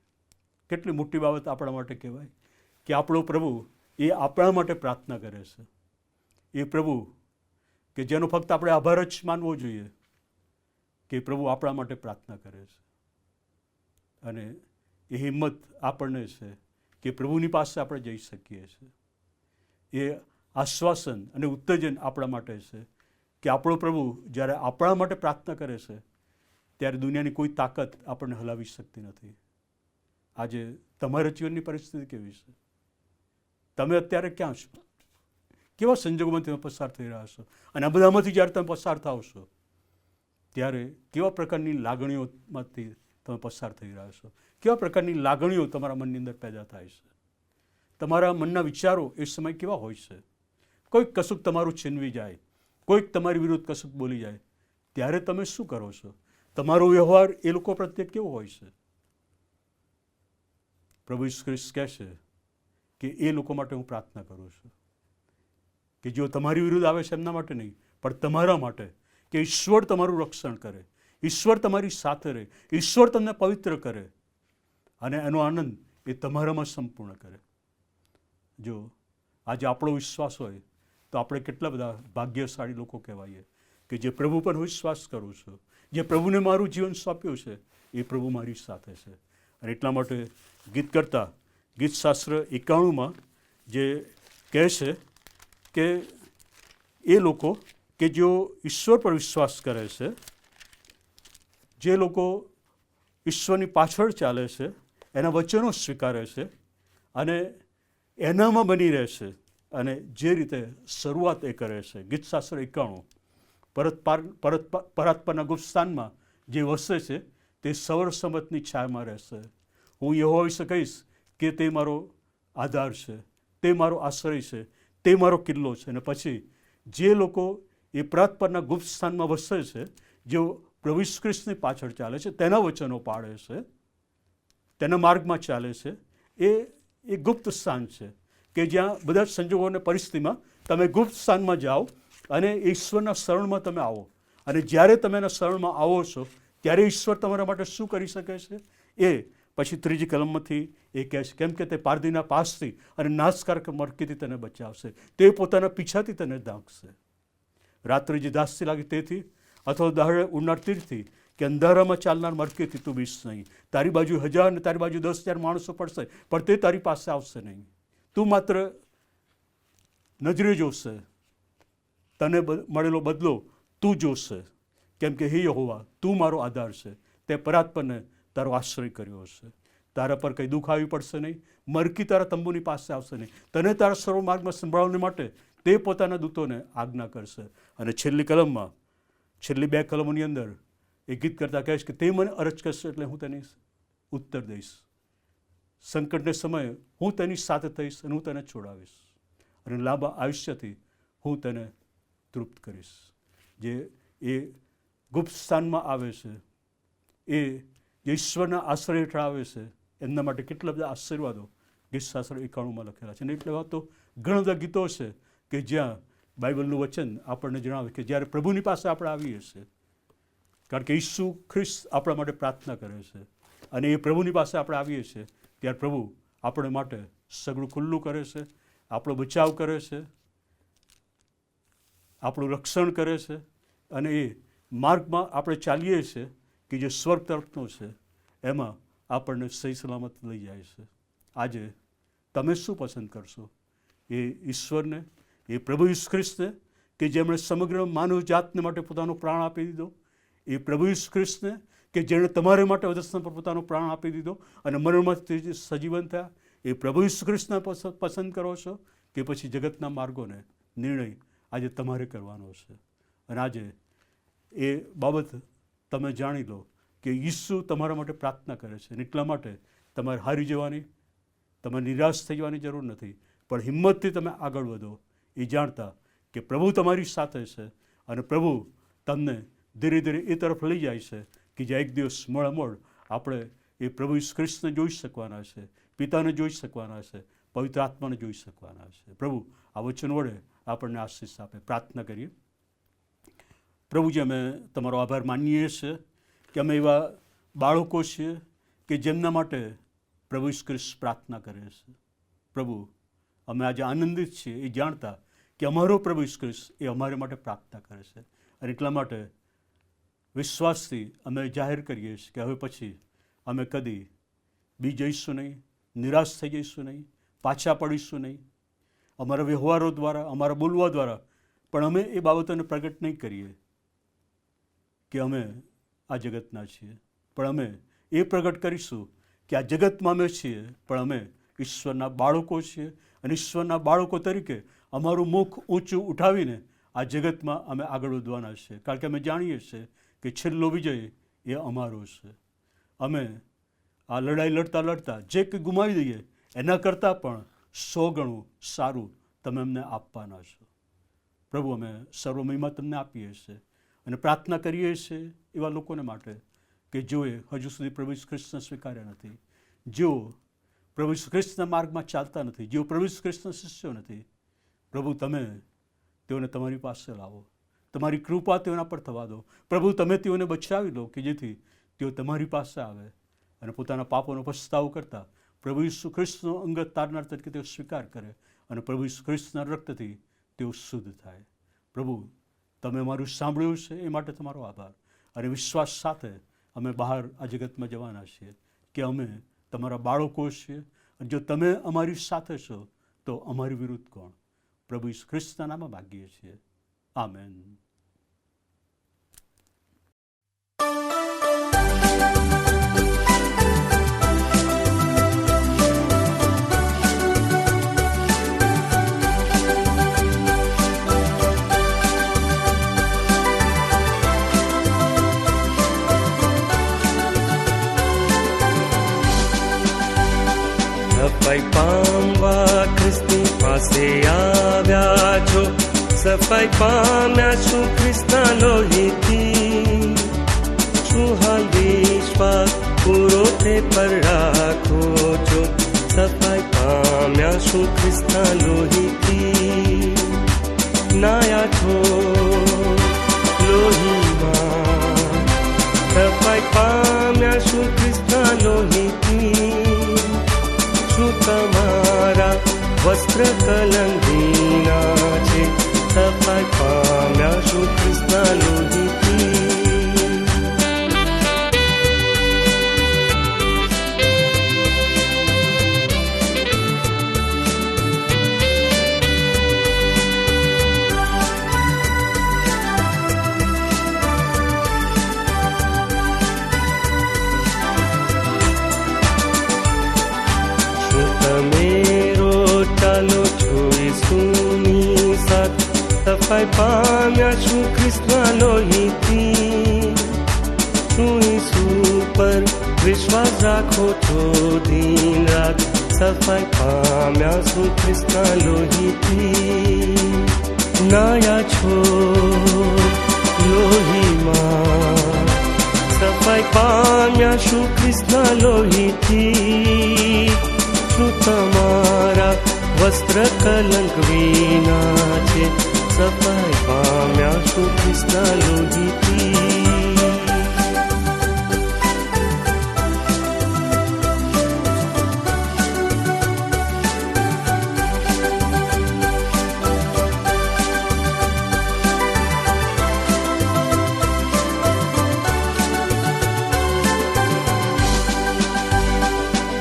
કેટલી મોટી બાબત આપણા માટે કહેવાય કે આપણો પ્રભુ એ આપણા માટે પ્રાર્થના કરે છે. એ પ્રભુ કે જેનો ફક્ત આપણે આભાર જ માનવો જોઈએ કે પ્રભુ આપણા માટે પ્રાર્થના કરે છે. અને એ હિંમત આપણને છે કે પ્રભુની પાસે આપણે જઈ શકીએ છીએ. એ આશ્વાસન અને ઉત્તેજન આપણા માટે છે કે આપણો પ્રભુ જ્યારે આપણા માટે પ્રાર્થના કરે છે ત્યારે દુનિયાની કોઈ તાકાત આપણને હલાવી શકતી નથી. આજે તમારા જીવનની પરિસ્થિતિ કેવી છે? તમે અત્યારે ક્યાં છો? કેવા સંજોગોમાં તમે પસાર થઈ રહ્યા છો? અને આ બધામાંથી જ્યારે તમે પસાર થાવ છો ત્યારે કેવા પ્રકારની લાગણીઓમાંથી તમે પસાર થઈ રહ્યા છો? કેવા પ્રકારની લાગણીઓ તમારા મનની અંદર પેદા થાય છે? તમારા મનના વિચારો એ સમય કેવા હોય છે? કોઈક કશુંક તમારું છીનવી જાય, કોઈક તમારી વિરુદ્ધ કશુંક બોલી જાય, ત્યારે તમે શું કરો છો? તમારો વ્યવહાર એ લોકો પ્રત્યે કેવો હોય છે? પ્રભુ ઈસુ ખ્રિસ્ત કહે છે કે એ લોકો માટે હું પ્રાર્થના કરું છું કે જેઓ તમારી વિરુદ્ધ આવે છે એમના માટે નહીં, પણ તમારા માટે, કે ઈશ્વર તમારું રક્ષણ કરે, ઈશ્વર તમારી સાથે રહે, ઈશ્વર તમને પવિત્ર કરે અને એનો આનંદ એ તમારામાં સંપૂર્ણ કરે. જો આજે આપણો વિશ્વાસ હોય તો આપણે કેટલા બધા ભાગ્યશાળી લોકો કહેવાઈએ કે જે પ્રભુ પર હું વિશ્વાસ કરું છું, જે પ્રભુને મારું જીવન સોંપ્યું છે એ પ્રભુ મારી સાથે છે. અને એટલા માટે ગીતકર્તા ગીતશાસ્ત્ર 91માં જે કહે છે કે એ લોકો કે જેઓ ઈશ્વર પર વિશ્વાસ કરે છે, જે લોકો ઈશ્વરની પાછળ ચાલે છે, એના વચનો સ્વીકારે છે અને એનામાં બની રહે છે, અને જે રીતે શરૂઆત એ કરે છે, ગીતશાસ્ત્ર 91, પરાત્પરના ગુપ્તસ્થાનમાં જે વસે છે તે સવર સંમતની છાયામાં રહેશે. હું યહોવા વિશે કહીશ કે તે મારો આધાર છે, તે મારો આશ્રય છે, તે મારો કિલ્લો છે. અને પછી જે લોકો એ પરાત્પરના ગુપ્તસ્થાનમાં વસે છે, જેઓ પ્રભુ ઈસુ ખ્રિસ્તની પાછળ ચાલે છે, તેના વચનો પાળે છે, તેના માર્ગમાં ચાલે છે, એ ગુપ્ત સ્થાન છે કે જ્યાં બધા સંજોગો અને પરિસ્થિતિમાં તમે ગુપ્ત સ્થાનમાં જાઓ અને ઈશ્વરના શરણમાં તમે આવો. અને જ્યારે તમે એના શરણમાં આવો છો ત્યારે ઈશ્વર તમારા માટે શું કરી શકે છે એ પછી 3જી કલમમાંથી એ કહે છે, કેમ કે તે પારધીના પાસથી અને નાશકારક મરકીથી તને બચાવશે, તે પોતાના પીછાથી તને ઢાંકશે. રાત્રે જે દાસથી લાગે તેથી, અથવા દાડે ઉડનાર તીરથી, કે અંધારામાં ચાલનાર મરકીથી તું બીસ નહીં. તારી બાજુ 1000 ને તારી બાજુ 10,000 માણસો પડશે, પણ તે તારી પાસે આવશે નહીં. તું માત્ર નજરે જોશે, તને મળેલો બદલો તું જોશે, કેમ કે હે યહોવા, તું મારો આધાર છે, તે પરાત્પરને તારો આશ્રય કર્યો હશે. તારા પર કંઈ દુઃખ આવી પડશે નહીં, મરકી તારા તંબુની પાસે આવશે નહીં. તને તારા સર્વ માર્ગમાં સંભળાવવા માટે તે પોતાના દૂતોને આજ્ઞા કરશે. અને છેલ્લી કલમમાં, છેલ્લી 2 કલમોની અંદર એ ગીત કરતા કહીશ કે તે મને અરજ કરશે એટલે હું તેની ઉત્તર દઈશ. સંકટને સમયે હું તેની સાથે થઈશ અને હું તેને છોડાવીશ, અને લાંબા આયુષ્યથી હું તેને તૃપ્ત કરીશ. જે એ ગુપ્ત સ્થાનમાં આવે છે, એ જે ઈશ્વરના આશ્રય હેઠળ આવે છે, એમના માટે કેટલા બધા આશીર્વાદો ગીતશાસ્ત્ર 91માં લખેલા છે. અને એટલે વાત તો ઘણા બધા ગીતો છે કે જ્યાં બાઇબલનું વચન આપણને જણાવે કે જ્યારે પ્રભુની પાસે આપણે આવીએ છીએ, કારણ કે ઈસુ ખ્રિસ્ત આપણા માટે પ્રાર્થના કરે છે, અને એ પ્રભુની પાસે આપણે આવીએ છીએ ત્યારે પ્રભુ આપણે માટે સગળું ખુલ્લું કરે છે, આપણો બચાવ કરે છે, આપણું રક્ષણ કરે છે, અને એ માર્ગમાં આપણે ચાલીએ છીએ કે જે સ્વર્ગ તરફનો છે, એમાં આપણને સહી સલામત લઈ જાય છે. આજે તમે શું પસંદ કરશો? એ ઈશ્વરને, એ પ્રભુ ઈસુ ખ્રિસ્તને કે જેમણે સમગ્ર માનવ જાતને માટે પોતાનો પ્રાણ આપી દીધો, એ પ્રભુ ઈસુ ખ્રિસ્તને કે જેણે તમારે માટે અધસ્તન પર પોતાનો પ્રાણ આપી દીધો અને મરણમાંથી સજીવન થયા, એ પ્રભુ ઈસુ ખ્રિસ્તને પસંદ કરો છો કે પછી જગતના માર્ગોને? નિર્ણય આજે તમારે કરવાનો છે. અને આજે એ બાબત તમે જાણી લો કે ઈસુ તમારા માટે પ્રાર્થના કરે છે, અને એટલા માટે તમારે હારી જવાની, તમારે નિરાશ થઈ જવાની જરૂર નથી, પણ હિંમતથી તમે આગળ વધો, એ જાણતા કે પ્રભુ તમારી સાથે છે, અને પ્રભુ તમને ધીરે ધીરે એ તરફ લઈ જાય છે કે જ્યાં એક દિવસ મળમોડ આપણે એ પ્રભુ ઈસુ ખ્રિસ્તને જોઈ શકવાના છે, પિતાને જોઈ શકવાના છે, પવિત્ર આત્માને જોઈ શકવાના છે. પ્રભુ આ વચન વડે આપણને આશીષ આપે. પ્રાર્થના કરીએ. પ્રભુજી, અમે તમારો આભાર માનીએ છીએ કે અમે એવા બાળકો છીએ કે જેમના માટે પ્રભુ ઈસુ ખ્રિસ્ત પ્રાર્થના કરે છે. પ્રભુ, અમે આજે આનંદિત છીએ એ જાણતા કે અમારો પ્રભુ ઈસુ ખ્રિસ્ત એ અમારે માટે પ્રાર્થના કરે છે, અને એટલા માટે વિશ્વાસથી અમે જાહેર કરીએ છીએ કે હવે પછી અમે કદી બી જઈશું નહીં, નિરાશ થઈ જઈશું નહીં, પાછા પડીશું નહીં. અમારા વ્યવહારો દ્વારા, અમારા બોલવા દ્વારા પણ અમે એ બાબતોને પ્રગટ નહીં કરીએ કે અમે આ જગતના છીએ, પણ અમે એ પ્રગટ કરીશું કે આ જગતમાં અમે છીએ, પણ અમે ઈશ્વરના બાળકો છીએ, અને ઈશ્વરના બાળકો તરીકે અમારું મુખ ઊંચું ઉઠાવીને આ જગતમાં અમે આગળ વધવાના છીએ. કારણ કે અમે જાણીએ છીએ કે છેલ્લો વિજય એ અમારો છે. અમે આ લડાઈ લડતા લડતા જે કંઈ ગુમાવી દઈએ એના કરતાં પણ 100 ગણું સારું તમે અમને આપવાના છો. પ્રભુ, અમે સર્વ મહિમા તમને આપીએ છીએ અને પ્રાર્થના કરીએ છીએ એવા લોકોને માટે કે જેઓએ હજુ સુધી પ્રભુ ઈસુ ખ્રિસ્તને સ્વીકાર્યા નથી, જેઓ પ્રભુ ઈસુ ખ્રિસ્તના માર્ગમાં ચાલતા નથી, જેઓ પ્રભુ ઈસુ ખ્રિસ્તના શિષ્યો નથી. પ્રભુ, તમે તેઓને તમારી પાસે લાવો, તમારી કૃપા તેઓના પર થવા દો. પ્રભુ, તમે તેઓને બચાવી લો કે જેથી તેઓ તમારી પાસે આવે અને પોતાના પાપોનો પસ્તાવો કરતા પ્રભુ ઈસુ ખ્રિસ્તનો અંગત તારનાર તરીકે તેઓ સ્વીકાર કરે અને પ્રભુ ઈસુ ખ્રિસ્તના રક્તથી તેઓ શુદ્ધ થાય. પ્રભુ, તમે અમારું સાંભળ્યું છે એ માટે તમારો આભાર. અને વિશ્વાસ સાથે અમે બહાર આ જગતમાં જવાના છીએ કે અમે તમારા બાળકો છીએ. જો તમે અમારી સાથે છો તો અમારી વિરુદ્ધ કોણ? પ્રભુ ઈસુ ખ્રિસ્તના નામમાં માગીએ છીએ. આમેન. સફાઈ પામવા ખ્રિસ્તની પાસે આવ્યા છો, સફાઈ પામ્યા છું ખ્રિસ્તના લોહીથી. શું હાલ વિશ્વાસ પૂરો તે પર રાખો છો, સફાઈ પામ્યા છું ખ્રિસ્તના લોહીથી. નાયા છો લોહીમાં, સફાઈ પામ્યા છું ખ્રિસ્તના લોહીથી. શું તમારા વસ્ત્ર કલંકીના છે, સફાઈ પામ્યા છું ખ્રિસ્તના લોહીથી. સફાઈ પામ્યા છું ખ્રિસ્તના લોહીથી. શું ઈસુ પર વિશ્વાસ રાખો છો દિન રાત, સફાઈ પામ્યા છું ખ્રિસ્તના લોહીથી. નાયા છો લોહીમાં, સફાઈ પામ્યા છું ખ્રિસ્તના લોહીથી. શું તમારા વસ્ત્ર કલંક વિના છે, સફાઈ પામ્યા છું ખ્રિસ્તના લોહીથી.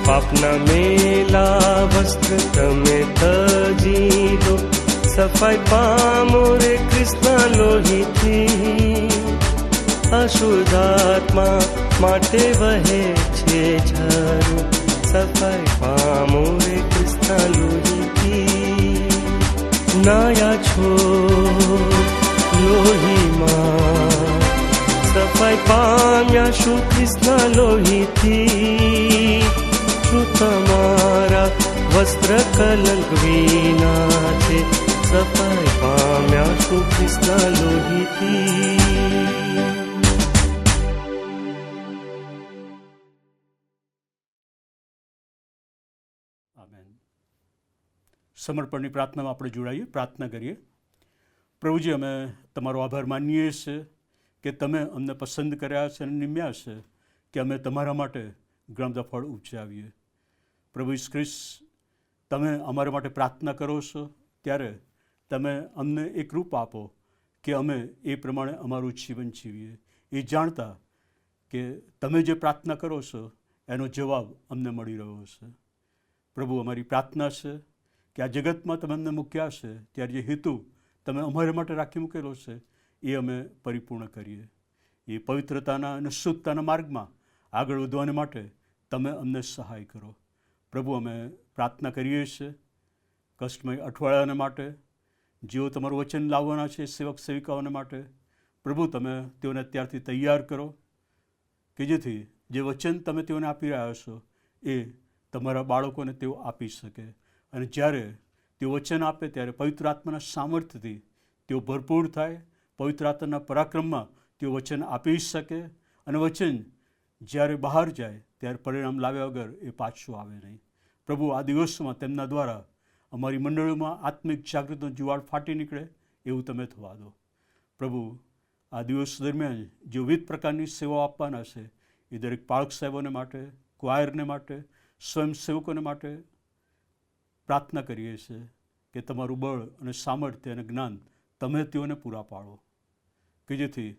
પાપના મેલા વસ્ત્ર તમે તજી દો, સફાઈ પામો રે ખ્રિસ્તના લોહીથી. અશુદ્ધાત્મા માટે વહે છે ઝારો, સફાઈ પામો રે ખ્રિસ્તના લોહીથી. નાયા છો લોહીમાં, સફાઈ પામ્યા છું ખ્રિસ્તના લોહીથી. શું તમારા વસ્ત્ર કલંક વિના છે, સફાઈ પામ્યા છું ખ્રિસ્તના લોહીથી. આમેન. સમર્પણની પ્રાર્થનામાં આપણે જોડાઈએ, પ્રાર્થના કરીએ. પ્રભુજી, અમે તમારો આભાર માનીએ છીએ કે તમે અમને પસંદ કર્યા છે અને નિમ્યા છે કે અમે તમારા માટે ગ્રમદા ફળ ઉપજાવીએ. પ્રભુ ઈસુ ખ્રિસ્ત, તમે અમારા માટે પ્રાર્થના કરો છો ત્યારે તમે અમને એક રૂપ આપો કે અમે એ પ્રમાણે અમારું જીવન જીવીએ, એ જાણતા કે તમે જે પ્રાર્થના કરો છો એનો જવાબ અમને મળી રહ્યો છે. પ્રભુ, અમારી પ્રાર્થના છે કે આ જગતમાં તમે અમને મૂક્યા છે ત્યારે જે હેતુ તમે અમારા માટે રાખી મૂકેલો છે એ અમે પરિપૂર્ણ કરીએ. એ પવિત્રતાના અને શુદ્ધતાના માર્ગમાં આગળ વધવાને માટે તમે અમને સહાય કરો. પ્રભુ, અમે પ્રાર્થના કરીએ છીએ કષ્ટમય અઠવાડિયાને માટે, જેઓ તમારું વચન લાવવાના છે સેવક સેવિકાઓને માટે. પ્રભુ તમે તેઓને અત્યારથી તૈયાર કરો કે જેથી જે વચન તમે તેઓને આપી રહ્યા છો એ તમારા બાળકોને તેઓ આપી શકે, અને જ્યારે તેઓ વચન આપે ત્યારે પવિત્ર આત્માના સામર્થ્યથી તેઓ ભરપૂર થાય, પવિત્ર આત્માના પરાક્રમમાં તેઓ વચન આપી શકે, અને વચન જ્યારે બહાર જાય ત્યારે પરિણામ લાવ્યા વગર એ પાછું આવે નહીં. પ્રભુ આ દિવસોમાં તેમના દ્વારા અમારી મંડળીઓમાં આત્મિક જાગૃતિનો જુવાળ ફાટી નીકળે એવું તમે થવા દો. પ્રભુ આ દિવસ દરમિયાન જે વિવિધ પ્રકારની સેવાઓ આપવાના છે એ દરેક પાળક સાહેબોને માટે, ક્વાયરને માટે, સ્વયંસેવકોને માટે પ્રાર્થના કરીએ છીએ કે તમારું બળ અને સામર્થ્ય અને જ્ઞાન તમે તેઓને પૂરા પાડો, કે જેથી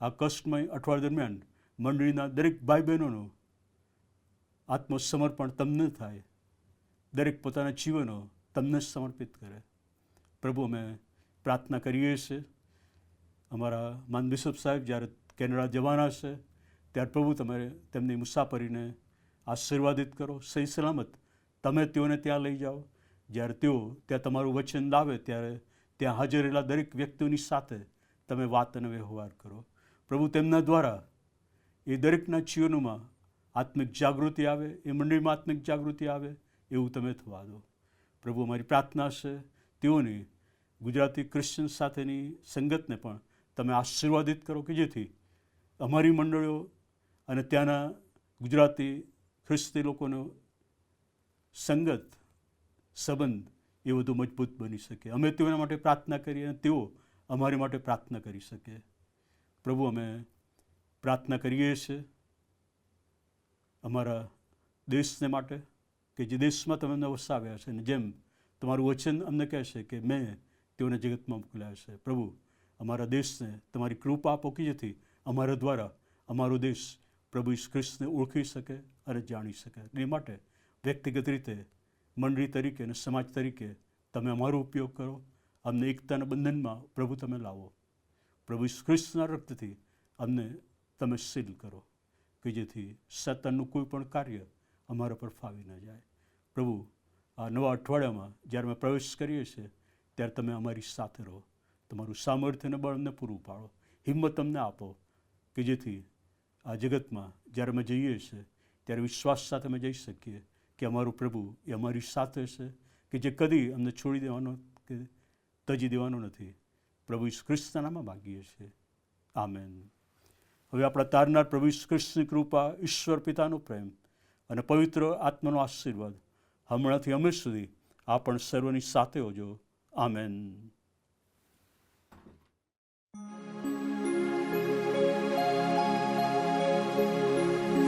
આ કષ્ટમય અઠવાડિયા દરમિયાન મંડળીના દરેક ભાઈ બહેનોનું આત્મસમર્પણ તમને થાય, દરેક પોતાના જીવનો તમને સમર્પિત કરે. પ્રભુ અમે પ્રાર્થના કરીએ છીએ અમારા માન બિશપ સાહેબ જ્યારે કેનેડા જવાના છે ત્યારે પ્રભુ તમે તેમની મુસાફરીને આશીર્વાદિત કરો, સહી સલામત તમે તેઓને ત્યાં લઈ જાઓ. જ્યારે તેઓ ત્યાં તમારું વચન લાવે ત્યારે ત્યાં હાજર રહેલા દરેક વ્યક્તિઓની સાથે તમે વાત અને વ્યવહાર કરો. પ્રભુ તેમના દ્વારા એ દરેકના જીવનોમાં આત્મિક જાગૃતિ આવે, એ મંડળીમાં આત્મિક જાગૃતિ આવે એવું તમે થવા દો. પ્રભુ અમારી પ્રાર્થના છે તેઓની ગુજરાતી ક્રિશ્ચન સાથેની સંગતને પણ તમે આશીર્વાદિત કરો કે જેથી અમારી મંડળીઓ અને ત્યાંના ગુજરાતી ખ્રિસ્તી લોકોનો સંગત સંબંધ એ વધુ મજબૂત બની શકે. અમે તેઓના માટે પ્રાર્થના કરીએ અને તેઓ અમારી માટે પ્રાર્થના કરી શકે. પ્રભુ અમે પ્રાર્થના કરીએ છીએ અમારા દેશને માટે કે જે દેશમાં તમે અમને વસાવ્યા છે, અને જેમ તમારું વચન અમને કહે છે કે મેં તેઓને જગતમાં મોકલ્યા છે. પ્રભુ અમારા દેશને તમારી કૃપા આપો કે જેથી અમારા દ્વારા અમારો દેશ પ્રભુ ઈસુ ખ્રિસ્તને ઓળખી શકે અને જાણી શકે. એ માટે વ્યક્તિગત રીતે, મંડળી તરીકે અને સમાજ તરીકે તમે અમારો ઉપયોગ કરો. અમને એકતાના બંધનમાં પ્રભુ તમે લાવો. પ્રભુ ઈસુ ખ્રિસ્તના રક્તથી અમને તમે સીલ કરો કે જેથી શૈતાનનું કોઈ પણ કાર્ય અમારા પર ફાવી ન જાય. પ્રભુ આ નવા અઠવાડિયામાં જ્યારે અમે પ્રવેશ કરીએ છીએ ત્યારે તમે અમારી સાથે રહો, તમારું સામર્થ્ય અને બળ અમને પૂરું પાડો, હિંમત અમને આપો કે જેથી આ જગતમાં જ્યારે અમે જઈએ છીએ ત્યારે વિશ્વાસ સાથે અમે જઈ શકીએ કે અમારો પ્રભુ એ અમારી સાથે છે, કે જે કદી અમને છોડી દેવાનો કે તજી દેવાનો નથી. પ્રભુ ઈસુ ખ્રિસ્તના નામમાં માગીએ છીએ. આમેન. હવે આપણા તારનાર પ્રભુ ઈસુ ખ્રિસ્તની કૃપા, ઈશ્વર પિતાનો પ્રેમ અને પવિત્ર આત્માનો આશીર્વાદ હમણાંથી હંમેશ સુધી આપણ સર્વની સાથે હોજો. આમેન.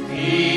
He